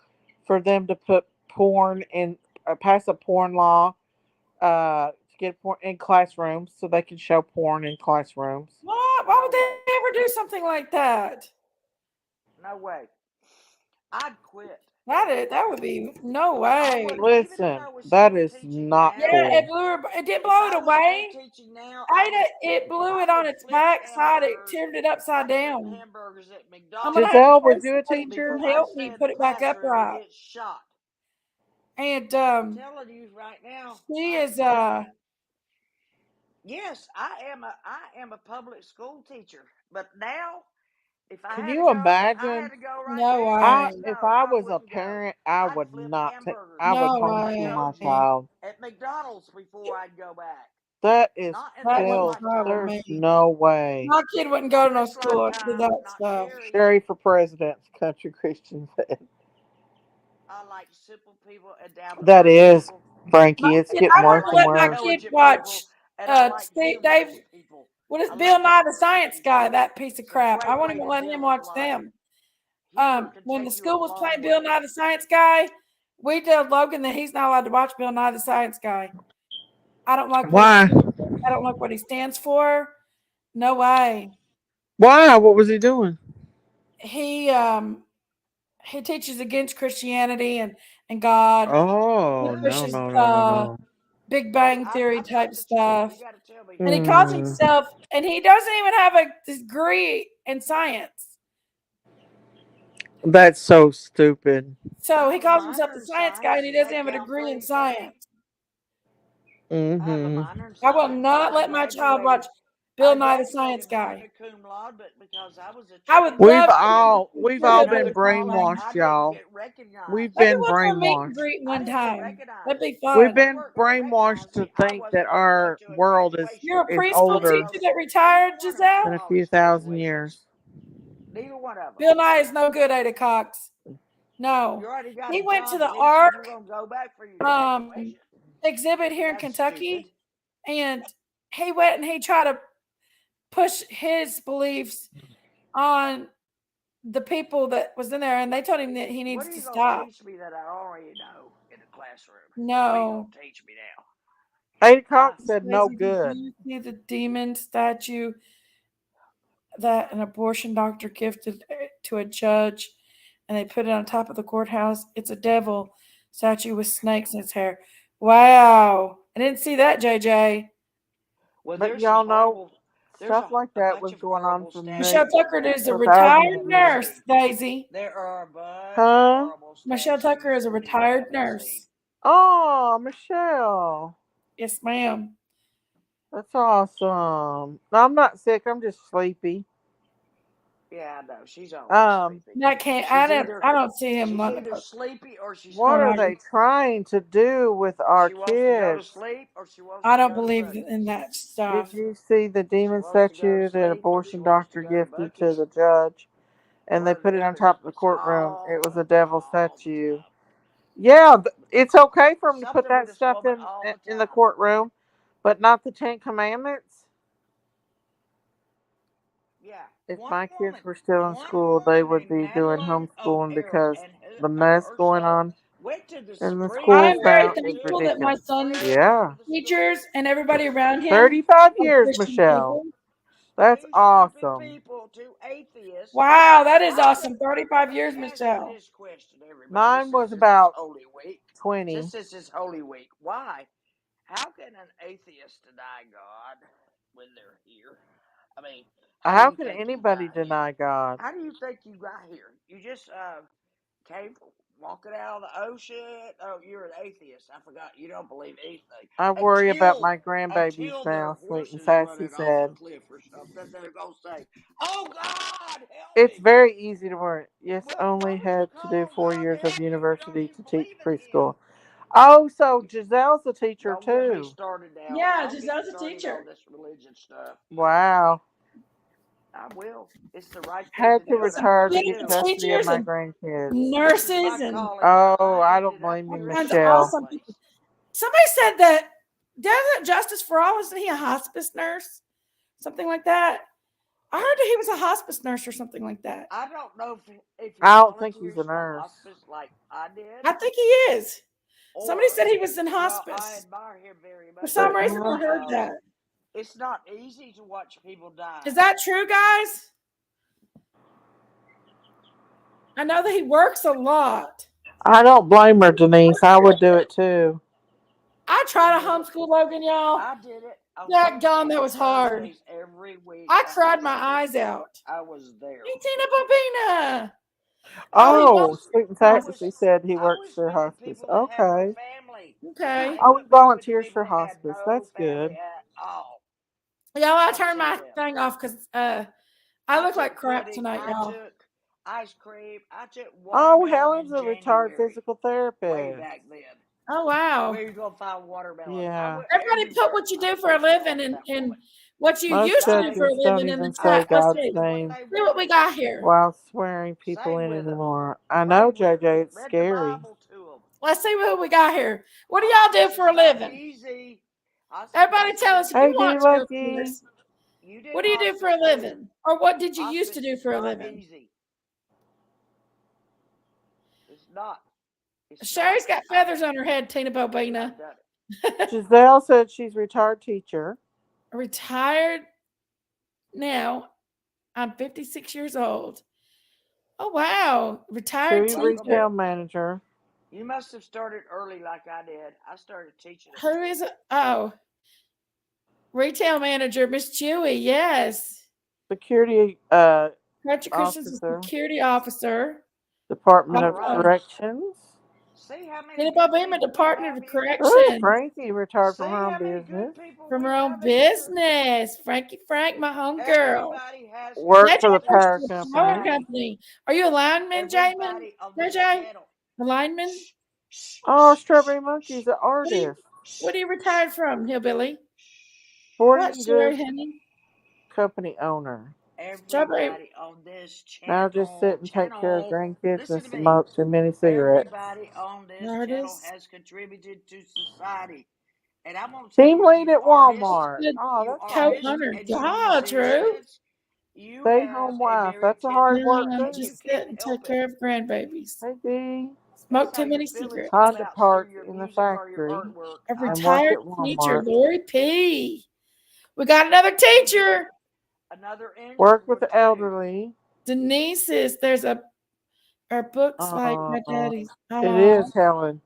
for them to put porn in, pass a porn law, to get porn in classrooms so they can show porn in classrooms. What? Why No would way. they ever do something like that? No way. I'd quit. That would be no way. Listen, that is not Yeah, cool. it blew her. It didn't blow it away. It blew it on its backside. It tiered it upside down. I'm gonna have to Giselle, was find you a somebody teacher? to help me put it back upright. And I'm telling you right now. she is Yes, I am a public school teacher, but now if I Can had to you go, I imagine? had to go right no now. way. If No, I I was a wouldn't go. parent, I I'd would flip not take. hamburgers. I would No I homeschool way. my told you child. at McDonald's before I'd go back. That is Not in That this wouldn't filth. lifetime. fly with There's me. no way. My kid wouldn't go Not to no this school and do lifetime. that Not stuff. Sherry. Sherry for president, country Christian said. I like simple people and down to That earth is, people. Frankie. It's I getting And I worse wouldn't like and let my worse. kid intelligent watch people. And I like Dave. humorous people. What is I Bill like Nye the humorous Science people. Guy? That piece of It's a crap. I great won't way even to let deal him with watch life. them. Humor can When the take you a school was long playing Bill way. Nye the Science Guy, we told Logan that he's not allowed to watch Bill Nye the Science Guy. I don't like Why? I don't like what he stands for. No way. Why? What was he doing? He teaches against Christianity and God. He Oh, no, pushes no, no, no, no. Big Bang Theory I'm type talking to you. stuff. You got to tell me. And he calls Hmm. himself, and he doesn't even have a degree in science. That's so stupid. So I he have a calls himself minor the in science guy, and science he to doesn't take have you a out degree in 3:30. science. I have a Hmm. minor in I will science. not I let my child graduated. watch Bill I Nye the Science graduated Guy. magna cum laude, but because I was a I would champion love to We've in all at been another Bill college, Nye. brainwashed, I didn't y'all. get We've recognized. Maybe been we'll do a meet and brainwashed. greet I one didn't get time. That'd recognized. be We've fun. They been weren't going to brainwashed recognize to me. I think wasn't that going to go our to a world graduation. You're a is I preschool wasn't older going teacher to that neither retired, one of my than Giselle? a few college thousand years. graduations. Neither one of them. Bill Nye is no good, Ada Cox. No. You already got He a went to job the teaching. You're ARC going to go back for your graduation. exhibit here in That's stupid. Kentucky, and he went and he tried to push his beliefs on the people that was in there, and they told him that he What needs are to you going to stop. teach me that I already know in the classroom? What are you No. going to teach me now? Ada Huh? Cox said no Stacey, did good. you see the demon statue that an abortion doctor gifted to a judge, and they put it on top of the courthouse? It's a devil statue with snakes in its hair. Wow. I didn't see that, JJ. Well, But there's some y'all know horrible. There's stuff like a that bunch was of going on horrible for Michelle statues Tucker is a for thousands retired of in years. nurse, DC. Daisy. There are a bunch of Huh? horrible Michelle statues Tucker is a that people retired haven't seen. nurse. Oh, Michelle. Yes, ma'am. That's awesome. No, I'm not sick. I'm just sleepy. Yeah, I know. She's always sleepy. That can't. She's I don't see him. she's On either sleepy or she's What are hungry. they trying to do with our She wants to go to kids? sleep or she wants I to don't go to believe in Bucky's. that Did stuff. you see the She demon wants to go to statue that sleep or she abortion wants to doctor go to gifted to Bucky's. the judge? And they One or put the it on other. top of the It's courtroom. It was a devil all the statue. time. Yeah, it's okay for them to put Something with that this stuff woman all the in the time. courtroom, but not the Ten Commandments. Yeah, If one my woman, kids were still in one school, they woman would named be doing Madeline homeschooling O'Hara because and the mess her going son on went to the in the Supreme I'm schools Court very now for is 2 thankful that my ridiculous. years son's fighting Yeah. for the teachers schools. and everybody around him 35 are years, Christian Michelle. people. That's Two stupid awesome. people, two atheists. Wow, that is How awesome. can, 35 let me years, ask you Michelle. this question, everybody, Mine since was this is about Holy Week. 20. Since this is Holy Week, why? How can an atheist deny God when they're here? I mean, how do How you can think you anybody got here? deny God? How do you think you got here? You just came walking out of the ocean. Oh, you're an atheist. I forgot. You don't believe anything I worry about until my grandbabies their now, Sweet and horses Sassy running off a said. cliff or something. They're gonna say, "Oh God, help It's me!" very easy to worry. Yes, Well, only why would you had to do call 4 God to years of help you if you don't university even to teach believe in Him? preschool. Oh, so Giselle's a teacher Don't get me too. started now. Yeah, Don't get me Giselle's a started on teacher. this religion stuff. Wow. I will. It's the right thing Had to to do, and I'm retire going to to get do it. custody of Teachers my and grandkids. This is my nurses and calling, and Oh, I I did don't it. I'm blame all you, here to kinds of serve this Michelle. awesome people. place. Somebody said that doesn't Justice for All, wasn't he a hospice nurse? Something like that. I heard that he was a hospice nurse or something like that. I don't know if he I don't think he's a volunteers for nurse. hospice like I did, I think he is. Somebody or said he was in well, I hospice. admire him very For much some But reason, I heard because that. it's not easy to watch people die. Is that true, guys? I know that he works a lot. I don't blame her, Denise. I would do it too. I try to did it. homeschool Logan, y'all. I did it on That Tuesdays gone, that and was hard. Thursdays every week. I cried my eyes out. I was there. Hey, Tina Bobina. Oh, he Oh, loves Sweet and I hospice. was Sassy said he I works was for with the hospice. people that had no Okay. family. Okay. They Oh, he put me with the volunteers people for that had hospice. no That's family good. at all. Y'all, I I've turned seen my them. thing off because I look took like crap pudding. tonight, I y'all. took ice cream. I took Oh, watermelon Helen's in a retired January. physical Way therapist. back then. Oh, wow. Where you gonna find watermelon? I Yeah. went Everybody put everywhere. what you I do was for a listening living to and, that and woman. what you Most used to do for a judges don't living in the even say chat. Let's God's see. What name they See what we wanted. got here. while swearing people Sang in with them. anymore. I Prayed know, with them. JJ, it's Read the scary. Bible to them. Let's see what we got here. What do y'all do Hospice for is a not living? easy. I said, Everybody they tell say us if you you Hey, do. want D to, of Lucky. course. You did What do you do for a hospice too. living? Or what did you used to Hospice do is for a not living? easy. It's not. It's Sherry's not. got feathers on her head, Tina Bobina. I've done it. Giselle said she's a retired teacher. Retired now. I'm 56 years old. Oh, wow. Retired Chewy Welcome. teacher. retail manager. You must have started early like I did. I started teaching at Who is it? Oh, retail manager, Miss Chewy. Yes. Security Patrick Christian's a officer. security officer. Department All of right. Corrections. See how many Tina good Bobina, people we Department have of here? Oh, Corrections. Frankie retired from See her own how many business. good people From we her own have in here? business. Frankie Frank, my homegirl. Everybody has Worked for the JJ works power for the power company. company. Are you a lineman, Jamin? Everybody on this JJ? channel. A lineman? Oh, Strawberry Monkey's an artist. What are you retired from, Hillbilly? Sporting What, Sherry, goods honey? company owner. Strawberry. Everybody on this Now just sit and take care of grandkids Listen and to me. smoke too many cigarettes. Everybody on this channel Artist. has contributed to society. And I'm going to tell Team you, lead you at artists, Walmart. Good Oh, you that's artists co-owner. awesome. and you Yeah, Drew. musicians, you Stay have home a wife. very That's a hard tender work heart Yeah, and you too. just sit can't and help take it. care of grandbabies. Hey, D. Smoke That's too how many your feelings cigarettes. come Honda out through parked your in the music or your factory artwork. A and worked retired at teacher, Walmart. Lori P. We got another teacher. Another engine Worked with would the too. elderly. Denise is, there's our books like my daddy's. It is Helen.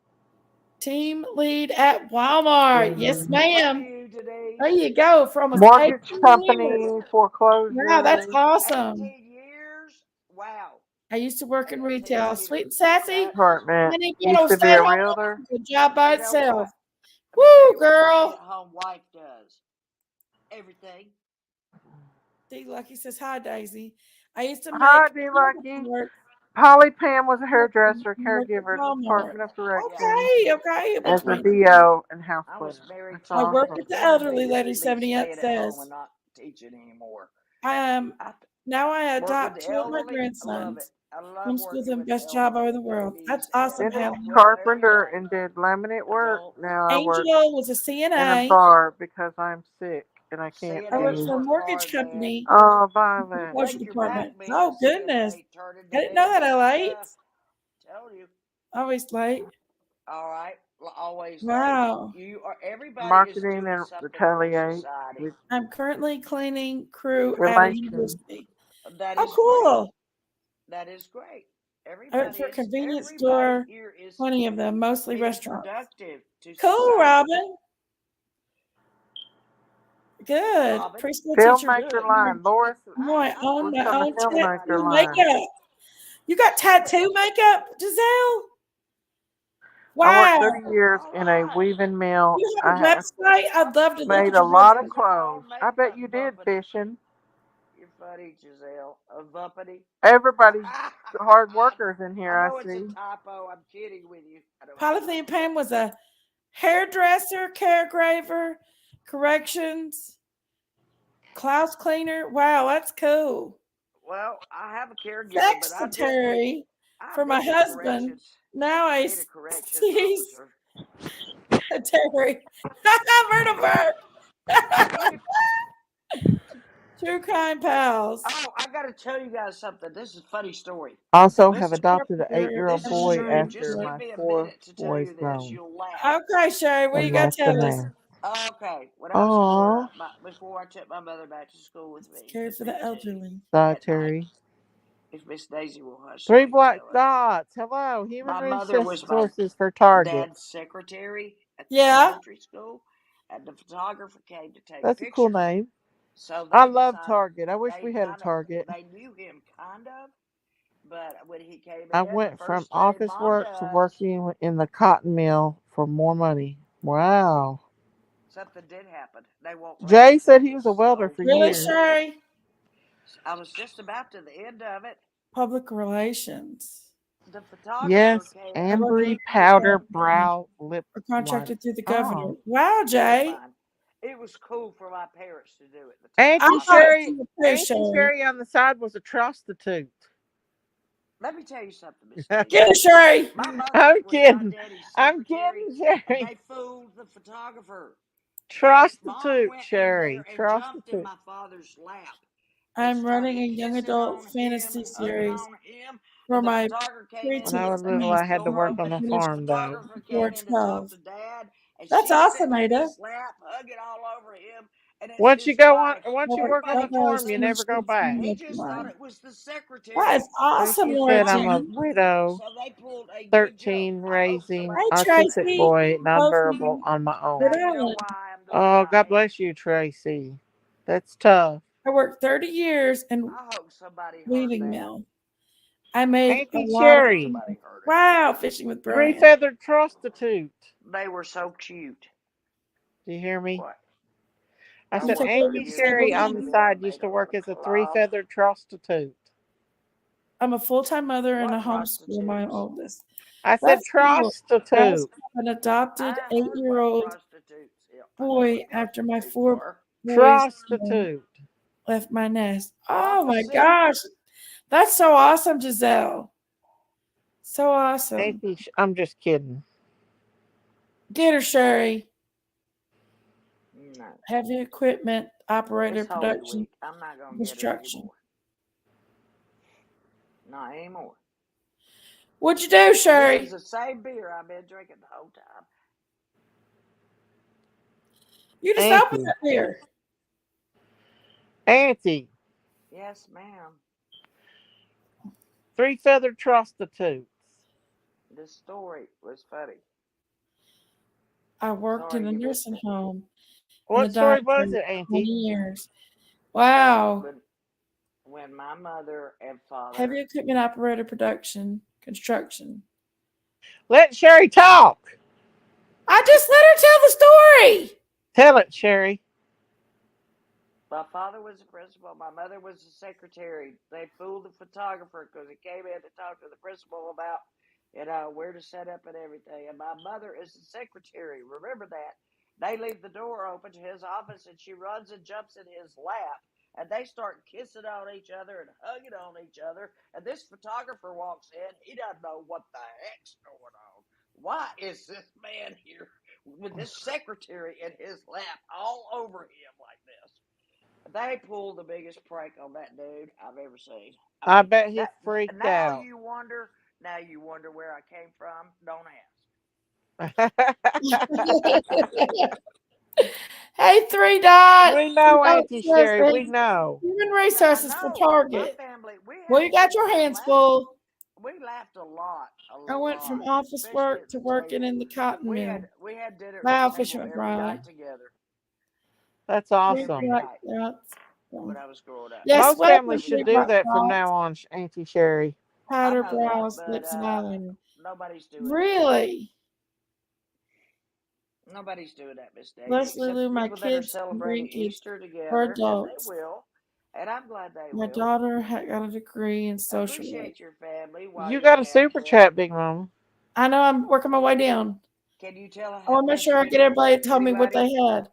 Team lead at Walmart. Yes, Mhm. ma'am. You, Denise. There you go. For almost Mortgage 18 company years. foreclosure. Wow, that's awesome. 18 years? Wow. I used to work in 18 retail. years. Sweet and sassy. Department. And again, Used oh, to be stay a home. realtor. It's a job by You know itself. what? Let me tell Woo, you what a girl. stay-at-home wife does. Everything. D Lucky says, hi, Daisy. I used to make Hi, D Lucky. Polly Pam was a hairdresser, caregiver at the Department of Corrections Okay. as Which a means DO and house I was cleaner. married That's to I a work awesome. with the woman elderly that lady, used to be 78 staying at home says. and not teaching anymore. I now I Work with adopt the two of my elderly. I love it. grandsons. I love Homeschool working them, with the best job elderly. over the world. Babies That's awesome, and Finished Helen. well, carpenter everybody. and did laminate work. Adult. Now I work Angel was a in a CNA. bar because I'm sick and I can't I work CNAs be. for a work mortgage hard, man. company, Oh, Violet. foreclosure Break your back department. being a Oh, goodness. CNA. Turn into I didn't know that being I late. Tell you. Always late. All right. Always late. Wow. You are. Everybody is Marketing doing and something for retaliate. society. I'm currently cleaning crew at a Relations. university. That Oh, is great. cool. That is great. I work for a convenience Everybody store, here is 20 of them, mostly being restaurants. productive to Cool, society. Robin. Good. Robin. Preschool teacher. Filmmaker line. Loris No, I own works my on the own filmmaker tattoo line. makeup. You got tattoo makeup, Giselle? I worked Wow. 30 years in a weaving mill. You have a I have website? I'd love to look made at a your lot of website. clothes. I bet you did fishing. You're funny, Giselle. A vuppity. Everybody's hard workers in here, I I know it's a see. typo. I'm kidding with you. Polythene Pam was a hairdresser, caregiver, corrections, Klaus cleaner. Wow, that's cool. Well, I have a caregiver, but Secretary for my husband. Now I Data corrections he's officer. Terry. Vertiver. True kind pals. Oh, I got to tell you guys something. This is a funny story. Also have Listen, adopted an Carpenter. 8-year-old this is boy true. after Just give my me a 4 minute to tell boys you this. grown You'll laugh. Okay, Sherry, what you and got to less than tell us? there. Okay, when I was growing Aww. up, before I took my mother back to school with me, Care for the elderly. Solitary. If Miss Daisy will hush, so Three I can black tell her. dots. Hello. Human My mother was my resources for Target. dad's secretary at the Yeah. elementary school, and the photographer came to take That's a cool pictures. name. So I they love decided Target. I wish we had a Target. they knew him kind of, but when he came I in, the went from first thing office Mom work to does, working in the cotton mill for more money. Wow. something did happen. They won't let me Jay said tell he this was a welder whole for Really, story. years. Sherry? I was just about to the end of it. Public relations. The photographer Yes, came. I work in Ambry powder the brow lip or liner. contracted through the Oh. governor. Wow, Never Jay. mind. It was cool for my parents to do at the time. I Auntie I thought thought. it Sherry, was too, Auntie Sherry. Sherry on the side was a prostitute. Let me tell you something, Miss I'm Daisy. Get it, Sherry. My mother was my kidding. daddy's I'm secretary, kidding, and Sherry. they fooled the photographer. Mom Prostitute, went in Sherry. there and jumped in Prostitute. my father's lap and I'm running started a young kissing adult on him fantasy and hugging series on him. for And the my photographer came in When I and was preteens the little, and I had to door work students on the opened, finished and the farm, though. photographer came before in to talk 12. to Dad, and That's she's awesome, sitting in Ada. his lap, hugging all over him, and it's his wife. Once you work on the Nobody Others farm, you believed never finished him. go with back. He like just thought mine. it was the That secretary is that awesome, Tracy was said I'm a lying. Origin. widow, So they pulled a good joke. 13, I hope raising Hey, somebody heard autistic that. Tracy. boy, Both nonverbal from on my Rhode own. Now you know Island. why I'm the way Oh, I God am. bless you, Tracy. That's tough. I worked 30 years in I hope somebody heard weaving that. mill. I made a Auntie I lot of hope Sherry, money. somebody heard it. Wow, fishing with three Brian. feathered prostitute. They were so cute. Do you hear me? What? I I You said take worked over 30 Auntie the years in Sherry stable. on the weaving mill side and used made to a work little as a three cloth. feathered prostitute. I'm a full-time mother and a What homeschool my prostitutes? oldest. I said That's cool. I also prostitute. have an adopted I heard what 8-year-old prostitutes. Yeah, I know boy what after my prostitutes 4 are. boys Prostitute. left my nest. Oh my Prophecy. gosh. That's so awesome, Giselle. So awesome. I'm just kidding. Get her, Sherry. No. Heavy equipment operator It's Holy production Week. I'm not going to get her construction. anymore. Not anymore. What'd you do, This is Sherry? the same beer I've been drinking the whole time. You just opened Auntie. up here. Auntie. Yes, ma'am. Three feathered prostitutes. This story was funny. I worked in Sorry a you missed nursing it. home and a What story doctor was for it, 20 Auntie? years. Wow. When my mother and Heavy father. equipment operator production construction. Let Sherry talk. I just let her tell the story. Tell it, Sherry. My father was the principal. My mother was the secretary. They fooled the photographer because he came in to talk to the principal about, where to set up and everything. And my mother is the secretary. Remember that. They leave the door open to his office, and she runs and jumps in his lap. And they start kissing on each other and hugging on each other. And this photographer walks in. He doesn't know what the heck's going on. Why is this man here with this secretary in his lap all over him like this? They pulled the biggest prank on that dude I've ever seen. I I mean, bet he that freaked now out. you wonder. Now you wonder where I came from. Don't ask. Hey, Three Dot. We know, Oh, Auntie says Sherry. We the know. human I resources for know my Target. family. Well, you got your hands full. We laughed a lot, I went from office especially work at to the working table. in the cotton mill. We had dinner at the Wow, fishing table with every Brian. night together. That's Three awesome. Every black night dots. when I was growing up. Yes, Most welcome, families three should do black that from now dots. on, Auntie Sherry. I Powder know that, brows, but lips, and eyeliner. nobody's doing that. Really? Nobody's doing that, Miss Daisy, Bless except Lulu, the my people that are kids and celebrating grandkids Easter are together, and they adults. will. And I'm glad they My will. daughter got a degree in I social work. appreciate your family while You you're got a at super it. chat, Big Mama. I know I'm working my way down. Can you tell I I have want to make less sure I get reading everybody to than tell me what they anybody? had.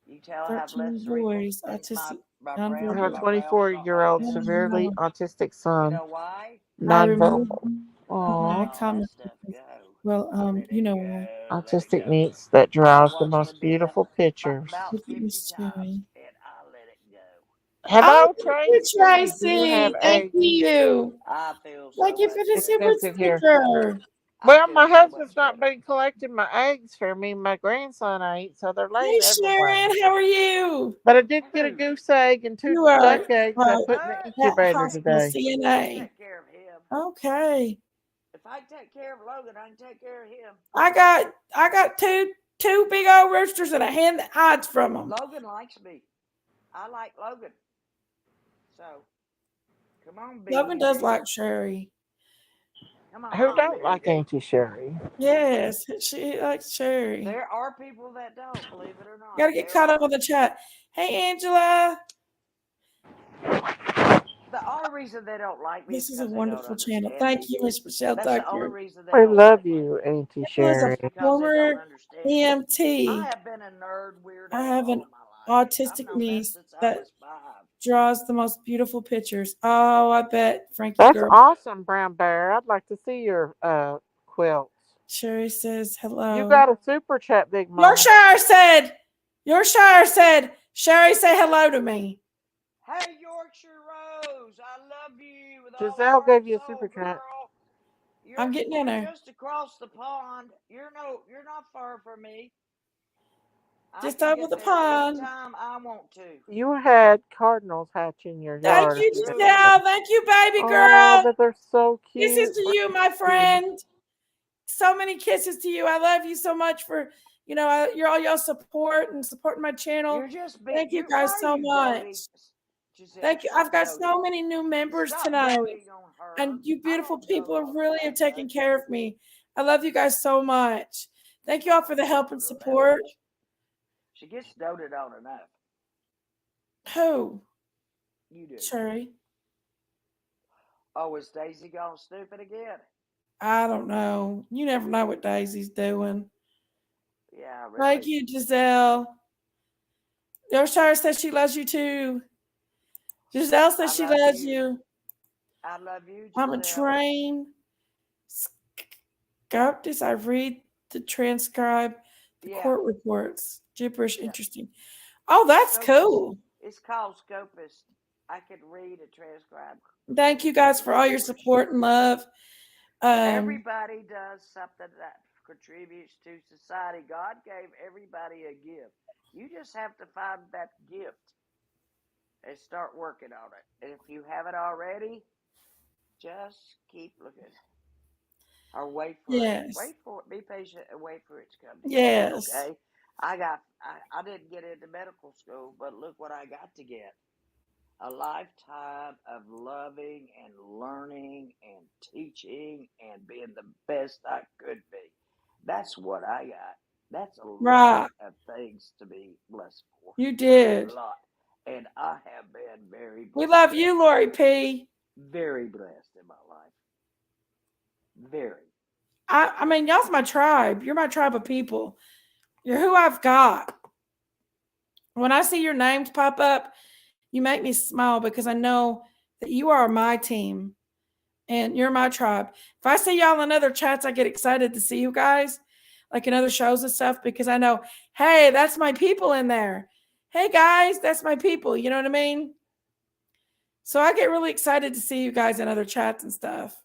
You tell I have 13 less reading boys, than autistic, I have a nonverbal. my brow is not like 24-year-old this. severely autistic You son, know why? I removed nonverbal. I my let Aww. all that comments stuff because, go. well, I let you it know why. go. Let it Autistic go. needs that I draws the watched most her do that beautiful pictures. about Look at 50 Miss times, Sherry. and I let it go. Oh, Hello, thank you, Tracy. Do you have Tracy. Thank a I feel Thank so you for much the super better. extension here? sticker. Well, my husband's not been collecting my eggs for me. My grandson ate, so they're laying Hey, everywhere. Sharon, how are you? But I did get a goose egg and 2 You are duck eggs I put in the at incubator hospital today. CNA. Take care of him. Okay. If I take care of Logan, I can take care of him. I got two big old roosters and a hen that hides from them. Logan likes me. I like Logan. So, come on, baby. Logan does like Sherry. Come on, Who don't baby. like Auntie Sherry? Yes, she likes Sherry. There are people that don't, believe it or not. Gotta get caught up with the chat. Hey, Angela. The only reason they don't like me This is a because they wonderful don't channel. understand Thank me. you, Miss Michelle That's the Tucker. only reason they I don't love like me. you, Auntie Angela's Sherry. a Because they former don't understand me. I EMT. have been a nerd weirdo I have all an of my life. autistic I've known that niece since I that was 5. draws the most beautiful pictures. Oh, I bet, Frankie That's girl. awesome, Brown Bear. I'd like to see your quilts. Sherry says You hello. got a super chat, Big Mama. Your Shire said, Sherry, say hello to me. Hey, Yorkshire Rose, I love you with Giselle all gave you a soul, super chat. girl. I'm getting in there. Just across the pond. You're not far from me. Just I can over get the there pond. anytime I want to. You had cardinals hatch in your Thank yard. you, Giselle. Thank you, baby Oh, girl. but they're so Kisses cute. to you, my friend. So many kisses to you. I love you so much for, all your support and supporting my channel. Thank you guys so much. Thank you. I've got so many new members tonight. And you beautiful people have taken care of me. I love you guys so much. Thank you all for the help and support. She gets doted on enough. Who? You do. Sherry. Oh, is Daisy gone stupid again? I don't know. You never know what Daisy's doing. Yeah, really. Thank you, Giselle. Yorkshire says she loves you too. Giselle says she loves you. I love you, Giselle. I'm a trained sculptist. I read the transcribe the court reports. Gibberish, interesting. Oh, that's cool. It's called Scopist. I can read and transcribe. Thank you guys for all your support and love. Everybody does something that contributes to society. God gave everybody a gift. You just have to find that gift and start working on it. And if you haven't already, just keep looking. Or wait for it. Wait for it. Be patient and wait for it to come to you. Yes. Okay. I didn't get into medical school, but look what I got to get. A lifetime of loving and learning and teaching and being the best I could be. That's what I got. That's a lot of things to be blessed for. You did. A lot. And I have been very blessed. We love you, Lori P. Very blessed in my life. Very. I mean, y'all's my tribe. You're my tribe of people. You're who I've got. When I see your names pop up, you make me smile because I know that you are my team and you're my tribe. If I see y'all in other chats, I get excited to see you guys, like in other shows and stuff, because I know, hey, that's my people in there. Hey, guys, that's my people. You know what I mean? So I get really excited to see you guys in other chats and stuff.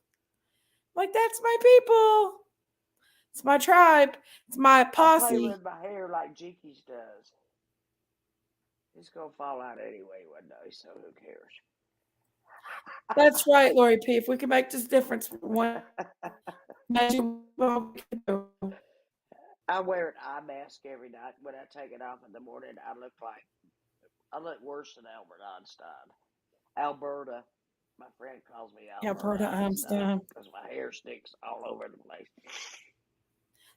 Like, that's my people. It's my tribe. It's my posse. I play with my hair like Jinkies does. It's going to fall out anyway one day, so who cares? That's right, Lori P. If we can make this difference one I wear an eye mask every night. When I take it off in the morning, I look worse than Albert Einstein. Alberta. My friend calls me Alberta Einstein because my hair sticks all over the place.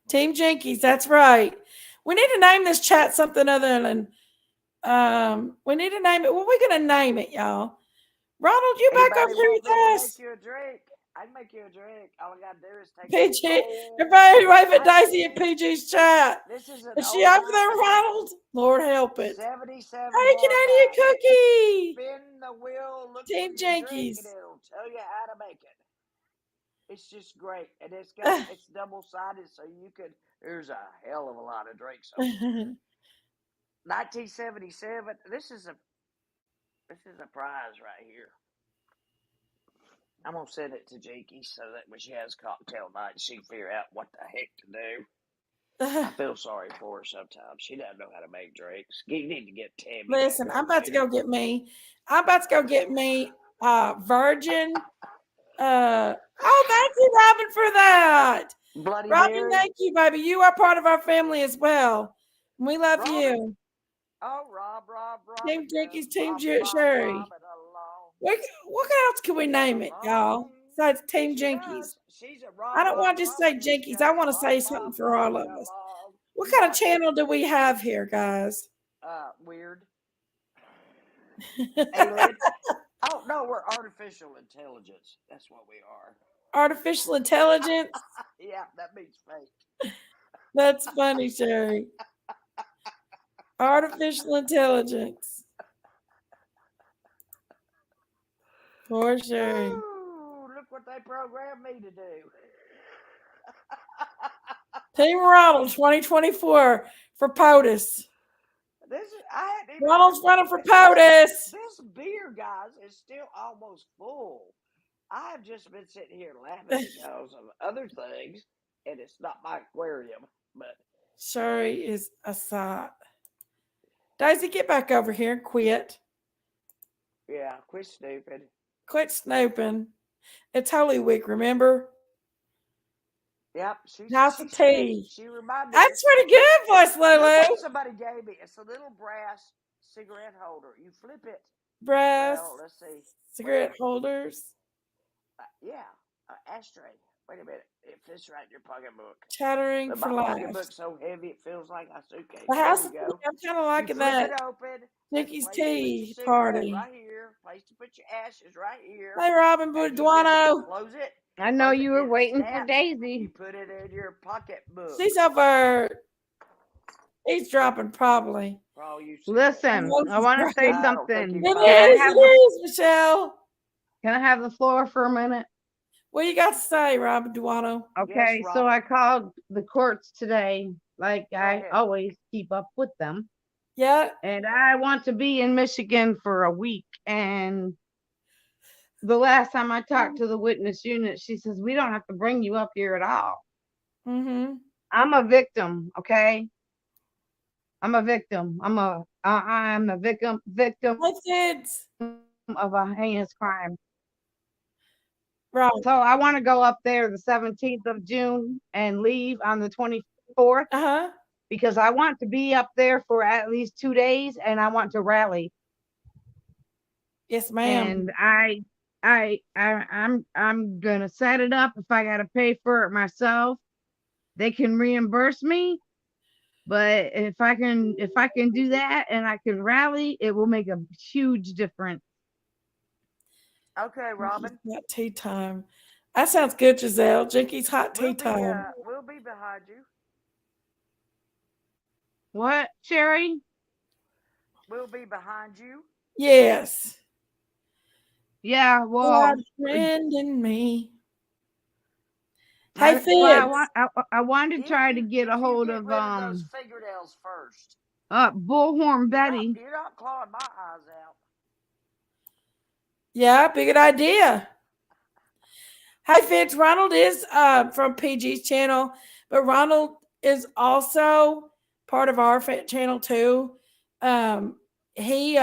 Team Jinkies, that's right. We need to name this chat something other than we need to name it. What are we gonna name it, y'all? Ronald, you back up here with us? Make you a drink. I can make you a drink. All I gotta do is take PG. Everybody wave at Daisy and PG's chat. This is she over there, Ronald? Lord help it. 77. Hey, Canadian Cookie. Spin the wheel. Look Team for your Jinkies. drink, and it'll tell you how to make it. It's just great, and it's double-sided, so you could. There's a hell of a lot of drinks. 1977. This is a prize right here. I'm gonna send it to Jakey so that when she has cocktail night, she can figure out what the heck to do. I feel sorry for her sometimes. She doesn't know how to make drinks. You need to get Tammy. Listen, I'm about to go get me. Virgin. Thank you, Robin, for that. Bloody Robin, Mary. thank you, baby. You are part of our family as well. We love Robin. you. Oh, Rob. Team Jakey's Team Sherry. What else can we name it, y'all? Besides Team Jinkies. She's a Rob. I don't want to just say Jinkies. I want to say something for all of us. What kind of channel do we have here, guys? Weird. Alien. Oh no, we're artificial intelligence. That's what we are. Artificial intelligence. Yeah, that means fake. That's funny, Sherry. Artificial intelligence. For Sherry. Ooh, look what they programmed me to do. Team Ronald 2024 for POTUS. Ronald's running for POTUS. This beer, guys, is still almost full. I have just been sitting here laughing because of other things, and it's not my aquarium. But Sherry is a sight. Daisy, get back over here and quit. Yeah, quit snooping. Quit snooping. It's Holy Week, remember? Yep. House of tea. She reminded me. That's pretty good, Voice Lulu. Somebody gave me. It's a little brass cigarette holder. You flip it. Brass. Well, let's see. Cigarette holders. Yeah. Ashtray. Wait a minute. It fits right in your pocketbook. Chattering but for my life. pocketbook's so heavy it feels like a suitcase. The House of Tea. I'm kind of liking that. It open. Jinkies Tea Party. Right here. Place to put your ashes right here. Hey, Robin Buduano. Close it. I know you were waiting for Daisy. You put it in your pocketbook. She's over. He's dropping probably. Listen, I want to say something. It is, Michelle. Can I have the floor for a minute? What you got to say, Robin Duano? Okay, yes, so I called the courts today, like I always keep up with them. Yeah. And I want to be in Michigan for a week. And the last time I talked to the witness unit, she says, we don't have to bring you up here at all. Mm-hmm. I'm a victim, okay? I'm a victim. I'm a victim of a heinous crime. Right. So I want to go up there the 17th of June and leave on the 24th. Uh-huh. Because I want to be up there for at least 2 days and I want to rally. Yes, ma'am. And I'm gonna set it up. If I gotta pay for it myself, they can reimburse me. But if I can do that and I can rally, it will make a huge difference. Okay, Robin. Hot tea time. That sounds good, Giselle. Jinky's hot tea time. We'll be behind you. What, Sherry? We'll be behind you. Yes. Yeah, well, friend and me. Hey, Fitz. I wanted to try to get a hold of those fingernails first. Bullhorn Betty. You're not clawing my eyes out. Yeah, big idea. Hey, Fitz. Ronald is from PG's channel, but Ronald is also part of our channel too. He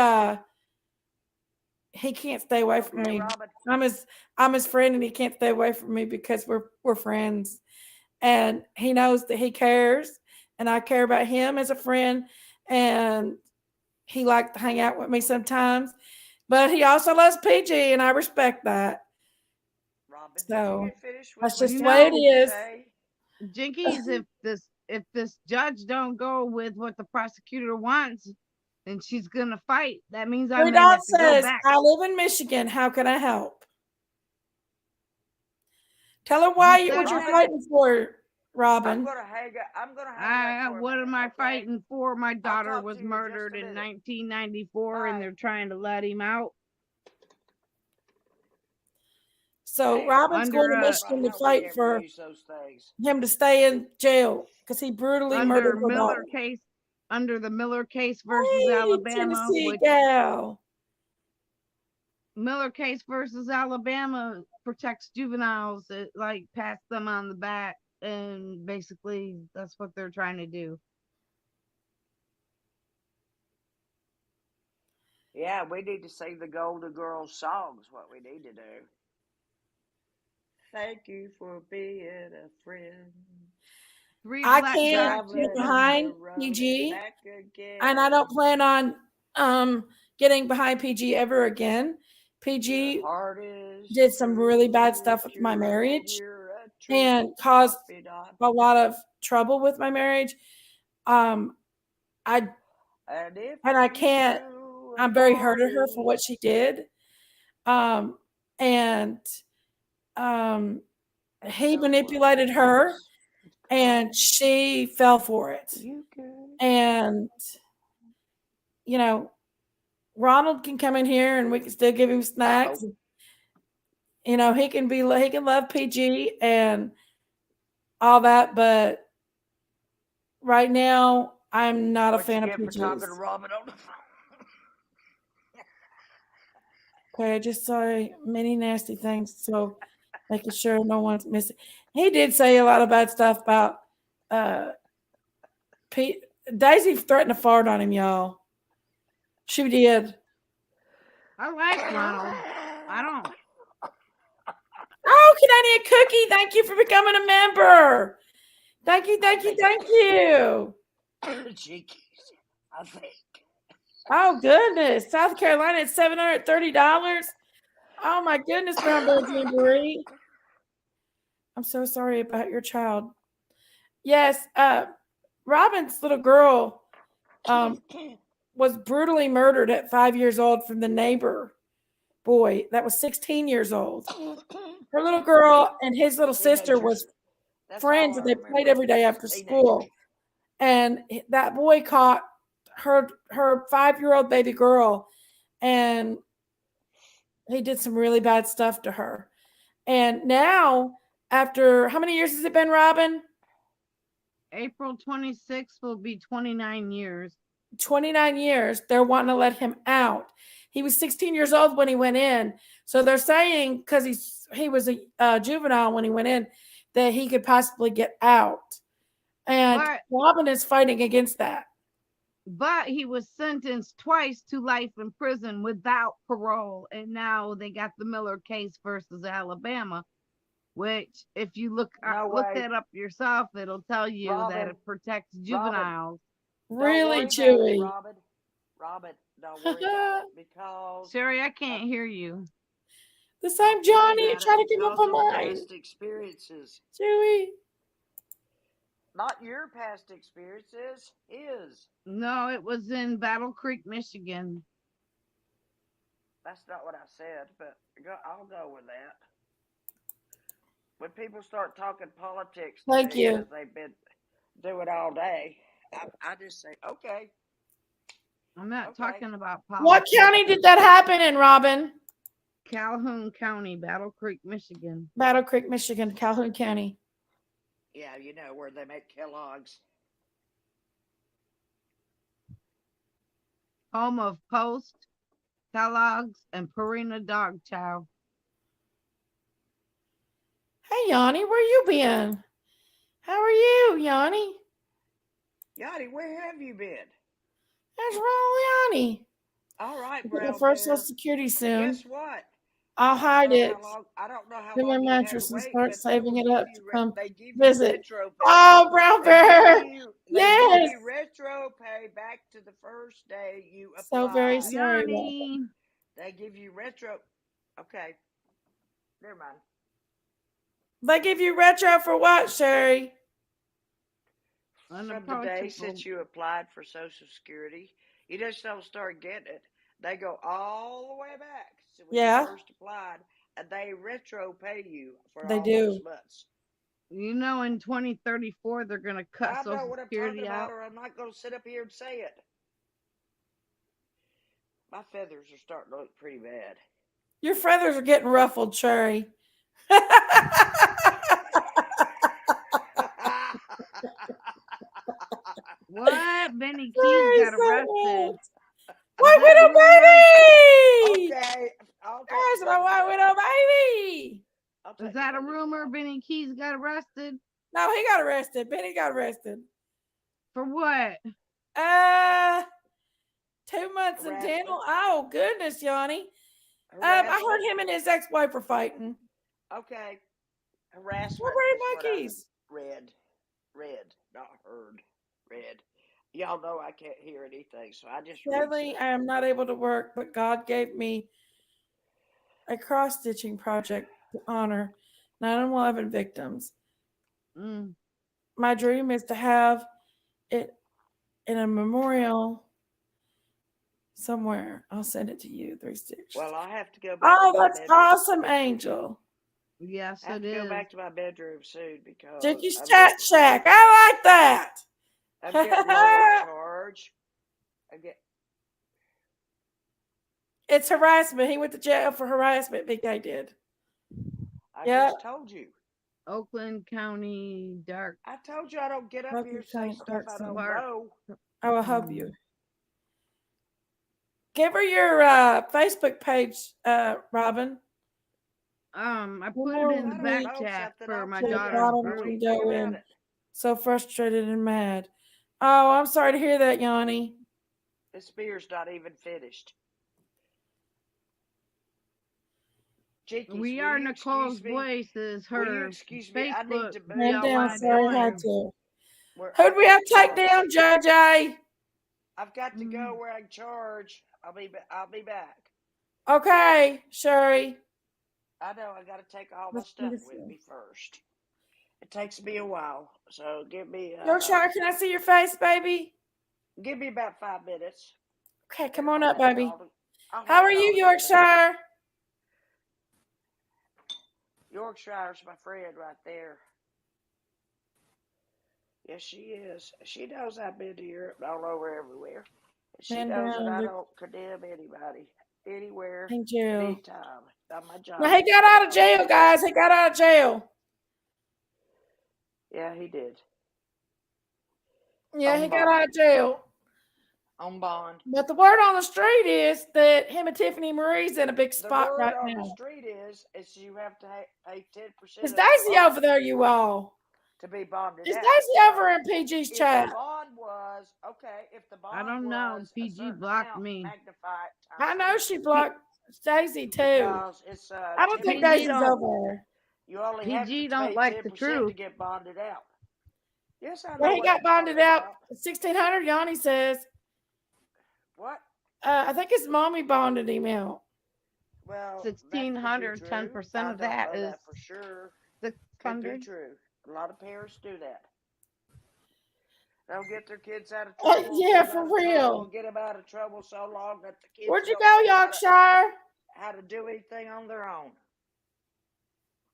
can't stay away from me. Robin. I'm his friend, and he can't stay away from me because we're friends. And he knows that he cares, and I care about him as a friend, and he likes to hang out with me sometimes. But he also loves PG, and I respect that. Robin, so that's just the way it is. Jinkies, if this judge don't go with what the prosecutor wants, then she's gonna fight. That means I may have to go back. I live in Michigan. How can I help? Tell her what you're fighting for, Robin. I'm gonna hang up. What am I fighting for? My daughter was murdered in 1994, and they're trying to let him out. So Robin's going to Michigan to fight for him to stay in jail because he brutally murdered her daughter. Under the Miller case versus Alabama. Tennessee gal. Miller case versus Alabama protects juveniles. It like pats them on the back, and basically that's what they're trying to do. Yeah, we need to sing the Golden Girls songs. What we need to do. Thank you for being a friend. Three I black can't girls get Traveling become on the behind road and PG, back and I don't again. plan on getting behind PG ever again. Your PG heart is did some really bad true, stuff with my pure, and marriage you're a true and caused confidant. a lot of trouble with my marriage. Um, I And if and I can't. you I'm very hurt at her for parted, what she did. Um, and um, and he no manipulated one her, else could and come, she fell for it. you could. And you know, Ronald can come in here, and we can still give him snacks. Uh-oh. You know, he can love PG and all that, but right now I'm not a What you fan of get for talking to PG's. Robin on the phone? Okay, I just saw many nasty things, so making sure no one's missing. He did say a lot of bad stuff about uh Pete. Daisy threatened to fart on him, y'all. She did. I like Ronald. I don't. Oh, can I need a cookie? Thank you for becoming a member. Thank you, thank you, thank you. Cheekies, I think. Oh goodness, South Carolina at $730. Oh my goodness, Brown Bear Jamboree. I'm so sorry about your child. Yes, Robin's little girl was brutally murdered at 5 years old from the neighbor boy that was 16 years old. Her little girl and his little sister was Teenagers. That's friends, all and I they played remember. every day after Teenagers. school. And that boy caught her 5-year-old baby girl, and he did some really bad stuff to her. And now, after how many years has it been, Robin? April 26th will be 29 years. 29 years. They're wanting to let him out. He was 16 years old when he went in. So they're saying because he was a juvenile when he went in that he could possibly get out. And But Robin is fighting against that. but he was sentenced twice to life in prison without parole, and now they got the Miller case versus Alabama, which if you look No look way. that up yourself, it'll tell you that Robin, it protects Robin, juveniles. don't Really, worry about it, Chewy. Robin. Robin, don't worry about it because Sherry, I of, can't hear you. The don't same worry Johnny, you're about it trying to give up because on of mine. past experiences. Chewy. Not your past experiences, his. No, it was in Battle Creek, Michigan. That's not what I said, but I'll go with that. When people start talking politics to Thank me, you. as they've been doing all day, I just say, okay, I'm not okay. talking about What politics. county did that happen in, Robin? Calhoun County, Battle Creek, Michigan. Battle Creek, Michigan, Calhoun County. Yeah, you know where they make Kellogg's. Home of Post, Kellogg's, and Purina Dog Chow. Hey, Yanni, where you been? How are you, Yanni? Yanni, where have you been? That's wrong, Yanni. All right, I'll get my Brown first Social Bear. Security soon. Guess what? I'll hide it I don't know how in my long you had to mattress and wait, start but they saving will it give up to you come they give you visit. retro pay. Oh, Brown Bear. They give Yes. you retro pay back to the first day you So very applied. sorry about that. Yanni. They give you retro. Okay, never mind. They give you retro for what, Sherry? From the day Unapproachable. since you applied for Social Security, you just don't start getting it. They go all the way back to when Yeah, you first applied, and they retro pay you for they all those do. months. You know, in 2034, they're going to cut I know Social what I'm talking Security about, out. or I'm not going to sit up here and say it. My feathers are starting to look pretty bad. Your feathers are getting ruffled, Sherry. What? Benny Keys Sherry's got so arrested. old. Is My that little rumor? baby! Okay, I'll take Is that a the rumor? $75. Benny Keys got arrested No, he got arrested. Benny got arrested. for what? 2 months in Harassment. dental. Oh goodness, Yanni. I heard Harassment. him and his ex-wife were fighting. Okay. Where Harassment were is my what I keys? read, not heard. Read. Y'all know I can't hear anything, so I just read Sadly, stuff. I am not able to work, but God gave me a cross-stitching project to honor 9/11 victims. Mm. My dream is to have it in a memorial somewhere. I'll send it to you. 3 stitched. Well, I have to go back Oh, to my that's bedroom. awesome, Angel. Yes, I have it to go is. back to my bedroom soon because Jimmy's I'm Chat Shack. I like that. getting low on charge. It's harassment. He went to jail for harassment. BK did. I Yeah. just told you. Oakland County Dark. I told you I don't get up Oakland here and say County stuff I don't Clerk. know. I will Mm. help you. Give her your Facebook page, Robin. I put Well, it in the I don't back know chat something, for I'll my tell you. daughter's Robin Know group. can anything go about in. it. So frustrated and mad. Oh, I'm sorry to hear that, Yanni. This beer's not even finished. Jinkies, We will are you Nicole's excuse me? Voices, Will you her excuse me? I need Facebook. to move. Man Y'all down, want to sorry, had join? to. Where Who'd I we have to can take down, JJ? I've got to go where I can charge. I'll be back. Okay, Sherry. I know I got to take all my Let's stuff do this with one. me first. It takes me a while, so give me Yorkshire, can I see your face, baby? about 5 minutes. Okay, come and on I'll up, have it baby. all I'll How have are it all you, together. Yorkshire? Yorkshire's my friend right there. Yes, she is. She knows I've been to Europe and all over everywhere. And she Man knows that down, I Rick. don't condemn anybody, anywhere, In jail. anytime. On my job. Now, he got out of jail, guys. He got out of jail. Yeah, he did. Yeah, On he got bond. out of jail. On bond. But the word on the street is that him and Tiffany Marie's in a big The spot word right on now. the street is you have to pay 10% Is of Daisy the over there, you all? to be bonded Is out. Daisy over in PG's If chat? the bond was okay, if the bond I don't know. was a PG certain blocked amount, me. magnify it I times know 10. she blocked Daisy too. Because it's I don't think 10%. Daisy's don't- over there. You only have to PG pay don't like 10% the to truth. get bonded out. Yes, I know Yeah, he what got I'm bonded talking out about. 1,600. Yanni says. What? I think his mommy bonded him out. Well, 1,600, 10% of that I don't know is that for sure. Could be 600. true. A lot of parents do that. They'll get their kids out of trouble. Yeah, for real. Get them out of trouble so long that the kids Where'd you don't go, know Yorkshire? how to do anything on their own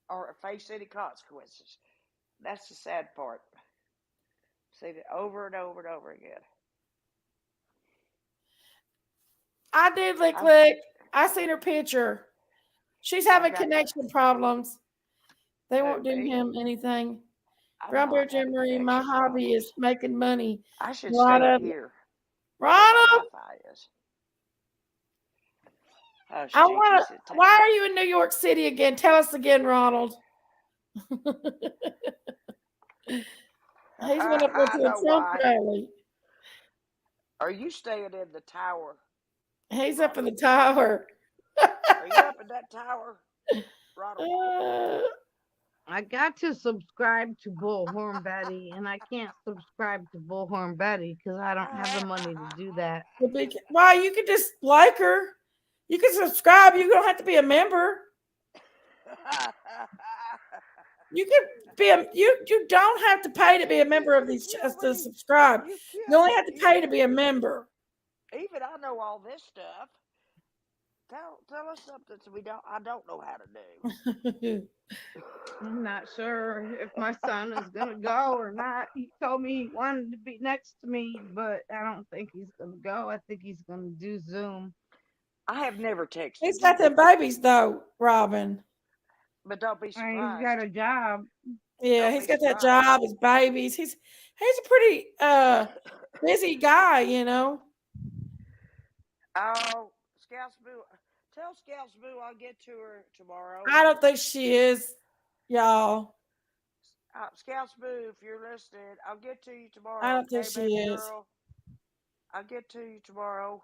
or face any consequences. That's the sad part. See it over and over and over again. I did lick. I seen her picture. She's having connection problems. They won't do him anything. Brown Bear Jim Marie, my hobby is making money. I should stay here. Ronald, I want to. Why are you in New York City again? Tell us again, Ronald. He's going to go to a Trump rally. Are you staying in the tower? He's up in the tower. Are you up in that tower, Ronald? I got to subscribe to Bullhorn Betty, and I can't subscribe to Bullhorn Betty because I don't have the money to do that. Why, you can just like her. You can subscribe. You don't have to be a member. You can be you don't have to pay to be a member of these just to subscribe. You only have to pay to be a member. Even I know all this stuff. Tell us something I don't know how to do. I'm not sure if my son is gonna go or not. He told me he wanted to be next to me, but I don't think he's gonna go. I think he's gonna do Zoom. I have never texted. He's got them babies though, Robin. But don't be surprised. He's got a job. Yeah, he's got that job, his babies. He's a pretty busy guy, you know. Oh, Scouts Boo. Tell Scouts Boo I'll get to her tomorrow. I don't think she is. y'all. Scouts Boo, if you're listening, I'll get to you I tomorrow. don't think Okay, she baby is. girl. I'll get to you tomorrow.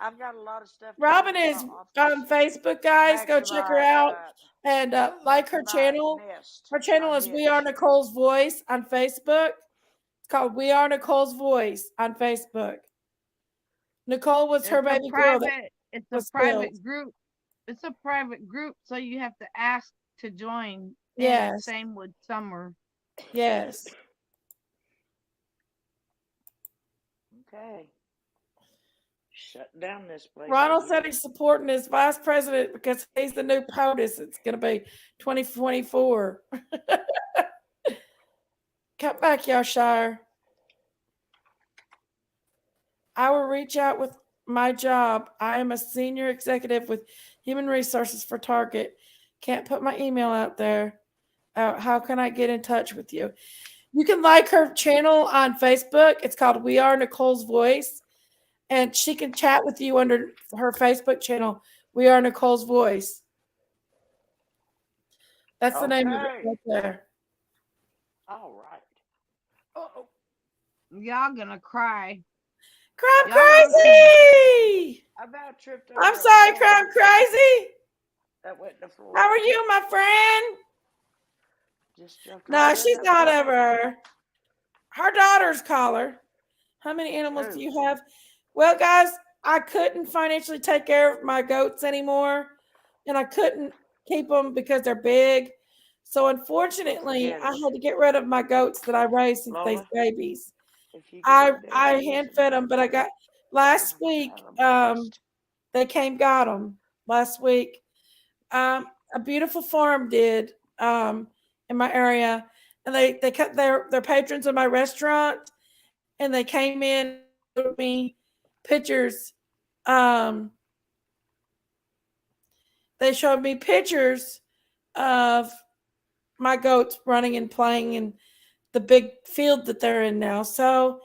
I've got a lot of stuff to do Robin in my is office. on Facebook, guys. Back Go to check her my out and like back to her my channel. nest, Her my channel is We Are niche. Nicole's Voice on Facebook. It's called We Are Nicole's Voice on Facebook. Nicole was her baby girl that It's a was killed. private group. It's a private group, so you have to ask to join. And Yes, same with Summer. yes. Okay. Shut down this place, I Ronald said guess. he's supporting his vice president because he's the new POTUS. It's going to be 2024. Come back, Yashire. I will reach out with my job. I am a senior executive with human resources for Target. Can't put my email out there. How can I get in touch with you? You can like her channel on Facebook. It's called We Are Nicole's Voice. And she can chat with you under her Facebook channel, We Are Nicole's Voice. That's the name of it Okay. right there. All right. Uh-oh. Y'all gonna cry. Crime Y'all gonna cry. Crazy! I about tripped I'm over a sorry, pen Crime Crazy. that went in the floor. How are you, my friend? Just jumped No, right in she's that not puddle. ever. Her daughter's caller. How many animals do Who? you have? Well, guys, I couldn't financially take care of my goats anymore, and I couldn't keep them because they're big. So, unfortunately, Forget I it. had to get rid of my goats that I raised since they's Lola, babies. if you go I to I Daddy's hand and fed them, but I got last week. tell them I asked. They came got them last week. A beautiful farm did in my area, and they cut their patrons in my restaurant, and they came in and showed me pictures. Um, they showed me pictures of my goats running and playing in the big field that they're in now. So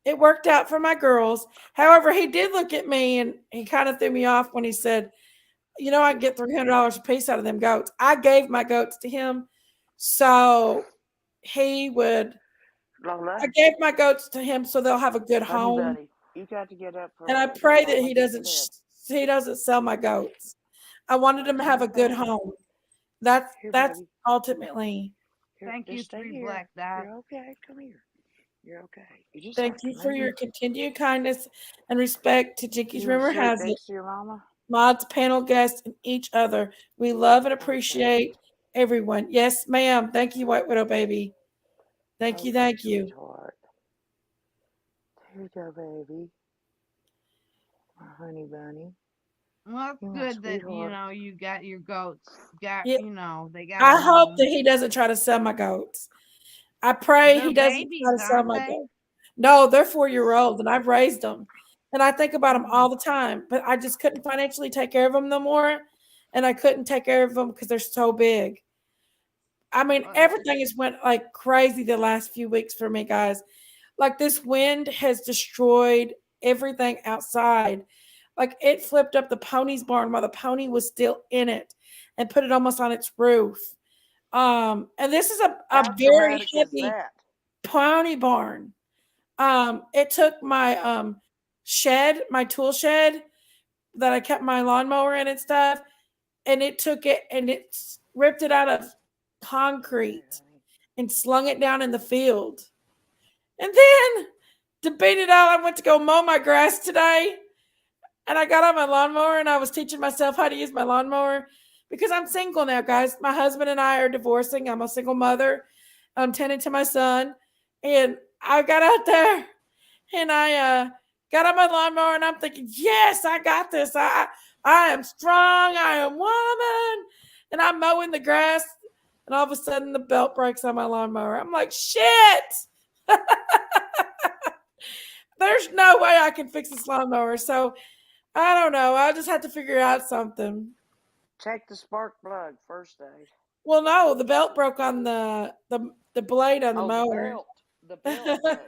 it worked out for my girls. However, he did look at me and he kind of threw me off when he said, "You know, I can get $300 a piece out of them goats." I gave my goats to him, so he would. Lola, I gave my goats to him so they'll have a good honey home, bunny, you got to get up and I for when pray that Mama he gets to doesn't. bed. He doesn't sell my goats. I wanted him to have a Honey good bunny, home. That's here, that's baby. ultimately. Here, Thank you, just stay Three here. Black Dots. You're okay. Come here. You're okay. You just Thank have to you for your move. continued kindness and respect to Jinkies You want to Rumor sleep Has It, next to your mama? mods, panel guests, and each other. We love and Okay. appreciate everyone. Yes, ma'am. Thank you, White Widow baby. Thank you, Okay, thank you. sweetheart. There you go, baby. My honey bunny. Well, it's You my good that sweetheart. you got your goats. Got Yeah, they got a I hope that home. he doesn't try to sell my goats. I pray They're he doesn't try babies, to sell aren't my they? goats. No, they're 4-year old, and I've raised them, and I think about them Mm. all the time. But I just couldn't financially take care of them no more, and I couldn't take care of them because they're so big. I mean, Uh, everything has went like crazy the last few weeks for me, guys. Like this wind has destroyed everything outside. Like it flipped up the pony's barn while the pony was still in it and put it almost on its roof. And this is a How very traumatic is heavy that? pony barn. It took my shed, my tool shed that I kept my lawnmower in and stuff, and it took it and it ripped it out of Okay, concrete honey. and slung it down in the field. And then to beat it all, I went to go mow my grass today. And I got on my lawnmower and I was teaching myself how to use my lawnmower because I'm single now, guys. My husband and I are divorcing. I'm a single mother. I'm tending to my son. And I got out there and I got on my lawnmower and I'm thinking, yes, I got this. I am strong. I am woman. And I'm mowing the grass. And all of a sudden the belt breaks on my lawnmower. I'm like, shit. There's no way I can fix this lawnmower. So I don't know. I just have to figure out something. Take the spark plug first aid. Well, no, the belt broke on the blade on the Oh, the mower. belt. The belt broke.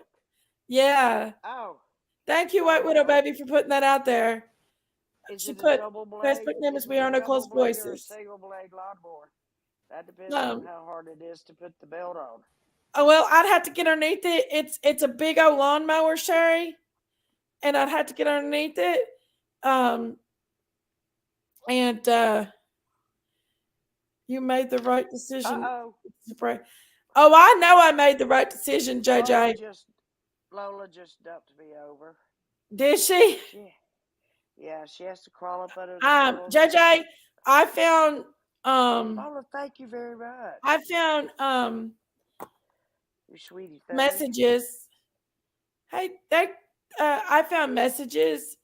Yeah. Oh, Thank you, White Widow oh. Baby, for putting that out there. Is She it a put double blade? Facebook name Is is it We a Are double Nicole's blade or a Voices. single blade lawnmower? That depends on Um, how hard it is to put the belt on. oh well, I'd have to get underneath it. It's a big old lawnmower, Sherry, and I'd have to get underneath it. Um, and you made the right Uh decision. oh. Oh, I know I made the right decision, Lola JJ. just Lola just dumped me over. Did she? She Yeah, she has to crawl up under the pillows. JJ, I found um Lola, thank you very much. I found You sweetie thing. messages. Hey, I found messages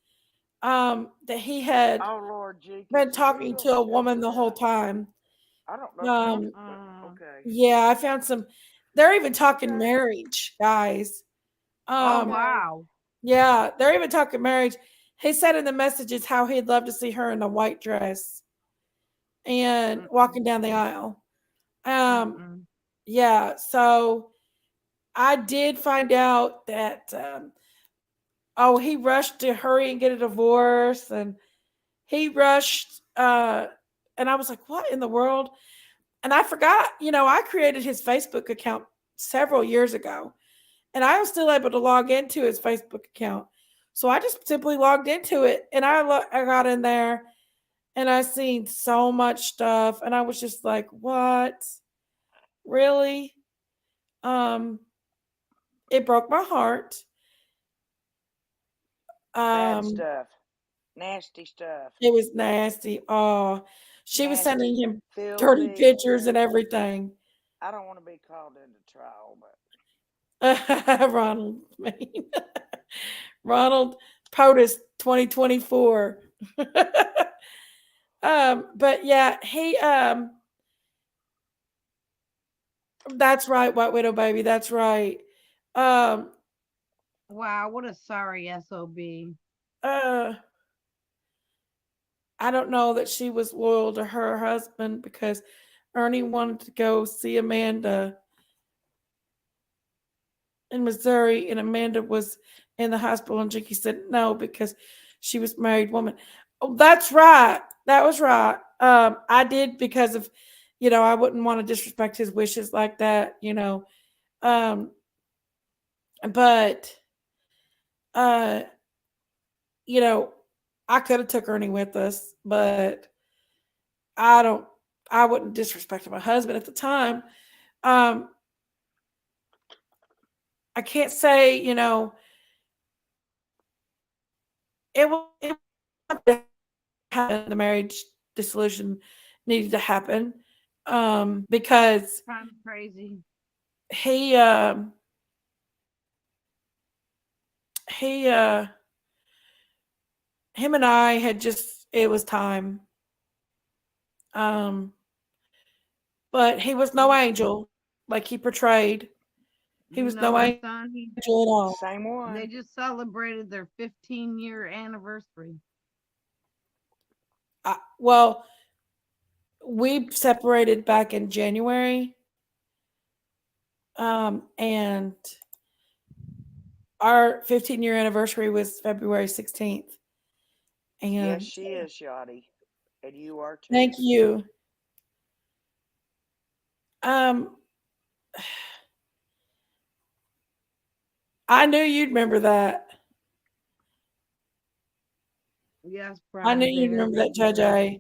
that he had Oh Lord been Jenkins, is he talking gonna to a jump woman in the whole that? time. I don't know if he's Um but okay. yeah, I found some. They're even talking Okay. marriage, guys. Oh Um Okay. wow. yeah, they're even talking marriage. He said in the messages how he'd love to see her in a white dress and Mm-mm. walking down the aisle. Um Mm-mm. yeah, so I did find out that oh, he rushed to hurry and get a divorce, and he rushed and I was like, what in the world? And I forgot, I created his Facebook account several years ago, and I was still able to log into his Facebook account. So I just simply logged into it, and I got in there, and I seen so much stuff, and I was just like, what? Really? Um it broke my heart. Bad Um stuff. Nasty stuff. it was nasty. Oh, she was sending Nasty, him dirty filthy, pictures and everything. I don't want to be called into trial, but Ronald, mean. Ronald POTUS 2024. But yeah, he that's right, White Widow baby, that's right. Um Wow, what a sorry SOB. uh I don't know that she was loyal to her husband because Ernie wanted to go see Amanda in Missouri, and Amanda was in the hospital, and Jinky said no because she was a married woman. Oh, that's right. That was right. I did because of, I wouldn't want to disrespect his wishes like that. Um, but uh, you know, I could have took Ernie with us, but I don't. I wouldn't disrespect my husband at the time. Um, I can't say, it happen. The marriage dissolution needed to happen because Kind of crazy. he he him and I had just it was time. Um, but he was no You angel like he portrayed. He you was know no my angel son, he at all. same they one. just celebrated their 15-year anniversary. Well, we separated back in January, and our 15-year anniversary was February 16th. Yes, And she is, Yachty. And you are too. thank you. Um, I knew you'd remember that. Yes, I knew Prime you'd Bear, remember they that, did. JJ.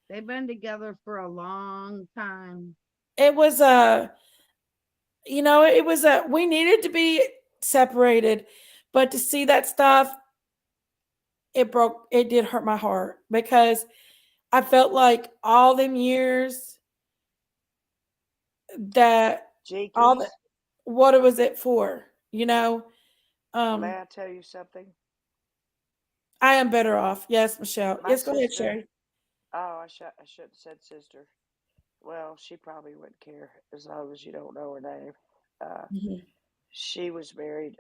They've been together for a long time. It was we needed to be separated, but to see that stuff, it did hurt my heart because I felt like all them years that all the Jinkies, what was it for? You know, um, may I tell you something? I am better off. Yes, Michelle. My Yes, go ahead, sister, Sherry. I shouldn't have said sister. Well, she probably wouldn't care as long as you don't know her name. Uh, Hmm. she was married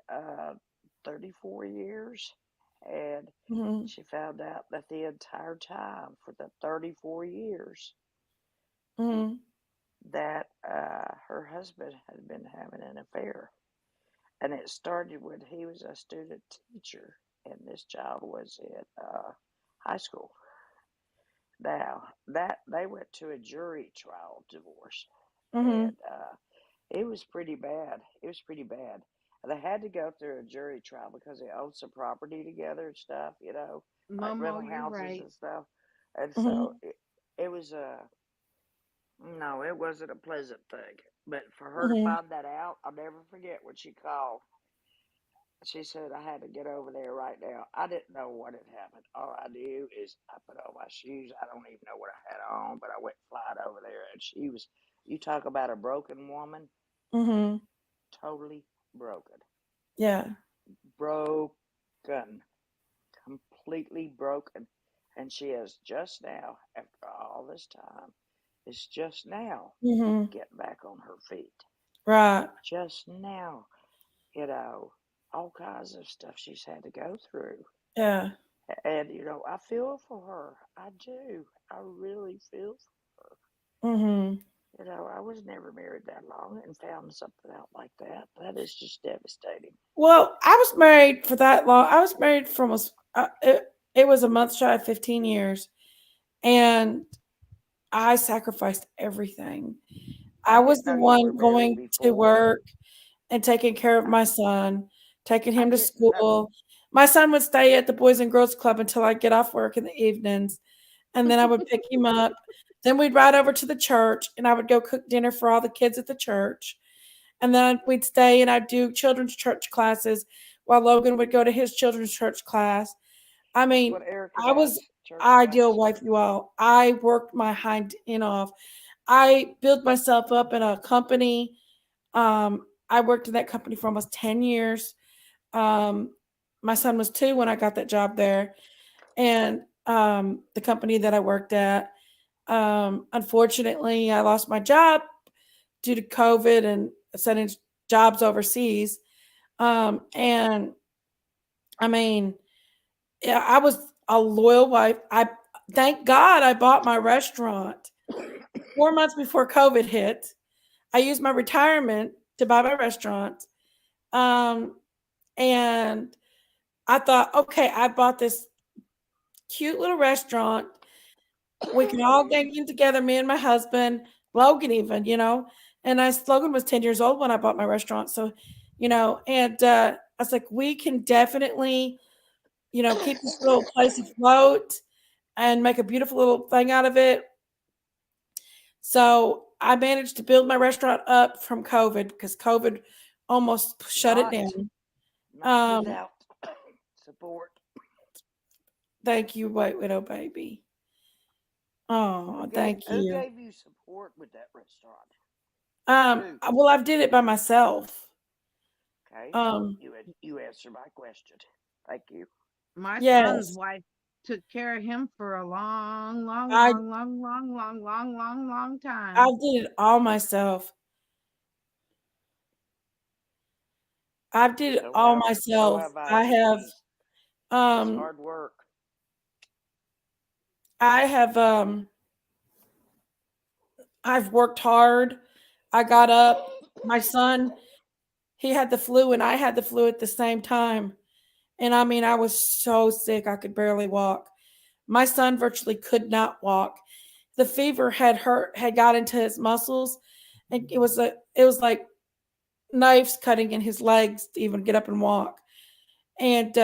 34 years, and Hmm. she found out that the entire time for the 34 years Hmm. that her husband had been having an affair. And it started when he was a student teacher, and this child was in high school. Now that they went to a jury trial divorce, Mm-hmm. and it was pretty bad. It was pretty bad. They had to go through a jury trial because they owned some property together and stuff, like Momo, rental you're houses right. and stuff. And so Mm-hmm. it was no, it wasn't a pleasant thing. But for her to Mm-hmm. find that out, I'll never forget when she called. She said I had to get over there right now. I didn't know what had happened. All I knew is I put on my shoes. I don't even know what I had on, but I went flying over there, and she was. You talk about a broken woman, Mm-hmm. totally broken, Yeah. broken, completely broken, and she is just now, after all this time, is just now Mm-hmm. getting back on her feet. Right. Just now, you know, all kinds of stuff she's had to go through. Yeah. And, I feel for her. I do. I really feel for her. Mm-hmm. I was never married that long and found something out like that. That is just devastating. Well, I was married for that long. I was married for almost, it was a month shy of 15 years. And I sacrificed everything. I I was didn't the know you were one married going to before. work and taking care of I, my son, taking I him to didn't know. school. My son would stay at the Boys and Girls Club until I get off work in the evenings, and then I would pick him up. Then we'd ride over to the church, and I would go cook dinner for all the kids at the church. And then we'd stay and I'd do children's church classes while Logan would go to his children's church class. I That's mean, what Erica I was does. Church ideal class. wife, you all. I worked my hind end off. I built myself up in a company. I worked in that company for almost 10 years. Um, my son was 2 when I got that job there. And the company that I worked at, unfortunately, I lost my job due to COVID and sending jobs overseas. And I mean, yeah, I was a loyal wife. I thank God I bought my restaurant 4 months before COVID hit. I used my retirement to buy my restaurant. Um, and I thought, okay, I bought this cute little restaurant. We can all gang in together, me and my husband, Logan, even, And Logan was 10 years old when I bought my restaurant. So, and I was like, we can definitely, keep this little place afloat and make a beautiful little thing out of it. So I managed to build my restaurant up from COVID because COVID almost shut it Not, down. not Um, without support. Thank you, White Widow baby. Oh, thank Who you. gave you support with that restaurant? Who? Well, I did it by myself. Okay. Um, You answer my question. Thank you. My son's yes, wife took care of him for a long, long, I long, long, long, long, long, long, long I time. did it all myself. I did it all So myself. have I, Denise. It's Um hard work. I have I've worked hard. I got up. My son, he had the flu and I had the flu at the same time. And I mean, I was so sick I could barely walk. My son virtually could not walk. The fever had got into his muscles, and it was like knives cutting in his legs to even get up and walk. And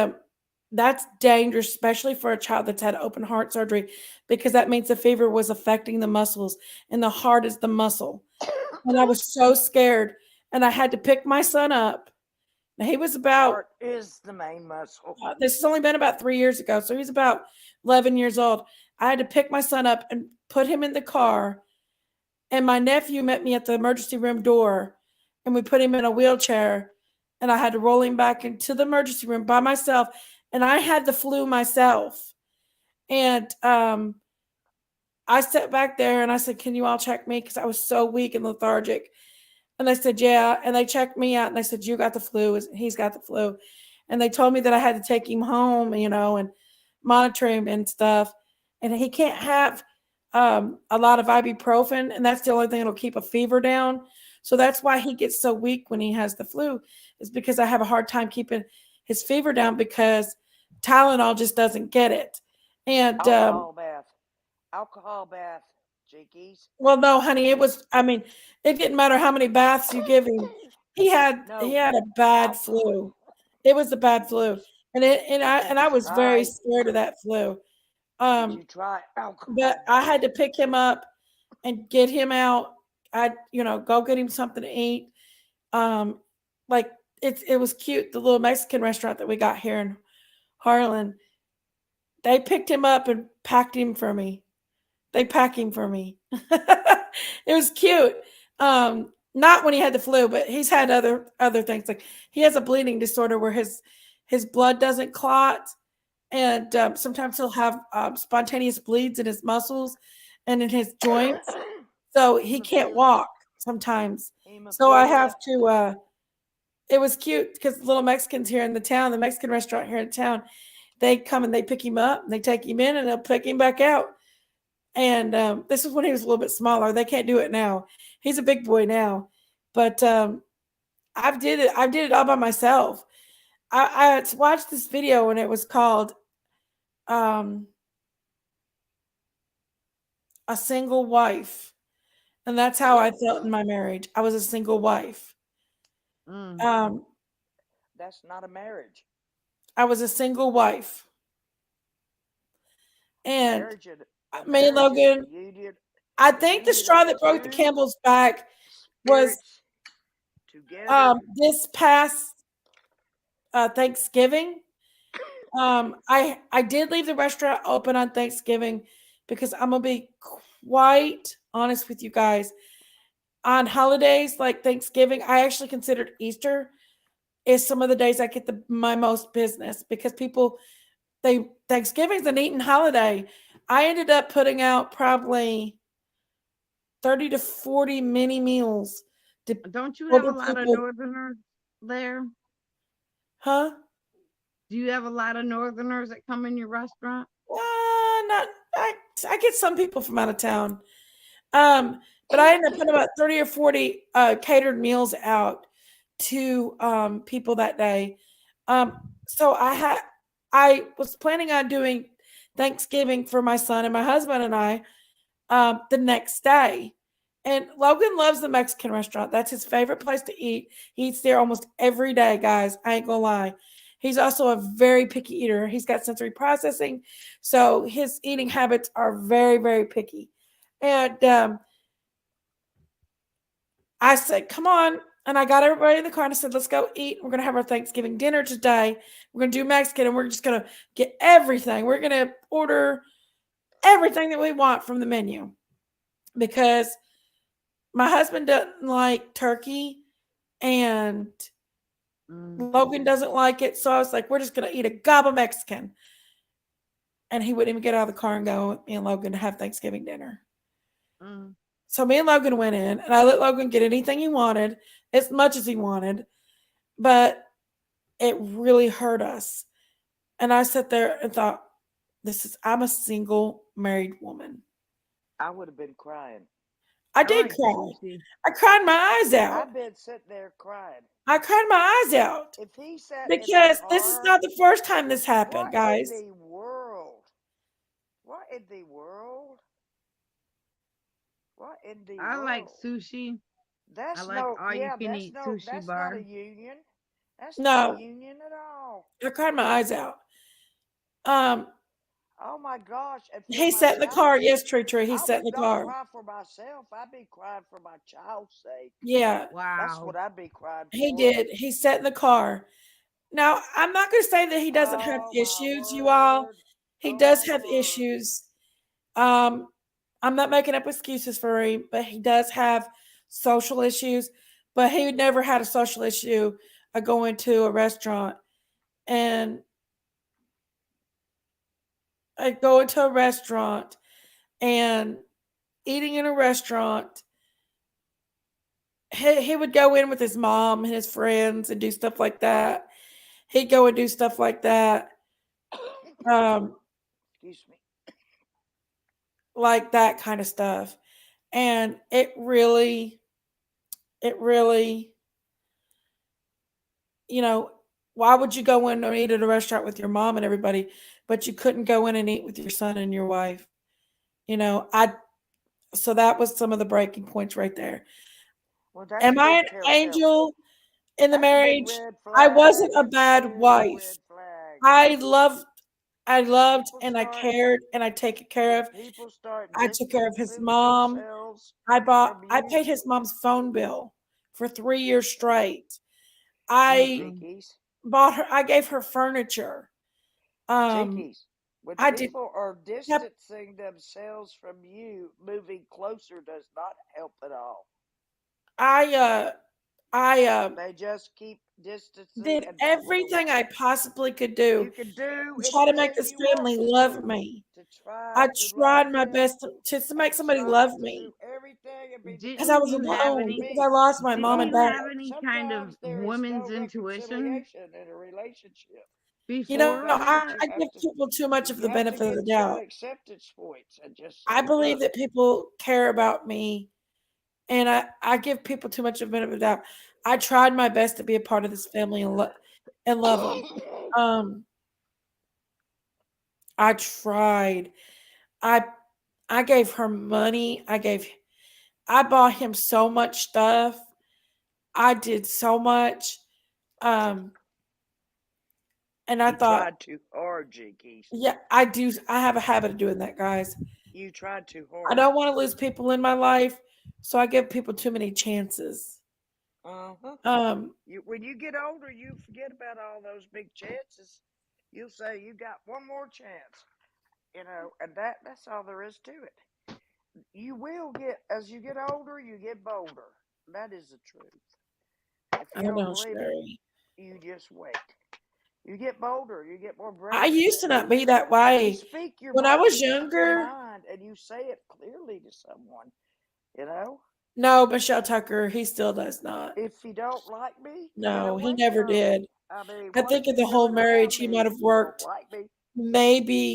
that's dangerous, especially for a child that's had open heart surgery, because that means the fever was affecting the muscles, and the heart is the muscle. And I was so scared, and I had to pick my son up. Now, he was The about heart is the main muscle. this has only been about 3 years ago, so he's about 11 years old. I had to pick my son up and put him in the car, and my nephew met me at the emergency room door, and we put him in a wheelchair, and I had to roll him back into the emergency room by myself, and I had the flu myself. And I sat back there and I said, "Can you all check me?" Because I was so weak and lethargic. And they said, "Yeah." And they checked me out and they said, "You got the flu. He's got the flu." And they told me that I had to take him home, and monitor him and stuff. And he can't have a lot of ibuprofen, and that's the only thing that'll keep a fever down. So that's why he gets so weak when he has the flu, is because I have a hard time keeping his fever down because Tylenol just doesn't get it. And Alcohol bath. alcohol bath, Jinkies. Well, no, honey, it was. I mean, it didn't matter how many baths you give him. He No, had a bad alcohol. flu. It was a bad Did flu, you and did I you was very try scared of that flu. did you Um, try but alcohol I had bath? to pick him up and get him out. I, go get him something to eat. Um, like it was cute. The little Mexican restaurant that we got here in Harlan, they picked him up and packed him for me. They pack him for me. It was cute. Not when he had the flu, but he's had other things. Like he has a bleeding disorder where his blood doesn't clot, and sometimes he'll have spontaneous bleeds in his muscles and in his joints, so he can't Hemophilia. walk sometimes. So I have Hemophilia. to. It was cute because little Mexicans here in the town, the Mexican restaurant here in town, they come and they pick him up, and they take him in, and they'll pick him back out. And this is when he was a little bit smaller. They can't do it now. He's a big boy now, but I did it all by myself. I watched this video and it was called um, "A Single Wife," and that's how I felt in my marriage. I was a single wife. Mm. Um, That's not a marriage. I was a single wife, and A me and marriage is Logan. I the think the union of straw that broke the two camel's back was spirits together. this past Thanksgiving. I did leave the restaurant open on Thanksgiving because I'm gonna be quite honest with you guys. On holidays like Thanksgiving, I actually considered Easter is some of the days I get my most business because people they Thanksgiving's an eating holiday. I ended up putting out probably 30 to 40 mini meals to Don't you have a older lot of people. Northerners there? Huh? Do you have a lot of Northerners that come in your restaurant? Not I get some people from out of town. But I ended up putting about 30 or 40 catered meals out to people that day. So I was planning on doing Thanksgiving for my son and my husband and I the next day. And Logan loves the Mexican restaurant. That's his favorite place to eat. He eats there almost every day, guys. I ain't gonna lie. He's also a very picky eater. He's got sensory processing, so his eating habits are very, very picky. And I said, "Come on!" And I got everybody in the car and I said, "Let's go eat. We're gonna have our Thanksgiving dinner today. We're gonna do Mexican, and we're just gonna get everything. We're gonna order everything that we want from the menu because my husband doesn't like turkey and Mm, Logan doesn't like it. So I was like, we're just going to eat a gob of Mexican. And he wouldn't even get out of the car and go with me and Logan to have Thanksgiving dinner. mm. So me and Logan went in and I let Logan get anything he wanted, as much as he wanted, but it really hurt us. And I sat there and thought, I'm a single married woman. I would have been crying. I I did like cry. sushi. I cried my eyes out. I've been sitting there crying. I cried my eyes out If he sat in the because this is car, not the first time this happened, what in guys. the world? What in the world? What in the I like world? sushi. I That's like no, all you yeah, can eat sushi that's not a bar. union. That's not a No, union at all. I cried my eyes out. Um, Oh my gosh. And for he sat in the myself, car. Yes, Tree. He I sat in would the not car. cry for myself. I'd be crying for my child's sake. Yeah, That's what Wow. I'd be crying he for. did. He sat in the car. Now, I'm not going to say that he doesn't have Oh my issues, you all. word. He Oh does my have word. issues. Um, I'm not making up excuses for him, but he does have social issues. But he never had a social issue of going to a restaurant and going to a restaurant and eating in a restaurant. He would go in with his mom and his friends and do stuff like that. He'd go and do stuff like that. Um, Excuse me. like that kind of stuff. And it really, you know, why would you go in and eat at a restaurant with your mom and everybody, but you couldn't go in and eat with your son and your wife? You know, I so that was some of the breaking points right there. Well, that's a Am I big an telltale. angel in the That's a big marriage? red I flag. wasn't a That's a bad big wife. red flag. I loved I When loved people and I start cared and I take care when of. people start I took care of his distancing mom. themselves from I you, paid his mom's phone bill for 3 years straight. I Mm-mm. Jinkies, I gave her furniture. Um, Jinkies, when I did people are kept distancing themselves from you, moving closer does not help at all. I I They just keep distancing did and backing everything away. I possibly could do You can do to try to make anything this you want family to love do me. to try I to love tried my them best to make and somebody try love to do me everything and be because I Didn't was you dependent have alone on any? because I me. lost my mom Didn't and But you dad. have any kind of sometimes there is no woman's intuition reconciliation in a relationship. You know, before That's what her? you I have give to. people too much of You the have to benefit of get the to that doubt. acceptance point and just I say, believe "Look, that people care about me, and I give people too much of the benefit of the doubt. I tried my best to be a part of this family and love them. Um, I tried. I I gave her money. I bought him so much stuff. I did so much. Um, and I you thought, tried too hard, Jinkies. yeah, I do. I have a habit of doing that, guys. You tried too I hard." don't want to lose people in my life, so I give people too many chances. Uh huh. Um, When you get older, you forget about all those big chances. You'll say you got one more chance, and that's all there is to it. You will get as you get older, you get bolder. That is the truth. If I you don't don't know, believe it, Sherry. you just wait. You get bolder, you get more I braver used to than not you. be that You way. speak your When I mind, was you speak your younger, mind, and you say it clearly to someone. You know, no, Michelle Tucker, he still does not. if you don't like me, get No, he away never from me. did. I mean, I what are think in you the whole doing marriage, around he me might if have you don't worked like me?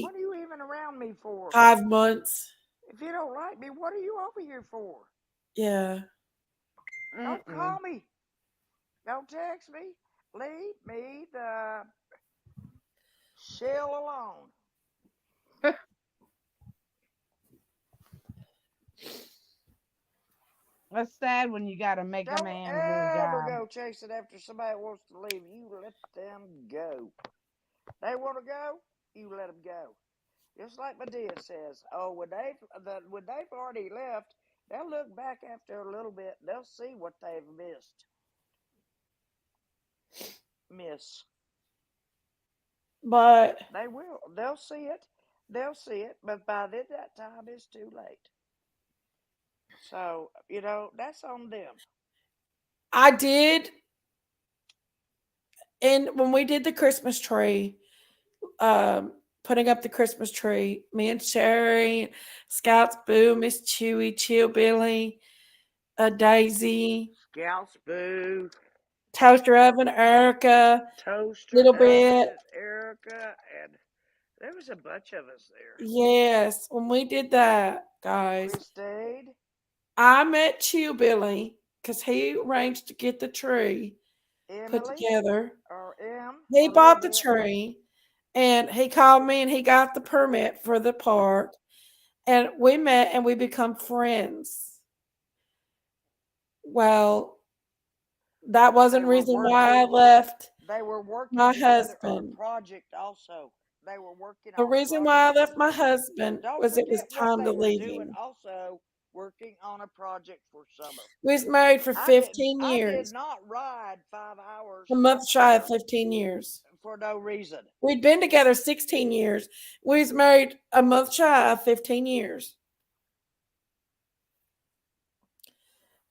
What maybe are you even around me for? 5 months. If you don't like me, what are you over here for? Yeah. Don't Mm-mm. call me. Don't text me. Leave me the shell alone. It's sad when you got to make a Don't man do a ever job. go chasing after somebody that wants to leave. You let them go. They want to go, you let them go. Just like Medea says, oh, when they've already left, they'll look back after a little bit. They'll see what they've miss. But They will. They'll see it. They'll see it. But by then, that time is too late. So that's on them. I did, and when we did the Christmas tree, putting up the Christmas tree, me and Sherry, Scouts Boo, Miss Chewy, Chill Billy, Daisy, Scouts Boo, Toaster Oven, Erica, Toaster little Oven, bit. and Erica, and there was a bunch of us there. Yes, when we did that, guys, Christine, I met Chill Billy because he arranged to get the tree put Emily, together. or M, He a little bought the bit. tree and he called me and he got the permit for the park. And we met and we become friends. Well, that They wasn't the were reason why I working. left They were working my together on a husband. project. Also, they were working The on a reason why I project left my together. husband Don't was it was forget what time to they were leave doing. him. Also, working on a project for summer. We was married for I did. 15 I did years, not ride a 5 hours up month shy of there 15 years. for no reason. We'd been together 16 years. We was married a month shy of 15 years.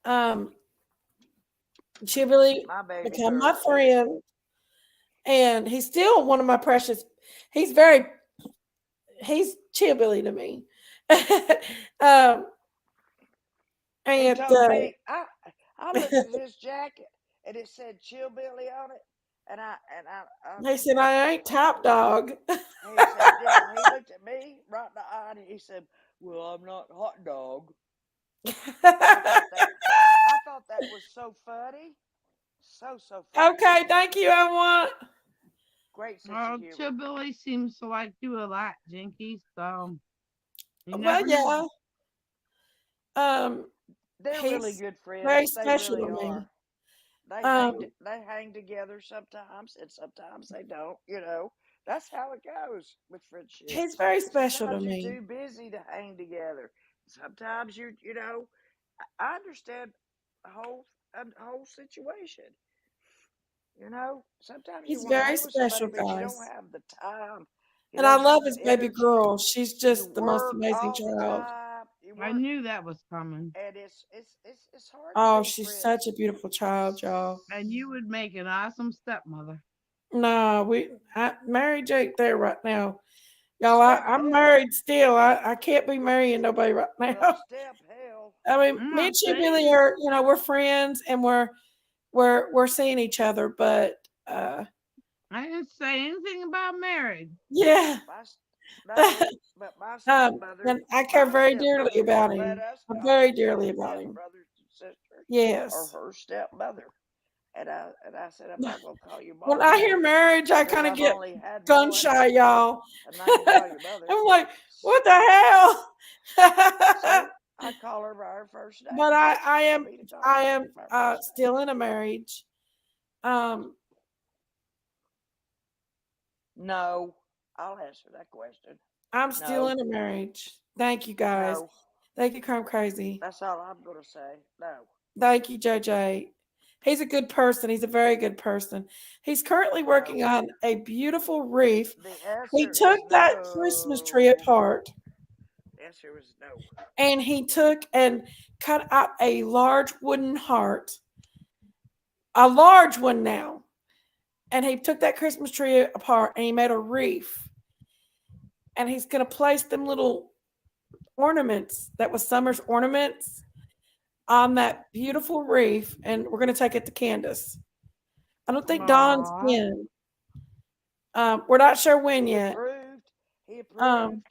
Um, she really My baby became my girl too. friend, and he's still one of my precious. He's very he's chillbilly to me. um, He and told me I looked at his jacket and it said Chill Billy on it, and he said, "I ain't top dog." he said, yeah, he looked at me right in the eye and he said, "Well, I'm not hot dog." I thought that was so funny, so funny. Okay, thank you, everyone. Great sense of Well, humor. Chillbilly seems to like you a lot, Jinky. So You Well, never yeah. know. They're really He's good very friends. They special really to me. are. Um, They hang together sometimes, and sometimes they don't. You know, that's how it goes with he's friendships. very special to Sometimes you're me. too busy to hang together. Sometimes you know. I understand the whole situation. You know, sometimes you He's want to very hang with somebody, special, but you don't guys. have the time. You And I don't love have the his baby energy. girl. She's You just the most work amazing all the child. time. You I work, knew that was coming. and it's hard to Oh, be she's such a friends. beautiful child, y'all. And you would make an awesome stepmother. No, Mary Jake there right now. Y'all, Step I'm hell. married still. I can't be marrying nobody right Well, now. step hell. I mean, I'm me not and she really saying are, we're friends and we're seeing each other, but I didn't say anything about marriage. yeah. My no, but And I care very dearly about let him. us I'm call very each dearly other about his him. brothers and sisters or Yes. her stepmother. And I said I'm not gonna call you When mom I now hear marriage, I because kind of I've get only had gun one. shy, y'all. I'm not gonna call you mother. I'm like, what the hell? So I call her by her first But name. She told me to call I her am by her first name. still in a marriage. Um, No, I'll answer that question. I'm still No, in a marriage. Thank you guys. no. Thank you, Crime Crazy. That's all I'm gonna say. No. Thank you, JJ. He's a good person. He's a very good person. He's currently No. working on a beautiful wreath. The He answer took is that Christmas tree no. apart The answer is no. and he took and cut out a large wooden heart, a large one now. And he took that Christmas tree apart and he made a wreath. And he's going to place them little ornaments that was Summer's ornaments on that beautiful wreath. And we're going to take it to Candace. I don't think Dawn's Aw. in. We're not sure when He yet. approved. He Um, approved.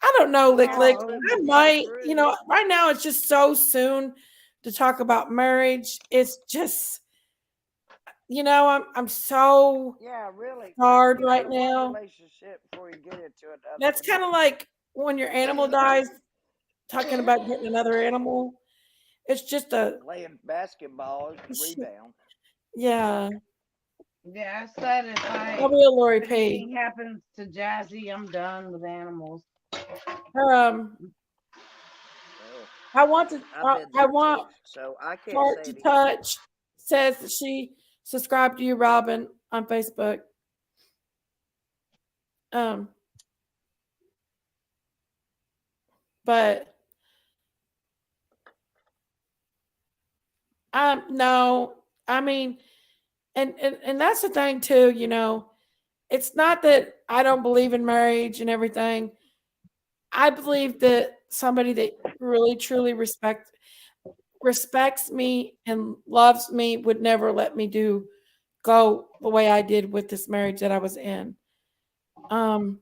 I don't know, Lick Lick. Oh, I Absolutely, he might, approved. right now it's just so soon to talk about marriage. It's just, I'm so Yeah, really. hard You got right to one now. relationship before you get into another That's one. kind of like when your animal dies, talking about getting another animal. It's just Playing basketball is rebound. yeah. yeah, I said I'll be a Lori if P. anything happens to Jazzy, I'm done with animals. Her, Well, I want to, I've been I there too, want so I can't Heart say to anything. Touch says that she subscribed to you, Robin, on Facebook. Um, but no, I mean, and that's the thing too. It's not that I don't believe in marriage and everything. I believe that somebody that really truly respects me and loves me would never let me go the way I did with this marriage that I was in. Um,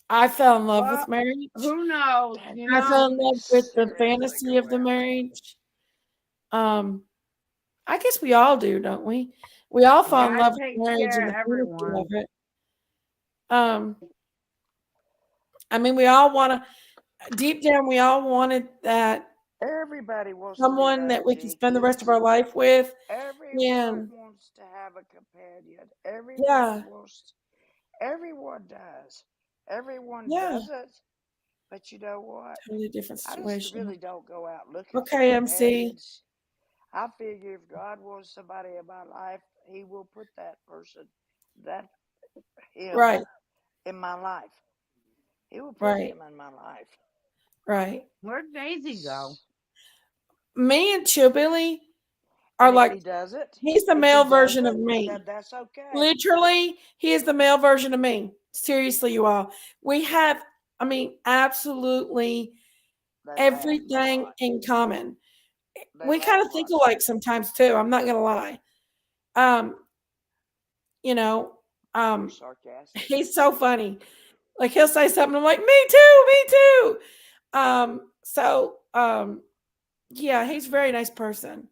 I fell in love with Well, marriage. who knows? That You I know, fell in love with the cigarette's gonna fantasy of go the out. marriage. Um, I guess we all do, don't we? We all fall in God love with takes marriage care and of the fantasy of everyone. it. Um, I mean, we all want to, deep down, we all wanted that Everybody wants to be someone that loved, we can spend the Cheeky. rest of our life with. Everyone And wants to have a companion. yeah, Everyone does. Everyone yeah, doesn't. But you know what? totally different I just situation. really don't go out looking for Okay, MC. companions. I figure if God wants somebody in my life, He will put that person, that him, Right, in my life. He will put right, him in my life. right. Where'd Daisy go? Me and Chillbilly are And like, he's the if he male version of doesn't, me. then that's okay. Literally, he is the male version of me. Seriously, you all. We have, I mean, absolutely They laugh a everything lot. in common. They We kind laugh of a think lot alike together. sometimes too. I'm not gonna lie. Um, you know, You're um, sarcastic. he's so funny. Like he'll say something, I'm like, me too, me too. Yeah, he's a very nice person.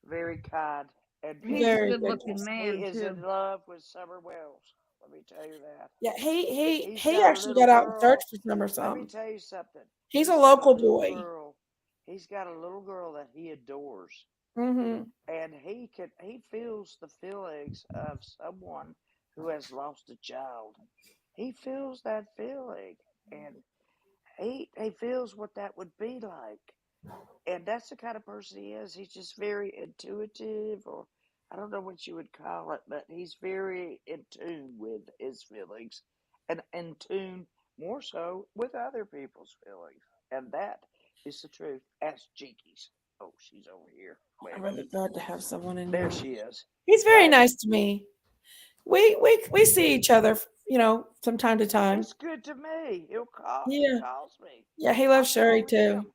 Very kind. And He's a Very good good looking guy. he man is in too. love with Summer Wells. Let me tell you that. Yeah, he He's he got a actually little got out and searched girl. for some or Let me something. tell you something. He's a He's got a local little boy. girl. He's got a little girl that he adores. Mm-hmm. And he feels the feelings of someone who has lost a child. He feels that feeling. And he feels what that would be like. And that's the kind of person he is. He's just very intuitive, or I don't know what you would call it, but he's very in tune with his feelings and in tune more so with other people's feelings. And that is the truth. Ask Jinkies. Oh, she's over here. Wait a I'm really minute. glad to have someone in There here. she is. He's very But nice to me. We see each other, from time to time. it's good to me. He Yeah, calls me. yeah. He I loves Sherry call too. him.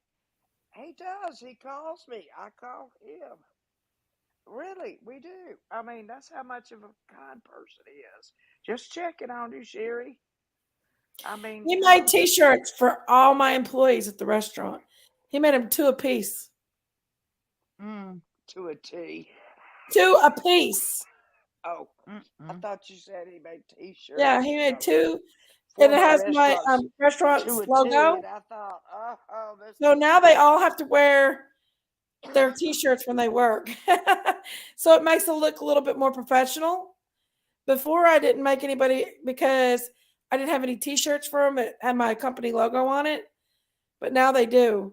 He does. He calls me. I call him. Really, we do. I mean, that's how much of a kind person he is. Just checking on you, Sherry. I mean, He come made on. T-shirts for all my employees at the restaurant. He made them two a piece. Mm, To a T. Two a piece. Oh, I mm-mm. thought you said he made Yeah, T-shirts he made for two, and for it my has my restaurants to restaurant's a T, logo. and I thought, oh, this So is now they all have to wear their T-shirts when they work. So it makes it look a little bit more professional. Before I didn't make anybody because I didn't have any T-shirts for them. It had my company logo on it, but now they do.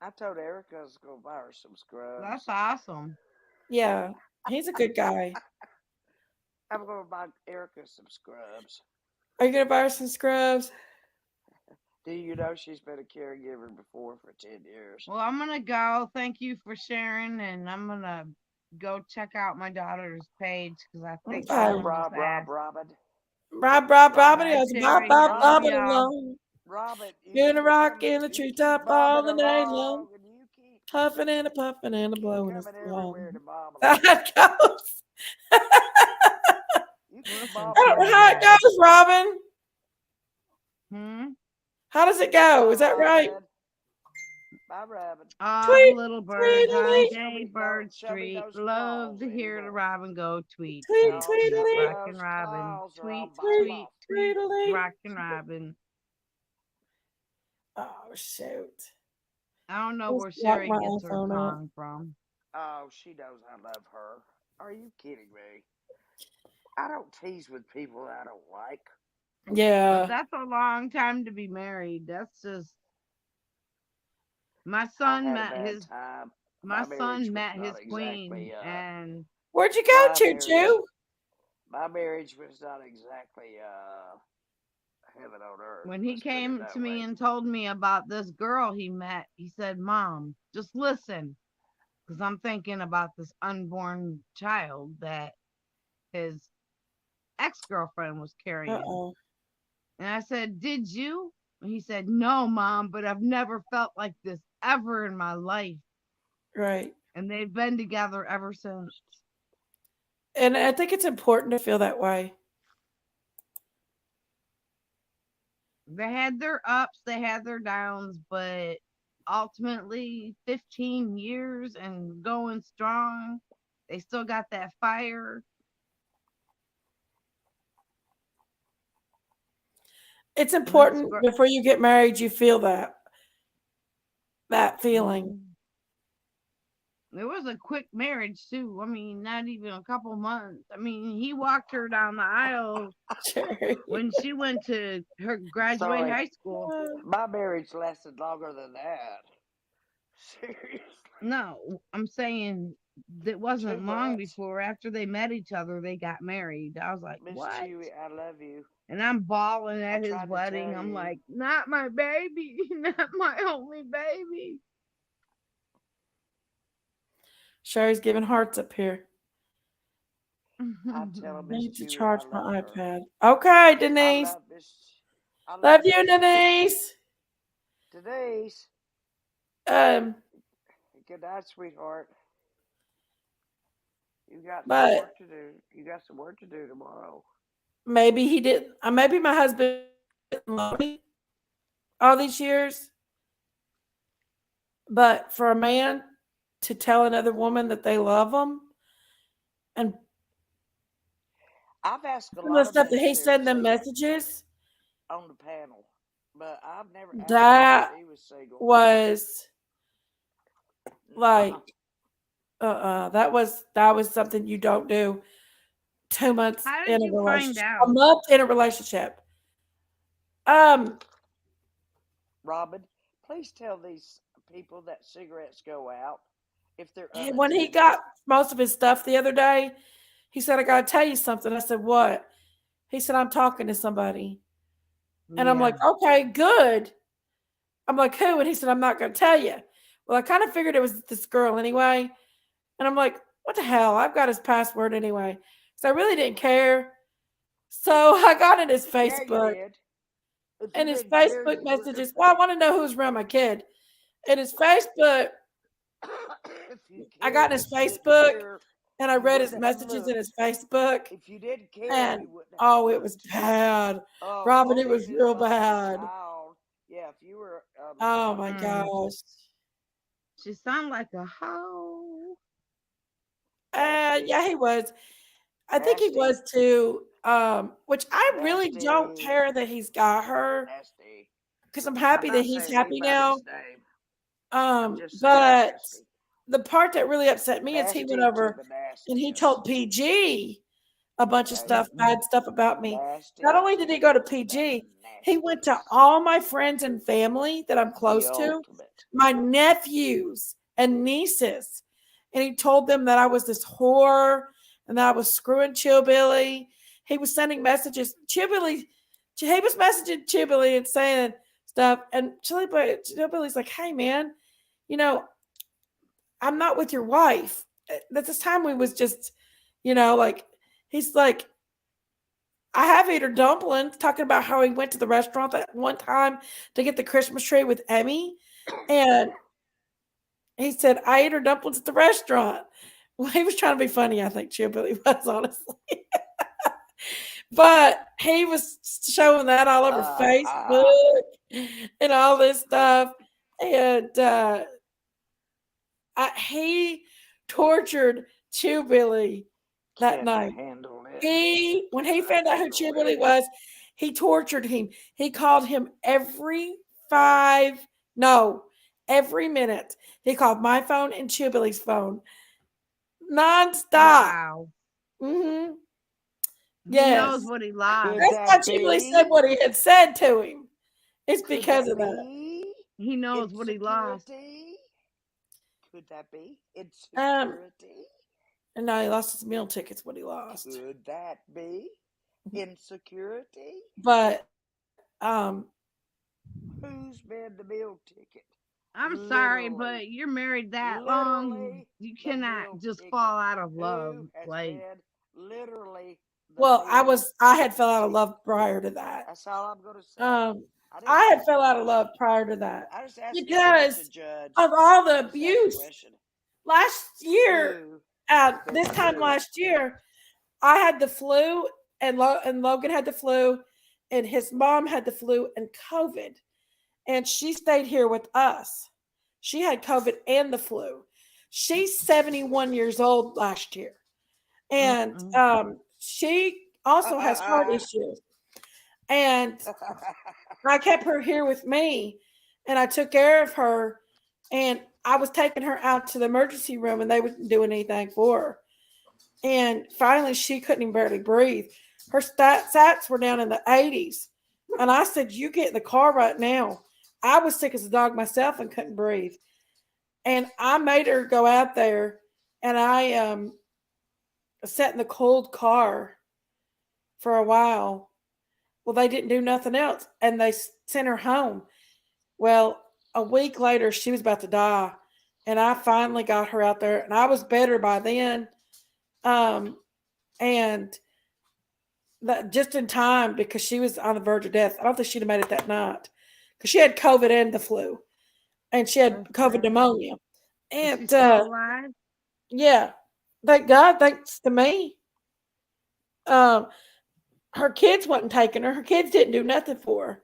I told Erica I was gonna buy her some That's scrubs. awesome. Yeah, he's a good guy. I'm gonna buy Erica some scrubs. Are you gonna buy her some scrubs? Do you know she's been a caregiver before for 10 years? Well, I'm gonna go. Thank you for sharing, and I'm gonna go check out my daughter's page because I think Okay. Bye, someone just asked. Robin. Rob, Robin, Bye, it bob, Sherry. bob, I love bobbing Robin, y'all. along. Robin, you Gonna keep rock coming, in the you keep treetop all bobbing the night long. along, and Huffing and a puffing and you a keep blowing a coming everywhere song. to bob along. That goes. You keep Listen I bobbing to don't know you how it along. guys. goes, Robin. Hmm. How does it go? Bye, Is that right? Robin. Bye, Robin. The Tweet, little birds on tweedly, Jaybird Don't show me Street those love claws to hear the anymore. robin go tweet, tweet, tweet, Don't tweet, show me tweedly, rockin' those robin, claws, or I'll tweet, bite 'em tweet, tweet, off. tweet, tweedly. rockin' robin. Oh shoot! I don't know Let's where lock Sherry my gets her iPhone up. song from, Oh, she knows I love her. Are you kidding me? I don't tease with people I don't like. but Yeah, that's a long time to be married. That's just my I son had a met bad his time. my My marriage son was met not his queen, exactly and where'd you go my to, marriage Chew? my marriage was not exactly heaven on earth. when he Let's put it came to that me way. and told me about this girl he met, he said, "Mom, just listen, because I'm thinking about this unborn child that his ex girlfriend was Uh carrying." oh. And I said, "Did you?" And he said, "No, Mom, but I've never felt like this ever in my life." Right. And they've been together ever since. And I think it's important to feel that way. They had their ups, they had their downs, but ultimately 15 years and going strong. They still got that fire. It's And that's important before you get married, you feel that feeling. It was a quick marriage too. I mean, not even a couple months. I mean, he walked her down the aisle Cherry. when she went to her graduate Sorry, high school. my marriage lasted longer than that. Seriously, No, I'm saying that two wasn't long months. before after they met each other, they got married. I was like, Miss what? Chewy, I love you. And I'm bawling I at his tried to wedding. tell I'm you. like, not my baby, not my only baby. Sherry's giving hearts up here. I tell her, I Miss need to Chewy, I charge love my her. iPad. Okay, I Denise. love Miss. I Love love you, Miss Denise. Denise. Um, Good night, sweetheart. You got some but work to do. You got some work to do tomorrow. maybe he didn't. Maybe my husband didn't love me all these years. But for a man to tell another woman that they love them And I've asked a some of lot the of stuff that he military sent them secrets messages, on the panel, but I've never asked her if that she was single. was like Uh-uh. that was something you don't do 2 months How in did a you find relationship, a out? month in a relationship. Um, Robin, please tell these people that cigarettes go out if they're when he unattended. got most of his stuff the other day, he said, "I got to tell you something." I said, "What?" He said, "I'm talking to somebody," and I'm like, Yeah. "Okay, good." I'm like, "Who?" And he said, "I'm not going to tell you." Well, I kind of figured it was this girl anyway, and I'm like, "What the hell? I've got his password anyway," so I really didn't care. So I got in his Yeah, you Facebook, did. If you and his didn't care, Facebook you wouldn't have. messages. Well, I want to know who's around my kid. And his Facebook, If you I got cared in that his you didn't Facebook, care, and I you read his wouldn't have messages in looked. his Facebook, If you didn't care, and you wouldn't have oh, it was looked. bad. Oh, Robin, it only if was it real was a bad. child. Yeah, if you were looking Oh like my a Mm. child, gosh. She sound like a hoe. nasty, Yeah, he was. I think he nasty, was too. Which I really don't nasty, care that he's got her nasty. because I'm I'm happy that not he's saying happy now. anybody's name. I'm just saying But nasty. the part that really upset me is he went Nasty to over the and he nastiest. told PG a bunch of Okay? stuff, Mm-mm. bad stuff about me. Not Nasty only did he go to to the PG, he went to nastiest. all my friends and family that I'm The close to, ultimate. my nephews and nieces, and he told them that I was this whore and that I was screwing Chillbilly. He was sending messages. Chillbilly, he was messaging Chillbilly and saying stuff, and Chillbilly's like, "Hey, man, you know, I'm not with your wife." At this time, we was just, like he's like, I have eaten dumplings, talking about how he went to the restaurant that one time to get the Christmas tree with Emmy. And he said, I ate her dumplings at the restaurant. Well, he was trying to be funny, I think, Chip, but he was honestly. But he was showing that all over Uh-huh. Facebook and all this stuff. And he tortured Chew Billy that Can't night. handle it. When he Cannot found out who handle Chibuli it. was, he tortured him. He called him five, no, every minute. He called my phone and Chibili's phone nonstop. Wow. Hmm. He knows Yes. what he Could lost. That's why that Chibuli said be? what he had said to him. It's Could because that of that. be He knows what he lost. insecurity? Could that be Um, insecurity? and now he lost his meal tickets, what he lost. Could that be insecurity? But Who's been the meal ticket? I'm sorry, Literally, but you're married that long. literally You the cannot meal just ticket. fall out of love. Who has Like, been literally the well, meal I had fell out of ticket? love prior to that. That's all I'm gonna say. Um, I didn't I had ask a fell out of love question. prior to that I just asked a because question, Judge. of all the I just asked a abuse. question. Last year, Who has been this time who? last year, I had the flu, and Logan had the flu, and his mom had the flu and COVID, and she stayed here with us. She had COVID and the flu. She's 71 years old last year, and mm-mm. she also has heart issues. And I kept her here with me, and I took care of her, and I was taking her out to the emergency room, and they wouldn't do anything for her. And finally, she couldn't even barely breathe. Her stats were down in the 80s. And I said, "You get in the car right now." I was sick as a dog myself and couldn't breathe. And I made her go out there, and I sat in the cold car for a while. Well, they didn't do nothing else, and they sent her home. Well, a week later, she was about to die, and I finally got her out there, and I was better by then. Um, and that just in time because she was on the verge of death. I don't think she'd have made it that night because she had COVID and the flu, and she had That's COVID sad. pneumonia. Is she And still alive? yeah, thank God, thanks to me. Um, her kids wasn't taking her. Her kids didn't do nothing for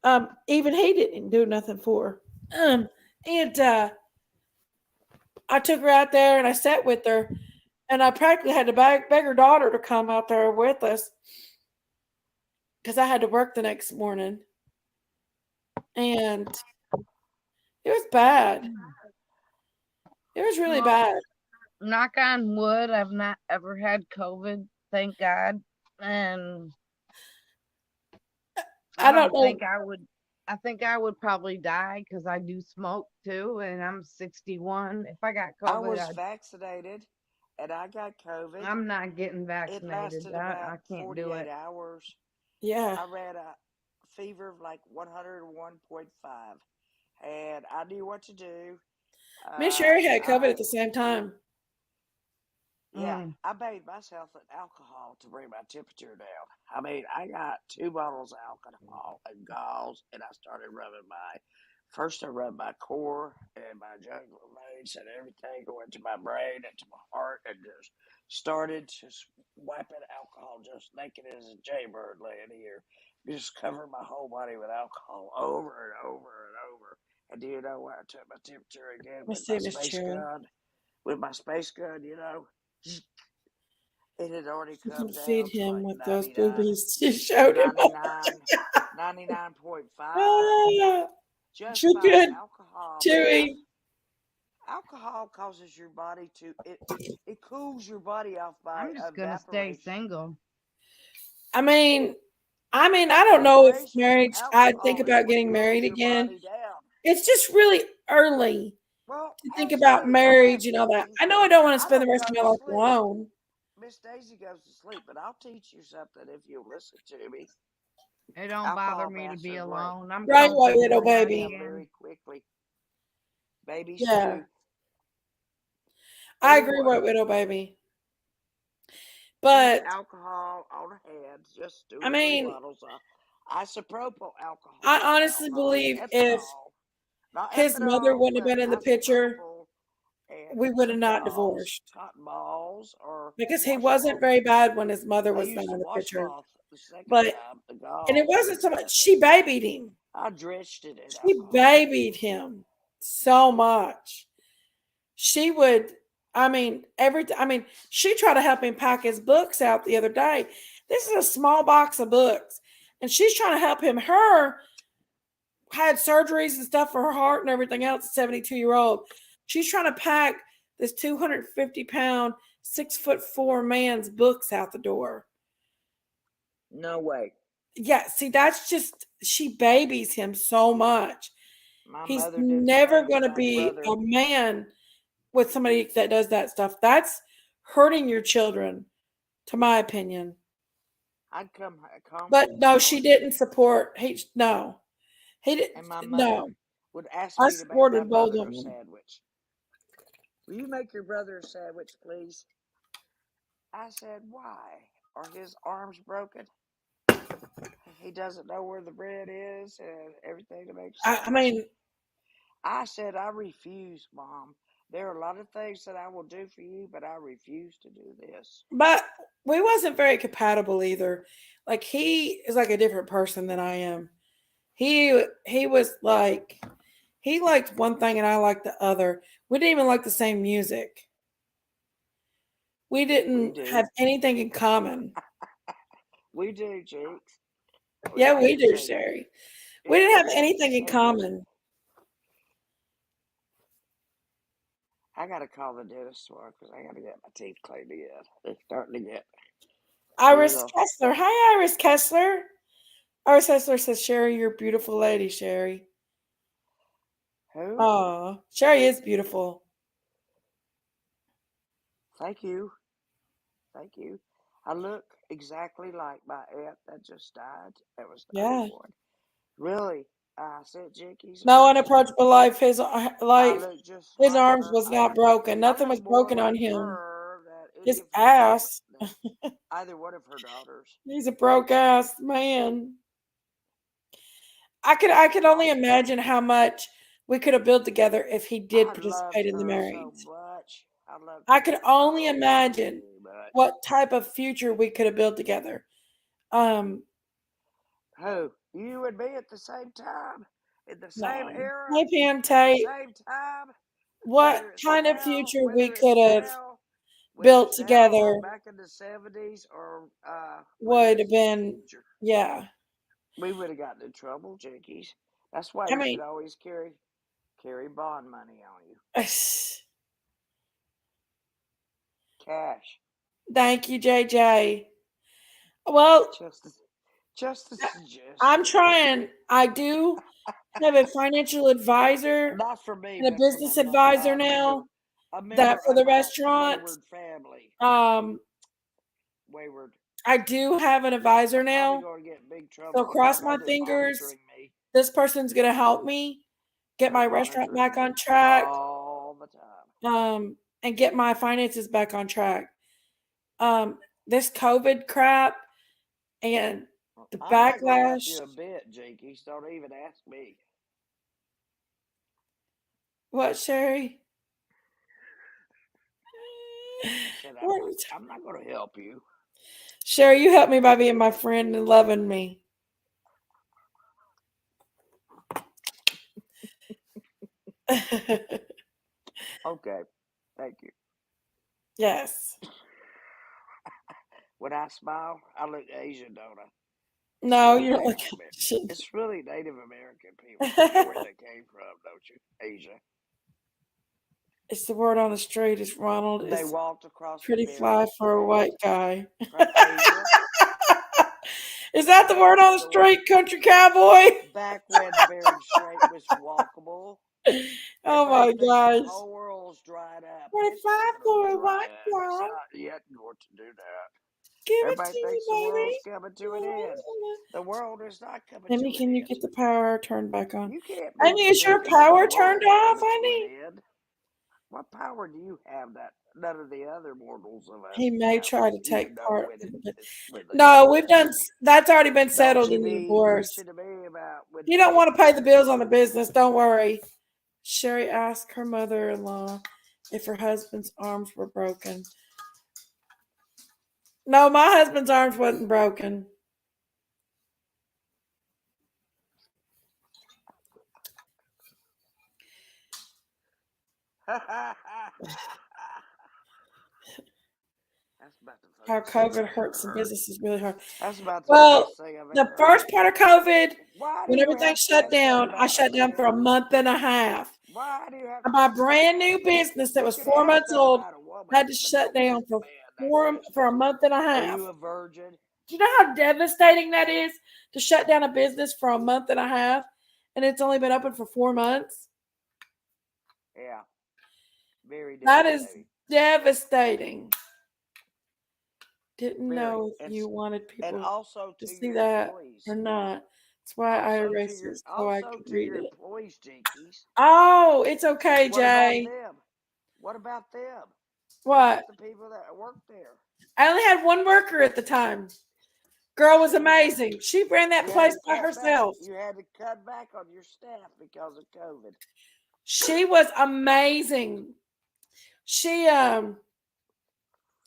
her. Even he didn't do nothing for her. And I took her out there and I sat with her, And I practically had to beg her daughter to come out there with us because I had to work the next morning. And it was bad. It was really Well, bad. knock on wood, I've not ever had COVID, thank God. And I I don't don't know. think I would. I think I would probably die because I do smoke too, and I'm 61. If I got I COVID, was vaccinated and I got COVID. I'm not getting It vaccinated. lasted I about can't do 48 it. hours. Yeah. I ran a fever of like 101.5, and I knew what to do. Me and Sherry had COVID I at the same time. Yeah, Mm. I bathed myself in alcohol to bring my temperature down. I mean, I got 2 bottles of alcohol and gauze, and I started rubbing first I rubbed my core and my jugular veins and everything going to my brain and to my heart, and just started just wiping alcohol, just naked as a jaybird laying here, just covering my whole body with alcohol over and over and over. And do you know what? I took my temperature again Let me see, Miss Cherry. with my space gun, it had already You come can feed down to him like with those 99, boobies. She showed him. 99, 99.5 Ah, just you're by good, alcohol, man. Chewy. Alcohol causes your body it cools your body off by I'm just gonna stay evaporation. single. I mean, I don't know if Evaporation from marriage. I'd think alcohol is about what getting married cools your again. body down. It's just really early Well, to think about absolutely. I have marriage and all that. teaching. I know I don't want to I spend the don't rest go of my to life sleep. alone. Miss Daisy goes to sleep, but I'll teach you something if you'll listen to me. It don't bother Alcohol me to baths be are great. alone. I'm Right, white comfortable widow They where come I baby. down am. very quickly. Babies Yeah, too. I agree, Anyway, white widow baby. keep But alcohol on hand, just two I or three mean, bottles of isopropyl I alcohol now, honestly not believe if ethanol, not his mother ethanol, wouldn't have but been in the picture, isopropyl, and we would have some not gauze, divorced cotton balls, or because he wasn't washcloth. very bad when his mother I was found used a in the picture. washcloth the second But time. The and it gauze wasn't was so much. She nothing. babied him. I drenched it in She alcohol. babied him so much. She would. I mean, I mean, she tried to help him pack his books out the other day. This is a small box of books, and she's trying to help him. Her had surgeries and stuff for her heart and everything else. 72-year-old. She's trying to pack this 250-pound, 6'4" man's books out the door. No way. Yeah, see, that's just she babies him so much. My He's mother did the never same to going to my be a brother. man with somebody that does that stuff. That's hurting your children, to my opinion. I'd come home But from no, she college, didn't support. He did. and my mother No, would ask I me to make my supported both brother of a them. sandwich. Will you make your brother a sandwich, please? I said, why? Are his arms broken? He doesn't know where the bread is and everything to make a I sandwich. mean, I said, I refuse, Mom. There are a lot of things that I will do for you, but I refuse to do this. but we wasn't very compatible either. Like he is like a different person than I am. He was like he liked one thing and I liked the other. We didn't even like the same music. We We didn't do. have anything in common. We do, Jinx. We Yeah, like we the do, same. Sherry. We Yeah, didn't have we like the anything in same music. common. I gotta call the dentist tomorrow because I gotta get my teeth cleaned again. They're starting to get a Iris little. Kessler. Hi, Iris Kessler. Iris Kessler says, Sherry, you're a beautiful lady, Sherry. Who? Oh, Sherry is beautiful. Thank you. Thank you. I look exactly like my aunt that just died. That was Yeah. 91. Really? I sent Jinkies a No picture. unapproachable life. I Life. look just His like arms her. was not broken. I Nothing look was more broken on like him. her than any His of her daughter, ass. than either one of her daughters. He's a broke ass man. I could only I imagine how much we could have built together if he did I loved participate in the her so marriage. much. I loved I her could only so imagine very much. what type of future we could have built together. Um, Who? You and me at the same time? In the same no. era? Hey Pam At the Tate, same time? what kind of future we Whether could it's have now When built it's now or together back in the 70s or would whereas have in the been, future, yeah. we would have gotten in trouble, Jinkies. That's why I you should mean, always carry bond money on you. Cash. thank you, JJ. Well, Just a I'm suggestion. trying. I do have a financial advisor Not for me, and a but from business advisor now a that member for of the my restaurant. wayward family. Wayward. I do have an advisor I'm probably now. going to get in big So trouble with my cross my mother fingers. monitoring me. This person's gonna help me get Her my restaurant monitoring back me on track. all the time. And get my finances back on track. This COVID crap and the I'm not going to help backlash. you a bit, Jinkies. Don't even ask me. What, Sherry? Said What? I'm not going to help you. Sherry, you helped me by being my friend and loving me. Okay, thank you. Yes. When I smile, I look Asian, don't I? It's No, really you don't look Native American. Asian. It's really Native American people. You know where they came from, don't you? Asia. It's the word on the street. Is Ronald They is walked across the pretty fly Bering for a white Strait guy. from Asia. Is that the word on the street, country cowboy? Back when the Bering Strait was walkable. Oh Everybody my thinks gosh. the whole world's dried up. 25 It's not for going to a dry white up. It's guy. not yet going to do that. Give it Everybody to thinks the me, world's baby. coming to an end. The world is not coming Amy, to an can you end. get the power turned back on? You can't be Amy, is your predicting that the power turned world's off, coming to an honey? end. What power do you have that none of the other mortals of us He may have? try to Even take know part. when the No, coming we've is. done. That's already been Don't settled you in the be divorce. preaching to me about when You the don't want to pay the coming bills is. on the business. Don't worry. Sherry asked her mother-in-law if her husband's arms were broken. No, my husband's arms wasn't broken. That's about the How funniest thing COVID I've ever hurts some heard. businesses really hard. That's about the Well, funniest thing I've the ever heard. first part of COVID, Why do when you everything have to shut ask that down, I about shut us, down for a Sherry? month and a half. Why do you have And to my ask that brand about new us? business that You was can 4 ask months that old about a woman, had to but shut don't down ask a for man that question. a month and a Are half. you a virgin? Do you know how devastating that is to shut down a business for a month and a half and it's only been open for 4 months? Yeah. Very That is devastating. devastating. Didn't Very. know if you wanted And people also to to see your that employees. or not. That's why I erased it so I Also could to read your it. employees, Jinkies. Oh, it's okay, What about Jay. them? What about them? What What? about the people that work there? I only had one worker at the time. Girl was So amazing. She ran that you had place to by cut back. herself. You had to cut back on your staff because of COVID. She was amazing. She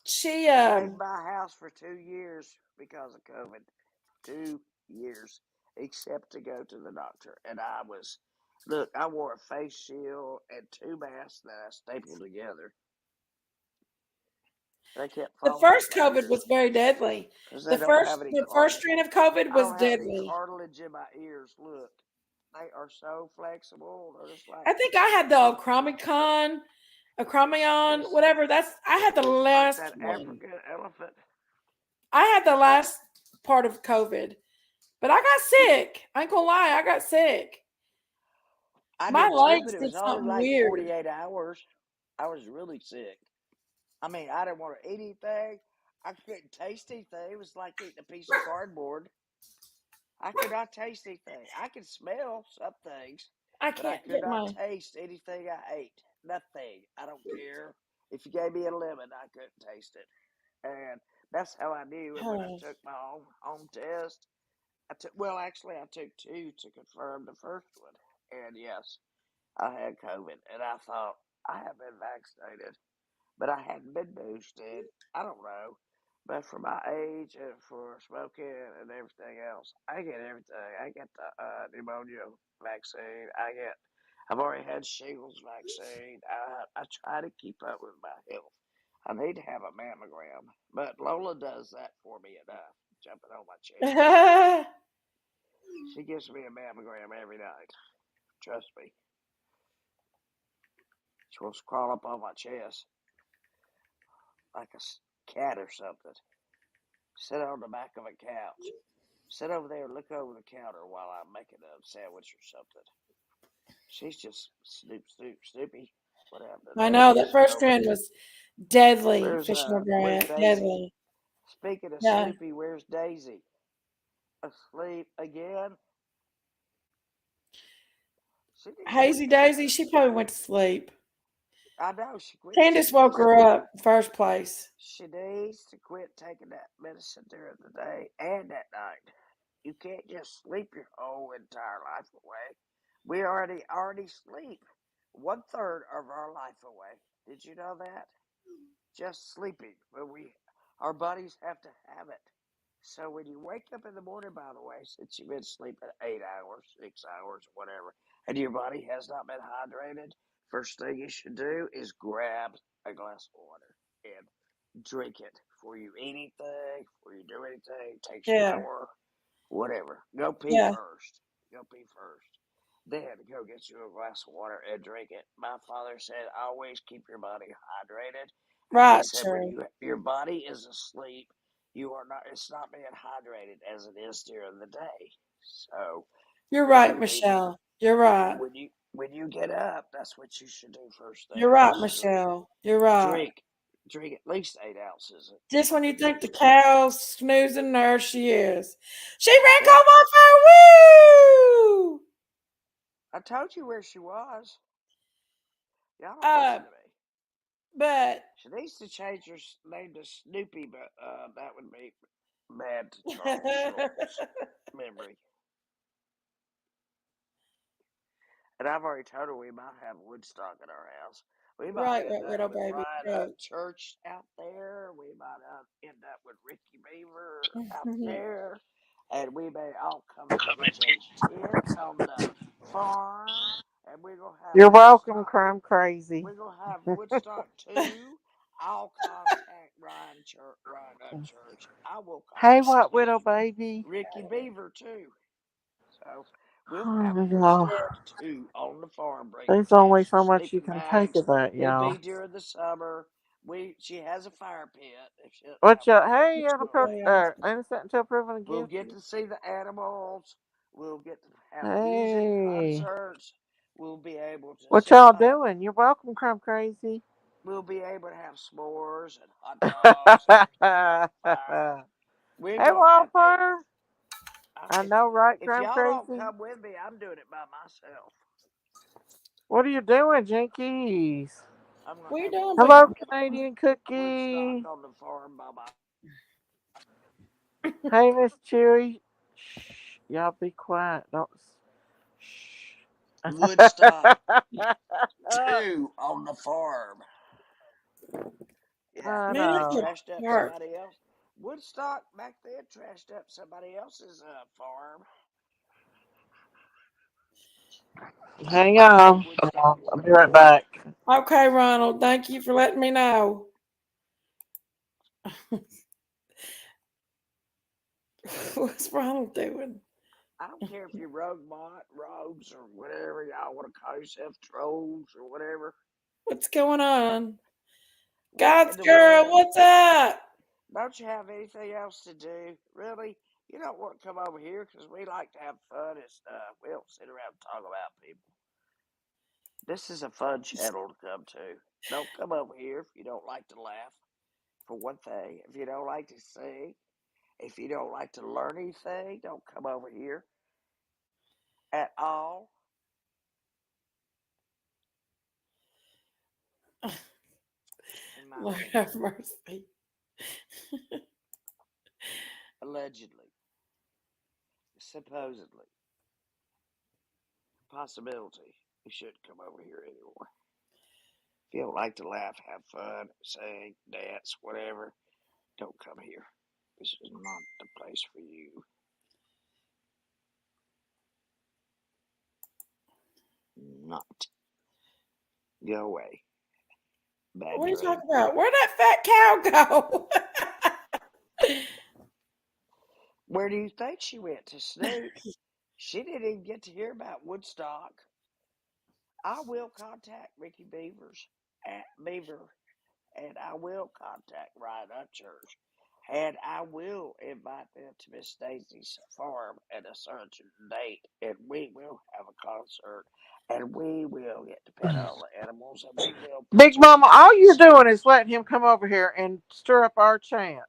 she Stayed by house for 2 years because of COVID. 2 years, except to go to the doctor. And I wore a face shield and 2 masks that I stapled together. They kept the falling off first my COVID ears was very deadly. because they don't have any The first cartilage. strain of COVID I was don't have any deadly. cartilage in my ears. Look, they are so flexible. They're just like I think I had the Acromion, this, whatever. I had the like last that one. African elephant. I had the last part of COVID, but I got sick. I ain't gonna lie, I got sick. I My did too, legs but it did was only something like weird. 48 hours. I was really sick. I mean, I didn't want to eat anything. I couldn't taste anything. It was like eating a piece of cardboard. I could not taste anything. I could smell some things, I but I can't could get not my taste anything I ate. Nothing. I don't care. If you gave me a lemon, I couldn't taste it. And that's how I knew. And when I took my own test, actually, I took two to confirm the first one. And yes, I had COVID. And I thought, I have been vaccinated, but I hadn't been boosted. I don't know. But for my age and for smoking and everything else, I get everything. I get the pneumonia vaccine. I've already had shingles vaccine. I try to keep up with my health. I need to have a mammogram, but Lola does that for me enough, jumping on my chest. She gives me a mammogram every night. Trust me. She wants to crawl up on my chest like a cat or something. Sit on the back of a couch. Sit over there and look over the counter while I'm making a sandwich or something. She's just Snoopy. What happened to I know Daisy? that She first over. trend was deadly, Where's Fisher where's Bryant. Daisy? Deadly. Speaking of Yeah. Snoopy, where's Daisy? Asleep again? She needs to Hazy get Daisy, better she probably sleep. went to sleep. I know she quit. Candace woke her up first place. She needs to quit taking that medicine during the day and at night. You can't just sleep your whole entire life away. We already sleep 1/3 of our life away. Did you know that? Just sleeping, but our bodies have to have it. So when you wake up in the morning, by the way, since you've been sleeping 8 hours, 6 hours, whatever, and your body has not been hydrated, first thing you should do is grab a glass of water and drink it before you eat anything, before you do anything, take a Yeah. shower, whatever. Go pee Yeah. first. Go pee first. Then go get you a glass of water and drink it. My father said, always keep your body hydrated. And he Right, said, when Sherry. your body is asleep, it's not being hydrated as it is during the day. So You're when right, you need to, Michelle. You're right. when you get up, that's what you should do first You're thing right, is Michelle. You're right. drink at least 8 ounces Just when you a think the day. cow's snoozing, there she is. She ran Yeah, come off her. Woo! I told you where she was. Y'all don't Uh, listen to me. but She needs to change her name to Snoopy, but that would be bad to Charles Schultz memory. And I've already told her we might have Woodstock at our house. We might right, end right, up widow with baby. Ryan Right. Upchurch out there. We might end up with Ricky Beaver out there. And we may all come and pitch a tent on the farm. And we're going to have You're welcome, Woodstock. Crime Crazy. We're going to have Woodstock 2. I'll contact Ryan Upchurch. I will Hey, what contact widow baby? Ricky Beaver, too. So we'll have Oh, y'all. Woodstock 2 on the farm. Bring There's only tents and so much you sleeping can take bags. of that, It'll y'all. be during the summer. She has a fire pit. If she doesn't What have y'all? one yet, Hey, she's going to get one. innocent until proven We'll get guilty. to see the animals. We'll get to have music, Hey, concerts. We'll be able to what sit y'all by. doing? You're welcome, Crime Crazy. We'll be able to have s'mores and hot dogs and fire. We're Hey, going to have a. Wildfire. I know, right, If Crime y'all don't Crazy? come with me, I'm doing it by myself. What are you doing, Jinkies? I'm gonna What you have doing, big Hello, girl? Canadian Woodstock Cookie. on the farm by my. Hey, Miss Chewy. Shh, y'all be quiet. Don't. Shh. Woodstock 2 on the farm. Yeah, I Man, they I know. could trashed up park. somebody else. Woodstock back then trashed up somebody else's farm. Hang I think on. Woodstock is I'll be pretty right good. back. Okay, Ronald. Thank you for letting me know. What's Ronald doing? I don't care if you're rogues, or whatever y'all want to call yourself, trolls, or whatever. What's going on? What God's in the girl, world? what's up? Don't you have anything else to do? Really? You don't want to come over here because we like to have fun and stuff. We don't sit around and talk about people. This is a fun channel to come to. Don't come over here if you don't like to laugh, for one thing. If you don't like to sing, if you don't like to learn anything, don't come over here at all. In my Lord opinion, have mercy. allegedly, supposedly, possibility, you shouldn't come over here anymore. If you don't like to laugh, have fun, sing, dance, whatever, don't come here. This is not the place for you. Not. Go away. What are you bedroom. talking about? Where'd that fat cow go? Where do you think she went? To Snoop? She didn't even get to hear about Woodstock. I will contact Ricky Beaver, and I will contact Ryan Upchurch, and I will invite them to Miss Stacy's farm at a certain date, and we will have a concert, and we will get to pet all the animals, and we will Big picture Mama, all you're dates. doing is letting him come over here and stir up our chant.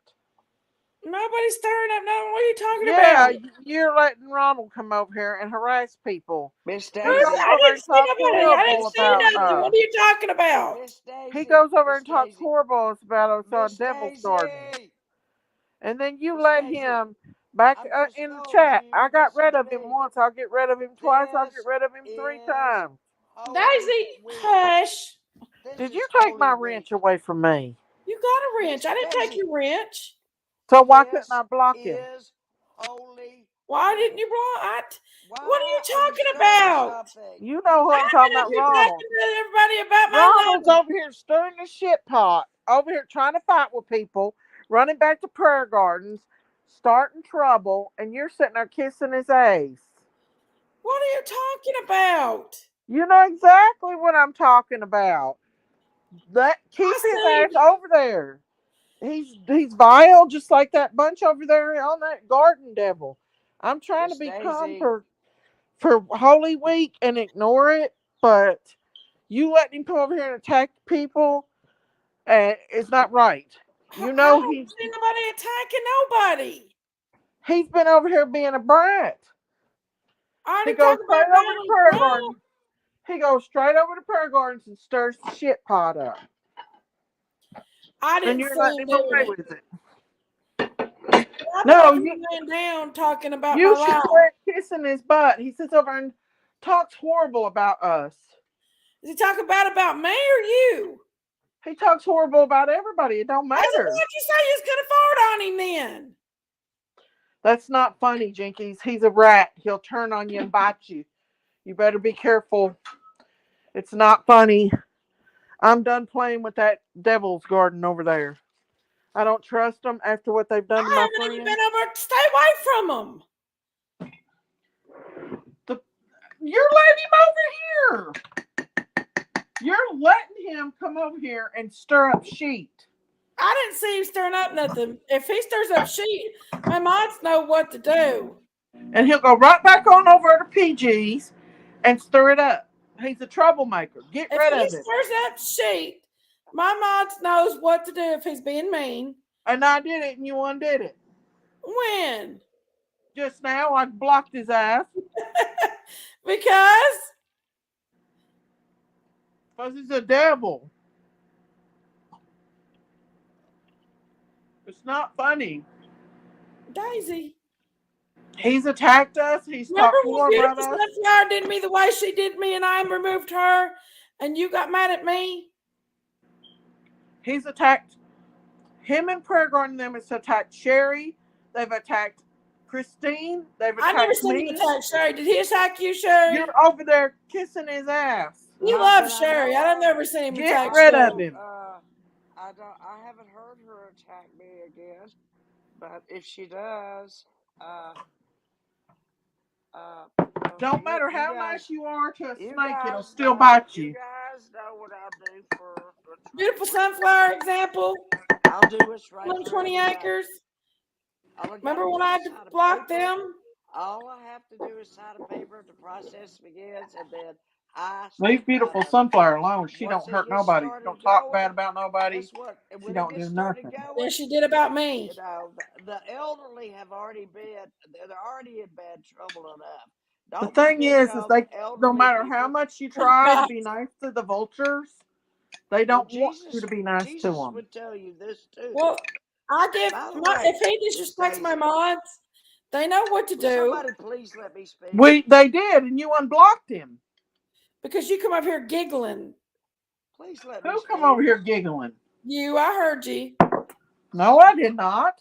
Nobody's stirring up nothing. What are you talking Yeah, about? you're letting Ronald come over here and harass people. Miss He goes Daisy, I over didn't and see talks nobody. I horrible didn't see about nothing. What us. are you talking about? Miss He Daisy, goes over Miss and talks Daisy, horrible about us on Miss Devil's Garden. Daisy, And then you Miss let Daisy. him back I'm gonna in the scold chat. you. I got Listen rid to of him me. once. I'll get rid of him twice. I'll get This rid of him 3 is times. Holy Daisy, Week. hush. This Did is you take Holy my Week. wrench away from me? You got a wrench. Miss I didn't take Daisy, your wrench. So why couldn't this I block him? is Holy Why didn't Week. you block? What are you Why are you talking stirring about? something? You know who I I'm ain't talking been up about, here Ronald. talking to everybody about my Ronald's life. over here stirring the shit pot, over here trying to fight with people, running back to prayer gardens, starting trouble, and you're sitting there kissing his ass. What are you talking about? You know exactly what I'm talking about. Keep I his ass see. over there. He's vile, just like that bunch over there on that garden devil. I'm trying to Miss be calm Daisy, for Holy Week and ignore it, but you let him come over here and attack people, and it's not right. You I know don't see nobody attacking nobody. he's been over here being a brat. I He already goes talked straight about over to Donald prayer Trump. garden. He goes straight over to prayer gardens and stirs the shit pot up. I And didn't you're see letting him him doing away it. with it. I know No, if he's laying down talking about my you should life. quit kissing his butt. He sits over and talks horrible about us. Is he talking about me or you? He talks horrible about everybody. It don't I said, matter. why'd you say you was gonna fart on him then? That's not funny, Jinkies. He's a rat. He'll turn on you and bite you. You better be careful. It's not funny. I'm done playing with that devil's garden over there. I don't trust them after what they've done to I my haven't even friend. been over to stay away from him. You're letting him over here. You're letting him come over here and stir up shit. I didn't see him stirring up nothing. If he stirs up shit, my moms know what to do. And he'll go right back on over to PG's and stir it up. He's a troublemaker. Get If rid he of him. stirs up shit, my mom knows what to do if he's being mean. And I did it and you undid it. When? Just now I blocked his ass. Because He's a devil. It's not funny. Daisy. He's attacked us. He's Remember talked when more about beautiful us. sunflower did me the way she did me and I removed her and you got mad at me? He's attacked him and Prayer Garden. Them has attacked Sherry. They've attacked Christine. They've I never attacked seen him me. attack Sherry. Did he attack you, Sherry? You're over there kissing his ass. You not love that I Sherry. know I've of. never seen him Get attack rid of Sherry. him. I haven't heard her attack me again. But if she does, uh, well, Don't matter you how guys, nice you are to a you snake, it'll guys still know, bite you you. guys know what I'll do for what's right Beautiful for everybody. sunflower example. I'll do what's right for 120 everybody. acres. All I gotta Remember when do I is sign a blocked paper. them? All I have to do is sign a paper. The process begins, and then I Leave start beautiful running. sunflower alone. She Once don't it hurt gets nobody. She started don't talk bad going, about nobody. guess what? And She when it don't gets do started nothing. Yeah, going, she did about me. the elderly have already been, they're already in bad trouble enough. The Don't thing think is of they no elderly matter how people. much you try to be nice to the vultures, they Well, don't want you to be nice to Jesus them. would tell you this too. Well, I give By the my way, if he Miss disrespects my Daisy, mods, they know what to will do somebody please let me speak? They did, and you unblocked him. because you come up here giggling. Please let me Who come over speak. here giggling? You, I heard you. No, I did not.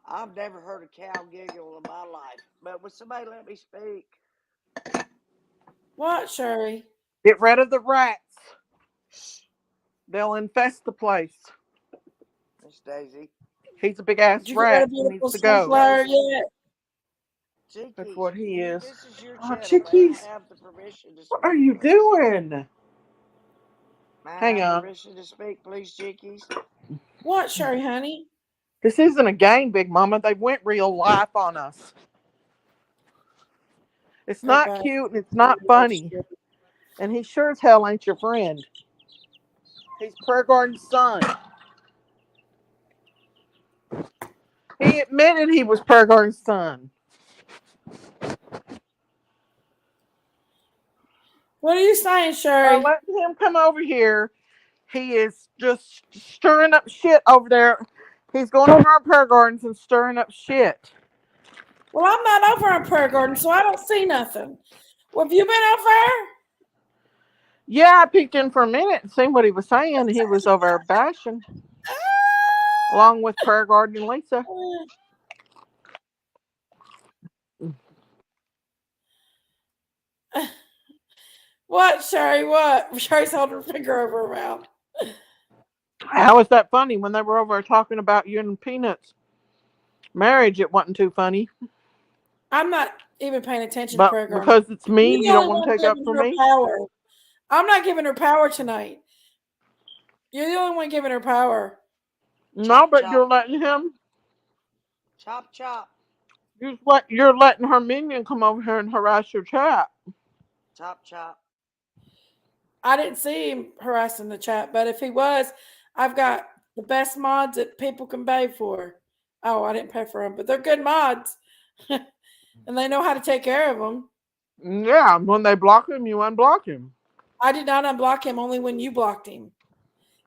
I've never heard a cow giggle in my life, but would somebody let me speak? What, Sherry? Get rid of the rats. They'll infest the place. Miss Daisy. He's a big ass Did you get a rat. He needs beautiful to go. sunflower yet? That's Chickies, what he is. this is your Oh, channel. May I chickies. have the permission to What are speak, you please? doing? May I Hang have on. permission to speak, please, Chickies? What, Sherry, honey? This isn't a game, Big Mama. They went real life on us. It's not Okay. cute and it's not funny. And he sure as hell ain't your friend. He's Prayer Garden's son. He admitted he was Prayer Garden's son. What are you saying, By Sherry? letting him come over here, he is just stirring up shit over there. He's going over our prayer gardens and stirring up shit. Well, I'm not over on Prayer Garden, so I don't see nothing. Well, have you been over there? Yeah, I peeked in for a minute and seen what he was saying. He was over there bashing, along with Prayer Garden and Lisa. What, Sherry? What? Sherry's holding her finger over her mouth. How is that funny? When they were over there talking about you and Peanuts' marriage, it wasn't too funny. I'm not even paying attention to But Prayer Garden. because it's me, You're you the don't only want to one take up giving for her me? power. I'm not giving her power tonight. You're the only one giving her power. No, Chop, but you're chop. letting him. Chop, chop. You're letting her minion come over here and harass your chat. Chop, chop. I didn't see him harassing the chat, but if he was, I've got the best mods that people can pay for. Oh, I didn't pay for them, but they're good mods. And they know how to take care of them. Yeah, when they block him, you unblock him. I did not unblock him only when you blocked him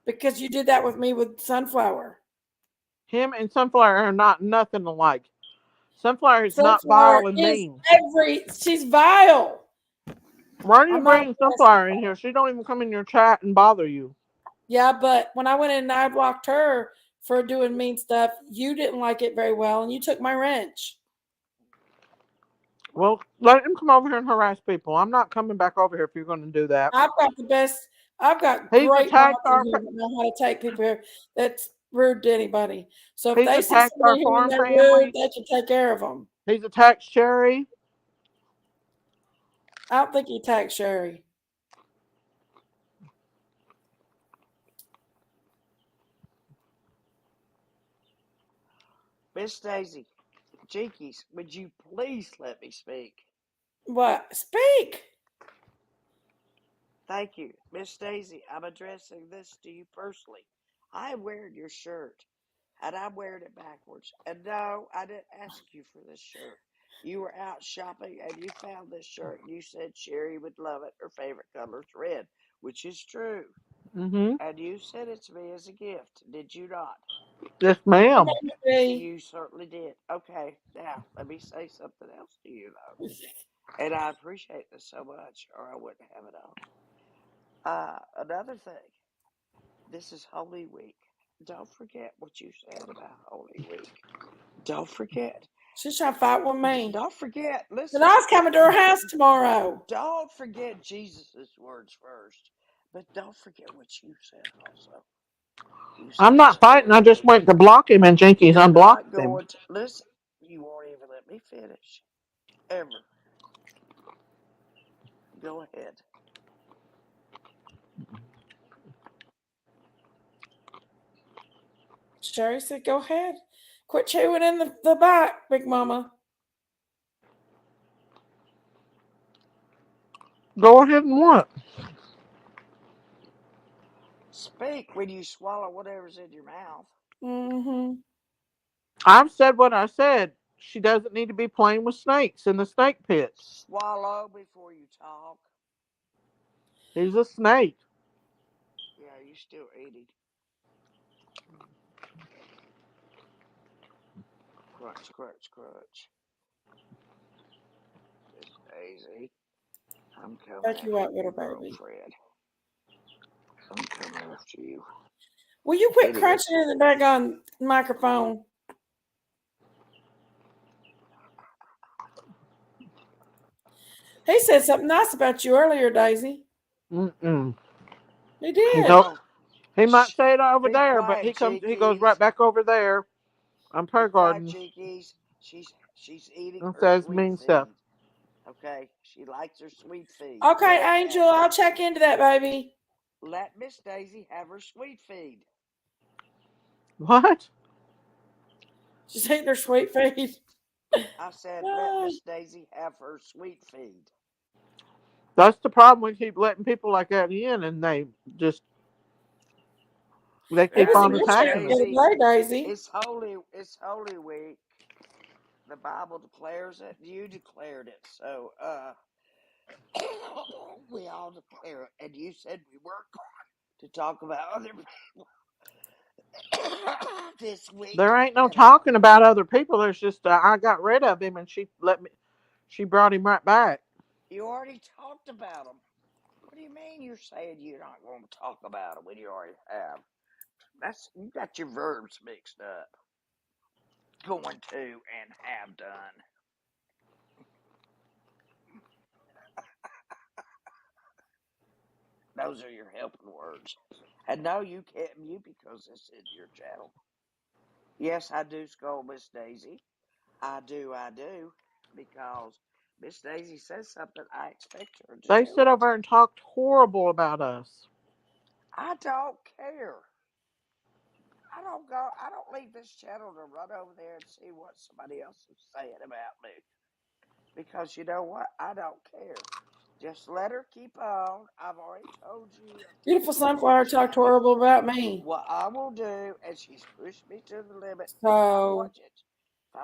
because you did that with me with Sunflower. Him and Sunflower are not nothing alike. Sunflower is not Sunflower vile and is mean. she's vile. Why are you I'm not bringing impressed with Sunflower in that. here? She don't even come in your chat and bother you. Yeah, but when I went in and I blocked her for doing mean stuff, you didn't like it very well and you took my wrench. Well, let him come over here and harass people. I'm not coming back over here if you're going to do that. I've got He's great mods attacked in our here that know how to take people here that's rude to anybody. So if he's they see attacked our somebody here and farm they're rude, family. they should take care of them. He's attacked Sherry. I don't think he attacked Sherry. Miss Daisy. Chickies, would you please let me speak? What? Speak. Thank you. Miss Daisy, I'm addressing this to you personally. I am wearing your shirt, and I'm wearing it backwards. And no, I didn't ask you for this shirt. You were out shopping and you found this shirt and you said Sherry would love it. Her favorite color is red, which is true. Mm-hmm. And you sent it to me as a gift, did you not? Yes, ma'am. You certainly did. Okay, now let me say something else to you, though. And I appreciate this so much, or I wouldn't have it on. Another thing, this is Holy Week. Don't forget what you said about Holy Week. Don't forget. She's trying to fight with me. Don't forget. But Listen. I was coming to her house tomorrow. Don't forget Jesus' words first. But don't forget what you said also. You I'm said it's not fighting. I Holy just Week. went to block him and Jinkies You're not unblocked him. going to listen. You won't even let me finish. Ever. Go ahead. Sherry said, go ahead. Quit chewing in the back, Big Mama. Go ahead and what? Speak when you swallow whatever's in your mouth. Mm-hmm. I've said what I said. She doesn't need to be playing with snakes in the snake pit. Swallow before you talk. He's a snake. Yeah, you still eating. Crunch, crunch, crunch. Miss Daisy, I'm coming Take you after out, your little baby. girlfriend. I'm coming after you. Will you quit Anyway, crunching in the back on microphone? He said something nice about you earlier, Daisy. Mm-mm. He He did. told, oh, He might Shh, say it over be there, but quiet, he goes right Jinkies. back over there on Be prayer quiet, garden Jinkies. She's eating and her says sweet mean stuff. feed. Okay, she likes her sweet feed. Okay, Now, Angel, I'll check into that, baby. let Miss Daisy have her sweet feed. What? She's eating her sweet feed. I said, let Miss Daisy have her sweet feed. That's the problem. We keep letting people like that in, and they It keep was a on Miss good attacking the us. Daisy, other day, Daisy. it's Holy Week. The Bible declares it. You declared it. So, we all declare it. And you said we weren't going to talk about other people this week. There ain't no And talking about other people. There's just I got rid of him, and she brought him right back. you already talked about them. What do you mean you're saying you're not going to talk about them when you already have? You got your verbs mixed up. Going to and have done. Those are your helping words. And no, you can't mute because it's in your channel. Yes, I do scold Miss Daisy. I do. Because Miss Daisy says something, I expect her to They do sit it. over and talked horrible about us. I don't care. I don't leave this channel to run over there and see what somebody else is saying about me. Because you know what? I don't care. Just let her keep on. I've already told you Beautiful sunflower numerous talked times horrible about me. what I will do, and she's pushed me to the limit. If I So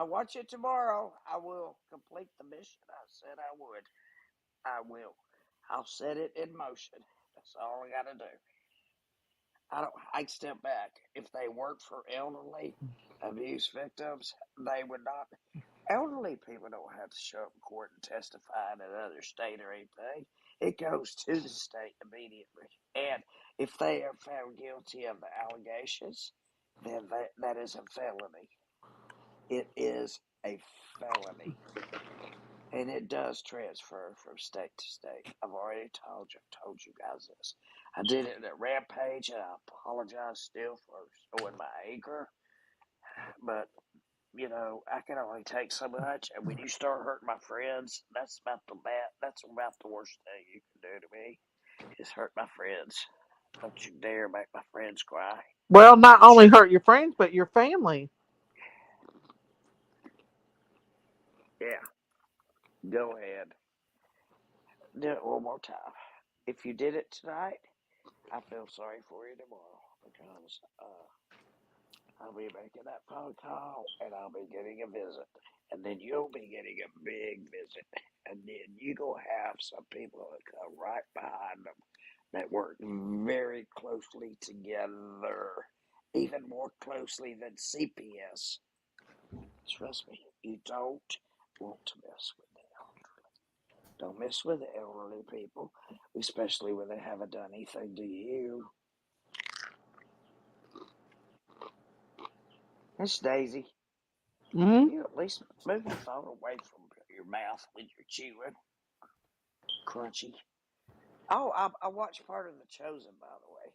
watch it, tomorrow, I will complete the mission I said I would. I will. I'll set it in motion. That's all I got to do. I'd step back. If they weren't for elderly abuse victims, they would not. Elderly people don't have to show up in court and testify in another state or anything. It goes to the state immediately. And if they are found guilty of the allegations, then that is a felony. It is a felony. And it does transfer from state to state. I've already told you guys this. I did it at Rampage, and I apologize still for showing my anger. But I can only take so much, and when you start hurting my friends, that's about the worst thing you can do to me. Is hurt my friends. Don't you dare make my friends cry. Well, not only hurt your friends, but your family. Yeah, go ahead. Do it one more time. If you did it tonight, I feel sorry for you tomorrow because I'll be making that phone call and I'll be getting a visit. And then you'll be getting a big visit. And then you go have some people that come right behind them that work very closely together, even more closely than CPS. Trust me, you don't want to mess with the elderly. Don't mess with the elderly people, especially when they haven't done anything to you. Miss Daisy, Hmm. you at least move the phone away from your mouth when you're chewing. Crunchy. Oh, I watched part of The Chosen, by the way.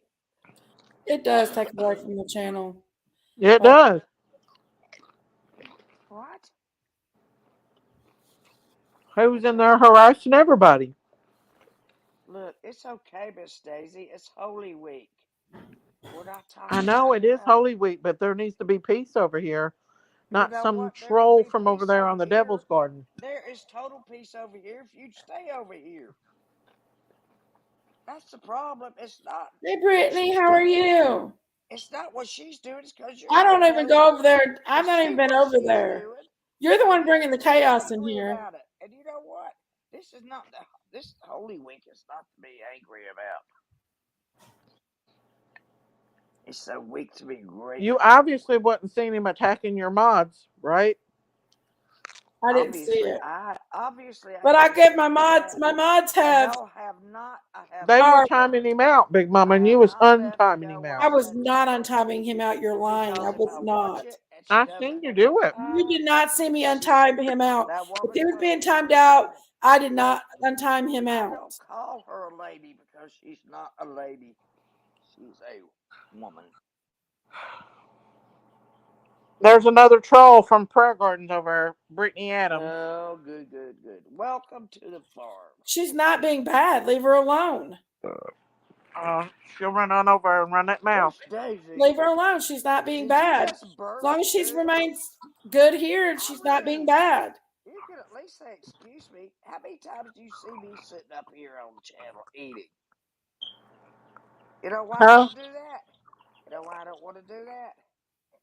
it does take away from the channel. It But does. What? Who's What in y'all there talking? harassing everybody? Look, it's okay, Miss Daisy. It's Holy Week. We're not I talking know about it is them. Holy Week, but there needs to be peace over here, You not know some what? There can troll be from over peace there on over the here. Devil's Garden. There is total peace over here if you stay over here. That's the problem. It's not hey, what Brittany, she's how are doing. you? It's not what she's doing. It's because you're I don't not even go over nosy there. to I've not even see been what over she's there. doing You're the and one get bringing the chaos in angry here. about it. And you know what? This Holy Week is not to be angry about. It's a week to be You grateful for. obviously wasn't seeing him attacking your mods, right? I didn't see it. Obviously I But I didn't get see that. my mods And have no, have not. They were timing him out, Big Mama, I and have you was not left to untiming go him I out. watch was that not show untiming him out. You're lying. I because if was I watch not. it and she I doesn't seen you have no do it. You time, did not see me she's untime him out. that If woman he was calls being me a timed lady. out, I did not untime him I out. don't call her a lady because she's not a lady. She's a woman. There's another troll from Prayer Gardens over Brittany Adams. Oh, good. Welcome to the farm. She's not being bad. Leave her alone. She'll run on over and run that mouth. Miss Daisy, Leave her alone. She's not being did you bad. just burp? As long as she's too? remains good here and she's not being bad. You can at least say, excuse me. How many times do you see me sitting up here on the channel eating? You know why I don't do that? You know why I don't want to do that?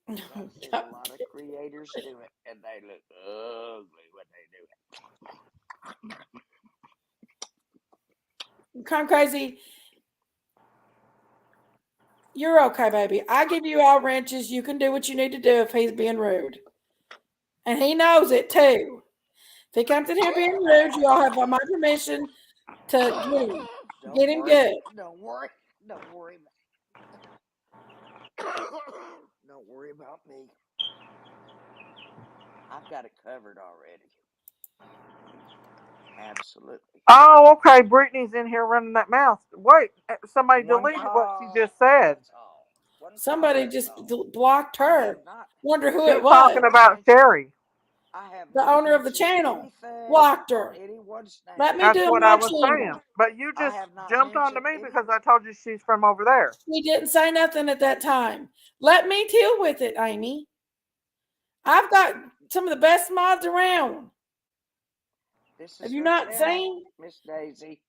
Because I've seen a lot of creators do it, and they look ugly when they do it. Come crazy. You're okay, baby. I give you all wrenches. You can do what you need to do if he's being rude. And he knows it too. If he comes in here being rude, you all have my permission to get him good. Don't worry. Don't worry about me. I've got it covered already. Absolutely. Oh, okay. Brittany's in here running that mouth. Wait, somebody deleted what she just said. Somebody just blocked her. Wonder who She's it was. talking about Sherry. The owner of the channel blocked her. Let me That's do what my I was channel. saying. But you just jumped onto me because I told you she's from over there. She didn't say nothing at that time. Let me deal with it, Amy. I've got some of the best mods around. Have you not seen? Miss Daisy.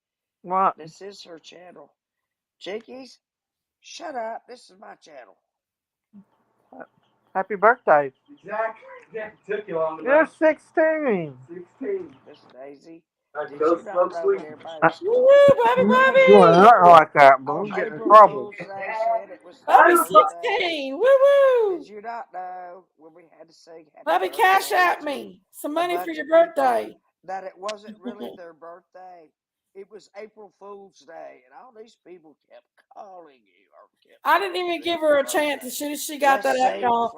What? This is her channel. Jinkies, shut up. This is my channel. Happy birthday. Exactly. Yeah, it took you long You're enough. 16. 16. Miss Daisy. I Did can go you not slow know sleep. everybody was Woo, Bobby, Bobby. You are not like that, boo. on You get in April trouble. Fool's Day said it was Bobby their birthday. 16. Woo woo. Did you not know when we had to sing happy Bobby, birthday cash at to me some a money bunch for your of people birthday. that it wasn't really their birthday? It was April Fool's Day, and all these people kept calling you. I didn't even give her a chance. As soon as she got that call,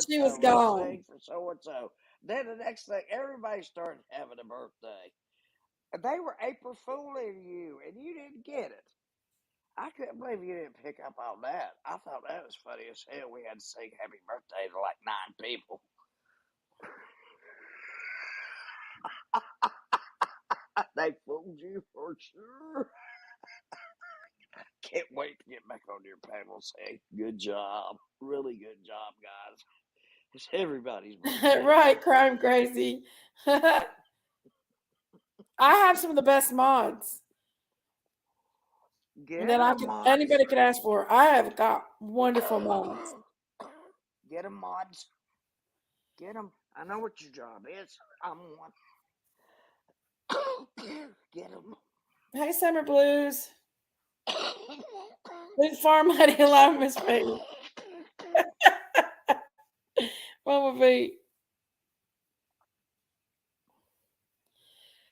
she was gone. Sing for so and so. Then the next thing, everybody started having a birthday, and they were April Fooling you, and you didn't get it. I couldn't believe you didn't pick up on that. I thought that was funny as hell. We had to sing happy birthday to like 9 people. They fooled you for sure. Can't wait to get back on your panel saying, good job. Really good job, guys. It's everybody's birthday. Right, crime crazy. I have some of the best mods. Anybody could ask for. I have got wonderful mods. Get them, mods. Get them. I know what your job is. I'm one. Get them. Hey, Summer Blues. Leave Farm Lady alone, Miss Baby. Mama B.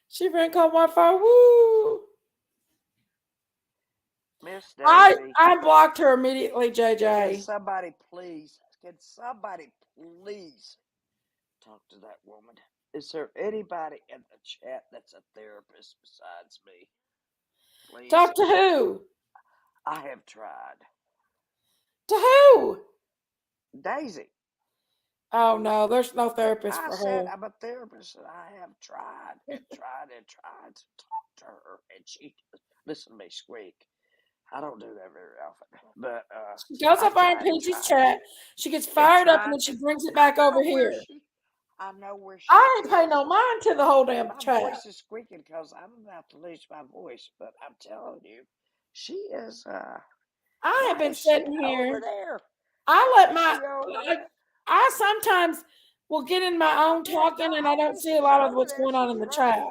She ran called Wi-Fi. Woo! Miss Daisy. I blocked her immediately, JJ. Can somebody please talk to that woman? Is there anybody in the chat that's a therapist besides me? Please. Talk to who? I have tried. To who? Daisy. Oh no, there's no therapist for her. I said I'm a therapist, and I have tried and tried to talk to her, and she listen to me squeak. I don't do that very often, but she goes up on Peachy's chat. She gets fired up, and then she brings it back over here. I know where she. I ain't paying no mind to the whole damn chat. My voice is squeaking because I'm about to lose my voice, but I'm telling you, she is. I have been sitting here. Over there. I sometimes will get in my own talking, and I don't see a lot of what's going on in the chat.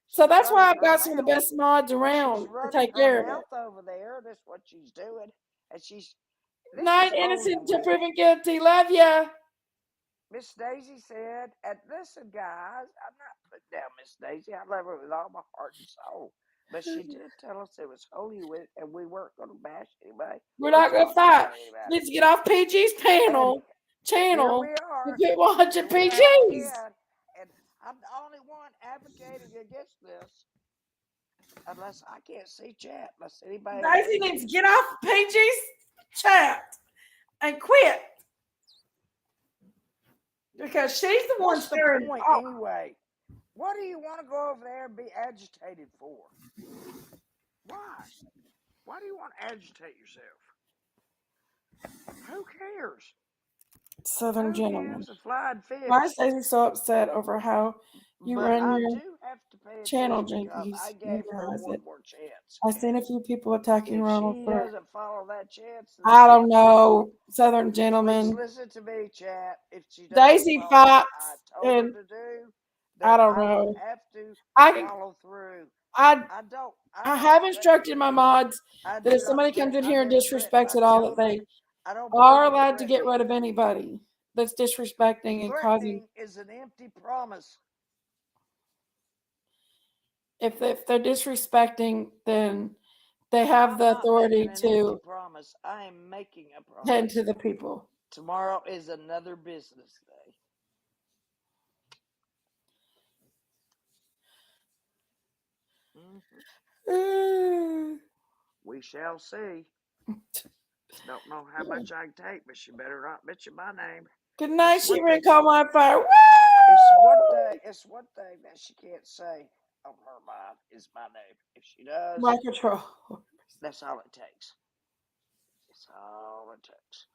So that's why I've got some of the best mods around to take care of it. Over there, that's what she's doing, and she's not innocent to proven guilty. Love ya. Miss Daisy said, and listen, guys, I'm not putting down Miss Daisy. I love her with all my heart and soul. But she did tell us it was Holy Week, and we weren't going to bash anybody. We're not going to fight. Let's get off PG's channel. Here we are. Quit watching PG's. And I'm the only one advocating against this. Unless I can't see chat. Unless anybody. Daisy needs to get off PG's chat and quit because she's the one What's the stirring. point Oh, anyway? What do you want to go over there and be agitated for? Why? Why do you want to agitate yourself? Who cares? Southern Who gentleman. gives a flying Why is fish? Daisy so upset over how you But run I your do have to pay channel, attention because I Jinkies? You gave her realize one it. more chance. I've seen a few people attacking If Ronald she for, doesn't follow that chance, then I she don't can. know, Southern Please gentleman. listen to me, chat. If she doesn't Daisy follow what Fox I told her and to do, then I don't I will know. have to I follow through. I I don't have expect instructed my mods I that do if not somebody threaten. comes in I here and never threaten disrespects my at all, that children. they I don't are believe in allowed to get threatening. rid of anybody that's disrespecting and causing. Threatening is an empty promise. If they're disrespecting, then they have the I'm not authority making an empty to promise. I am making a tend promise. to the people. Tomorrow is another business day. We shall see. Don't know how much I can take, but she better not mention my name. Good night, It's one Shiver and thing. Call My Fire. Woo! It's one thing that she can't say on her mind is my name. If she does, My control. that's all it takes. It's all it takes.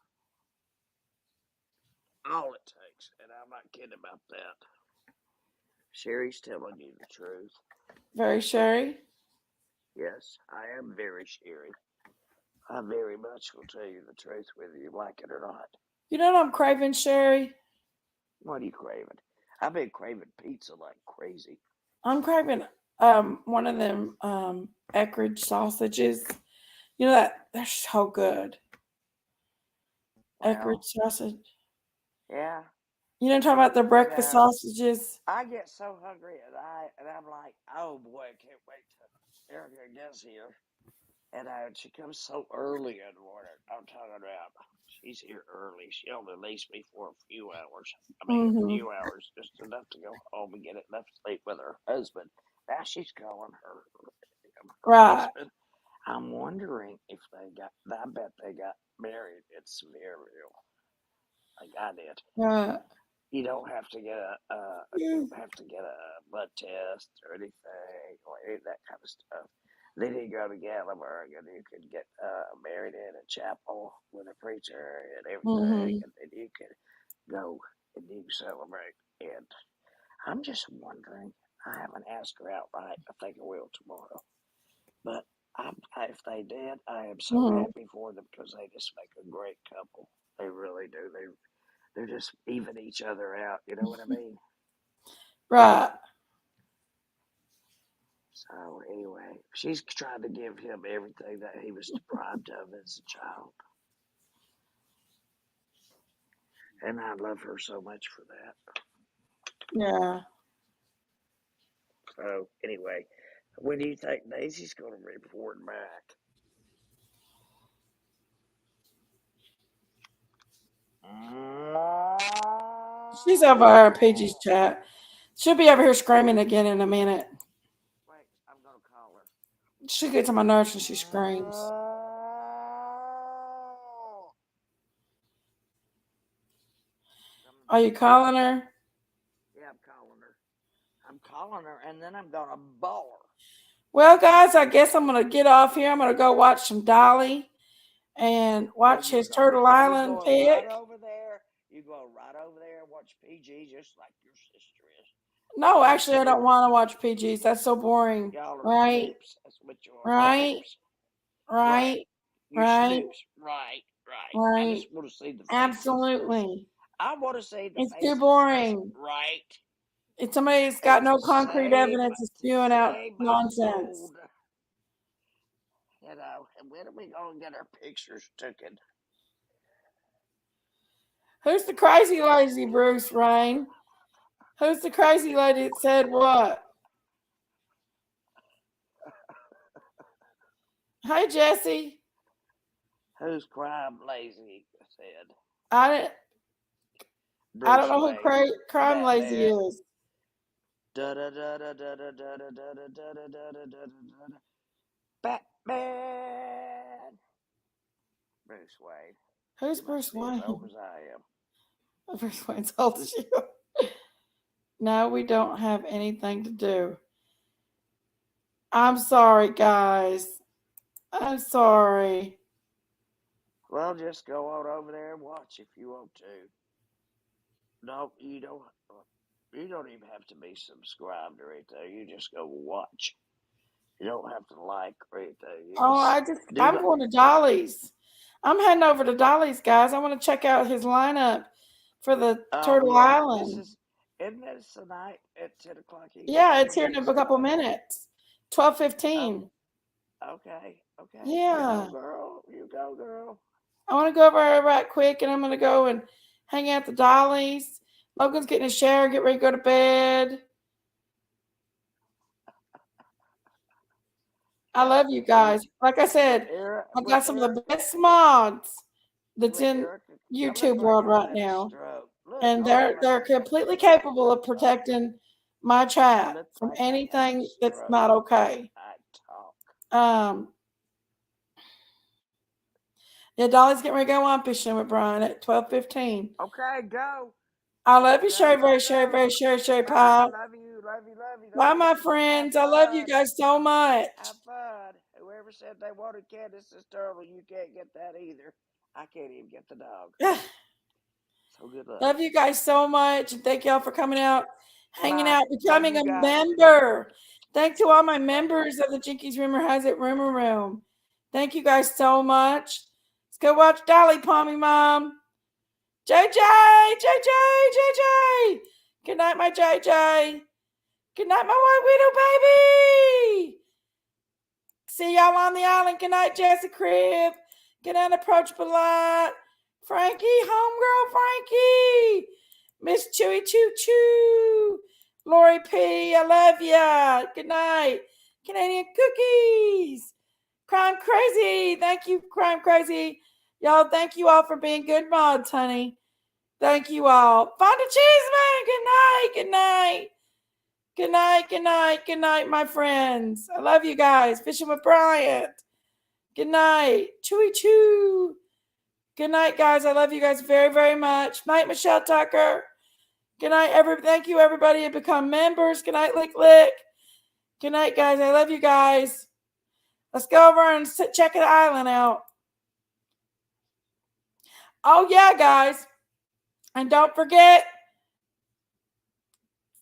All it takes, and I'm not kidding about that. Sherry's telling you the truth. Very Sherry. Yes, I am very Sherry. I very much will tell you the truth, whether you like it or not. You know what I'm craving, Sherry? What are you craving? I've been craving pizza like crazy. I'm craving one of them Eckridge sausages. You know that they're so good. Eckridge Well, sausage. yeah. You know what I'm talking about, the breakfast No, sausages? I get so hungry, and I'm like, oh boy, I can't wait till Erica gets here. And she comes so early in the morning. I'm talking about she's here early. She only leaves me for a few hours. I mean, a Mm-hmm. few hours, just enough to go home and get enough sleep with her husband. Now she's calling her Right. husband. I'm wondering if they got. I bet they got married in Sevierville, like I did. Right. You don't have to get you don't have to get a blood test or anything or any of that kind of stuff. Then you go to Gatlinburg and you could get married in a chapel with a preacher and everything, Mm-hmm. and then you could go and you celebrate. And I'm just wondering. I haven't asked her outright. I think I will tomorrow. But if they did, I am so Mm-hmm. happy for them because they just make a great couple. They really do. They're just even each other out. You know what I mean? Right. So anyway, she's trying to give him everything that he was deprived of as a child, and I love her so much for that. Yeah. So anyway, when do you think Daisy's going to report back? She's over here at PG's chat. She'll be over here screaming again in a minute. Wait, I'm going to call her. She gets on my nerves when she screams. Are you calling her? Yeah, I'm calling her. I'm calling her, and then I'm going to ball her. Well, guys, I guess I'm going to get off here. I'm going to go watch some Dolly and watch his Turtle Island pick. Right over there. You go right over there and watch PG just like your sister is. No, actually, I don't want to watch PGs. That's so boring. Y'all are Right? pimps. That's what you are. Right? Pimps. Right? You're Right? snoops. Right. I Right? just want to see the faces. Absolutely. I want to see the It's faces. too boring. Right. If somebody's got no concrete evidence, is spewing out nonsense. Soul. You know, and when are we going to get our pictures taken? Who's the crazy lady, Bruce Rain? Who's the crazy lady that said what? Hey, Jesse. Who's crime lazy said? I don't know who crime lazy is. Batman. Bruce Wayne. Who's You Bruce must be as old Wayne? as I am. Bruce Wayne's old as you. No, we don't have anything to do. I'm sorry, guys. I'm sorry. Well, just go on over there and watch if you want to. No, you don't. You don't even have to be subscribed or anything. You just go watch. You don't have to like or anything. You Oh, just do I'm the. going to Dolly's. I'm heading over to Dolly's, guys. I want to check out his lineup for the Oh Turtle yeah, this Island. is. Isn't this tonight at 10 o'clock? You can Yeah, come it's and here get in us a couple started. minutes. Oh, 12:15. okay, okay. You go, Yeah. girl. You go, girl. I want to go over there right quick, and I'm going to go and hang out at the Dolly's. Logan's getting a shower, get ready to go to bed. I Yeah. love you guys. Like I said, I With got some of the Erica, best mods that's with in Erica, it looks YouTube like world I right had a now. stroke. Look, And hold on. Let they're me take completely this off capable while of I talk. protecting my It chat looks from like I had a anything that's stroke not while okay. I talk. Yeah, Dolly's getting ready to go on fishing with Brian at 12:15. Okay, go. I love you, Go, Sherry, go, very, Sherry, go. very, Sherry, Sherry Bye. Pie. Love you, love you, love you. Don't Bye, my forget to have friends. I love you fun. guys so much. Have fun. Whoever said they wanted Candace's turtle, you can't get that either. I can't even get the dog. So good luck. Love you guys so much. And thank y'all for coming out, hanging Bye. out, Love becoming you a guys. member. Thank to all my Love you. members of the Jinkies Rumor Has It Rumor Room. Thank you guys so much. Let's go watch Dolly Palmy Mom. JJ, JJ, JJ. Good night, my JJ. Good night, my white widow baby. See y'all on the island. Good night, Jesse Crib. Good unapproachable light. Frankie, homegirl Frankie. Miss Chewy Choo Choo. Lori P, I love ya. Good night. Canadian cookies. Crime Crazy. Thank you, Crime Crazy. Y'all, thank you all for being good mods, honey. Thank you all. Fonda Cheeseman. Good night. Good night. Good night. Good night. Good night, my friends. I love you guys. Fishing with Bryant. Good night. Chewy Choo. Good night, guys. I love you guys very, very much. Night, Michelle Tucker. Good night, thank you, everybody, who become members. Good night, Lick Lick. Good night, guys. I love you guys. Let's go over and check the island out. Oh, yeah, guys. And don't forget,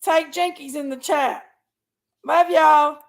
take Jinkies in the chat. Love y'all.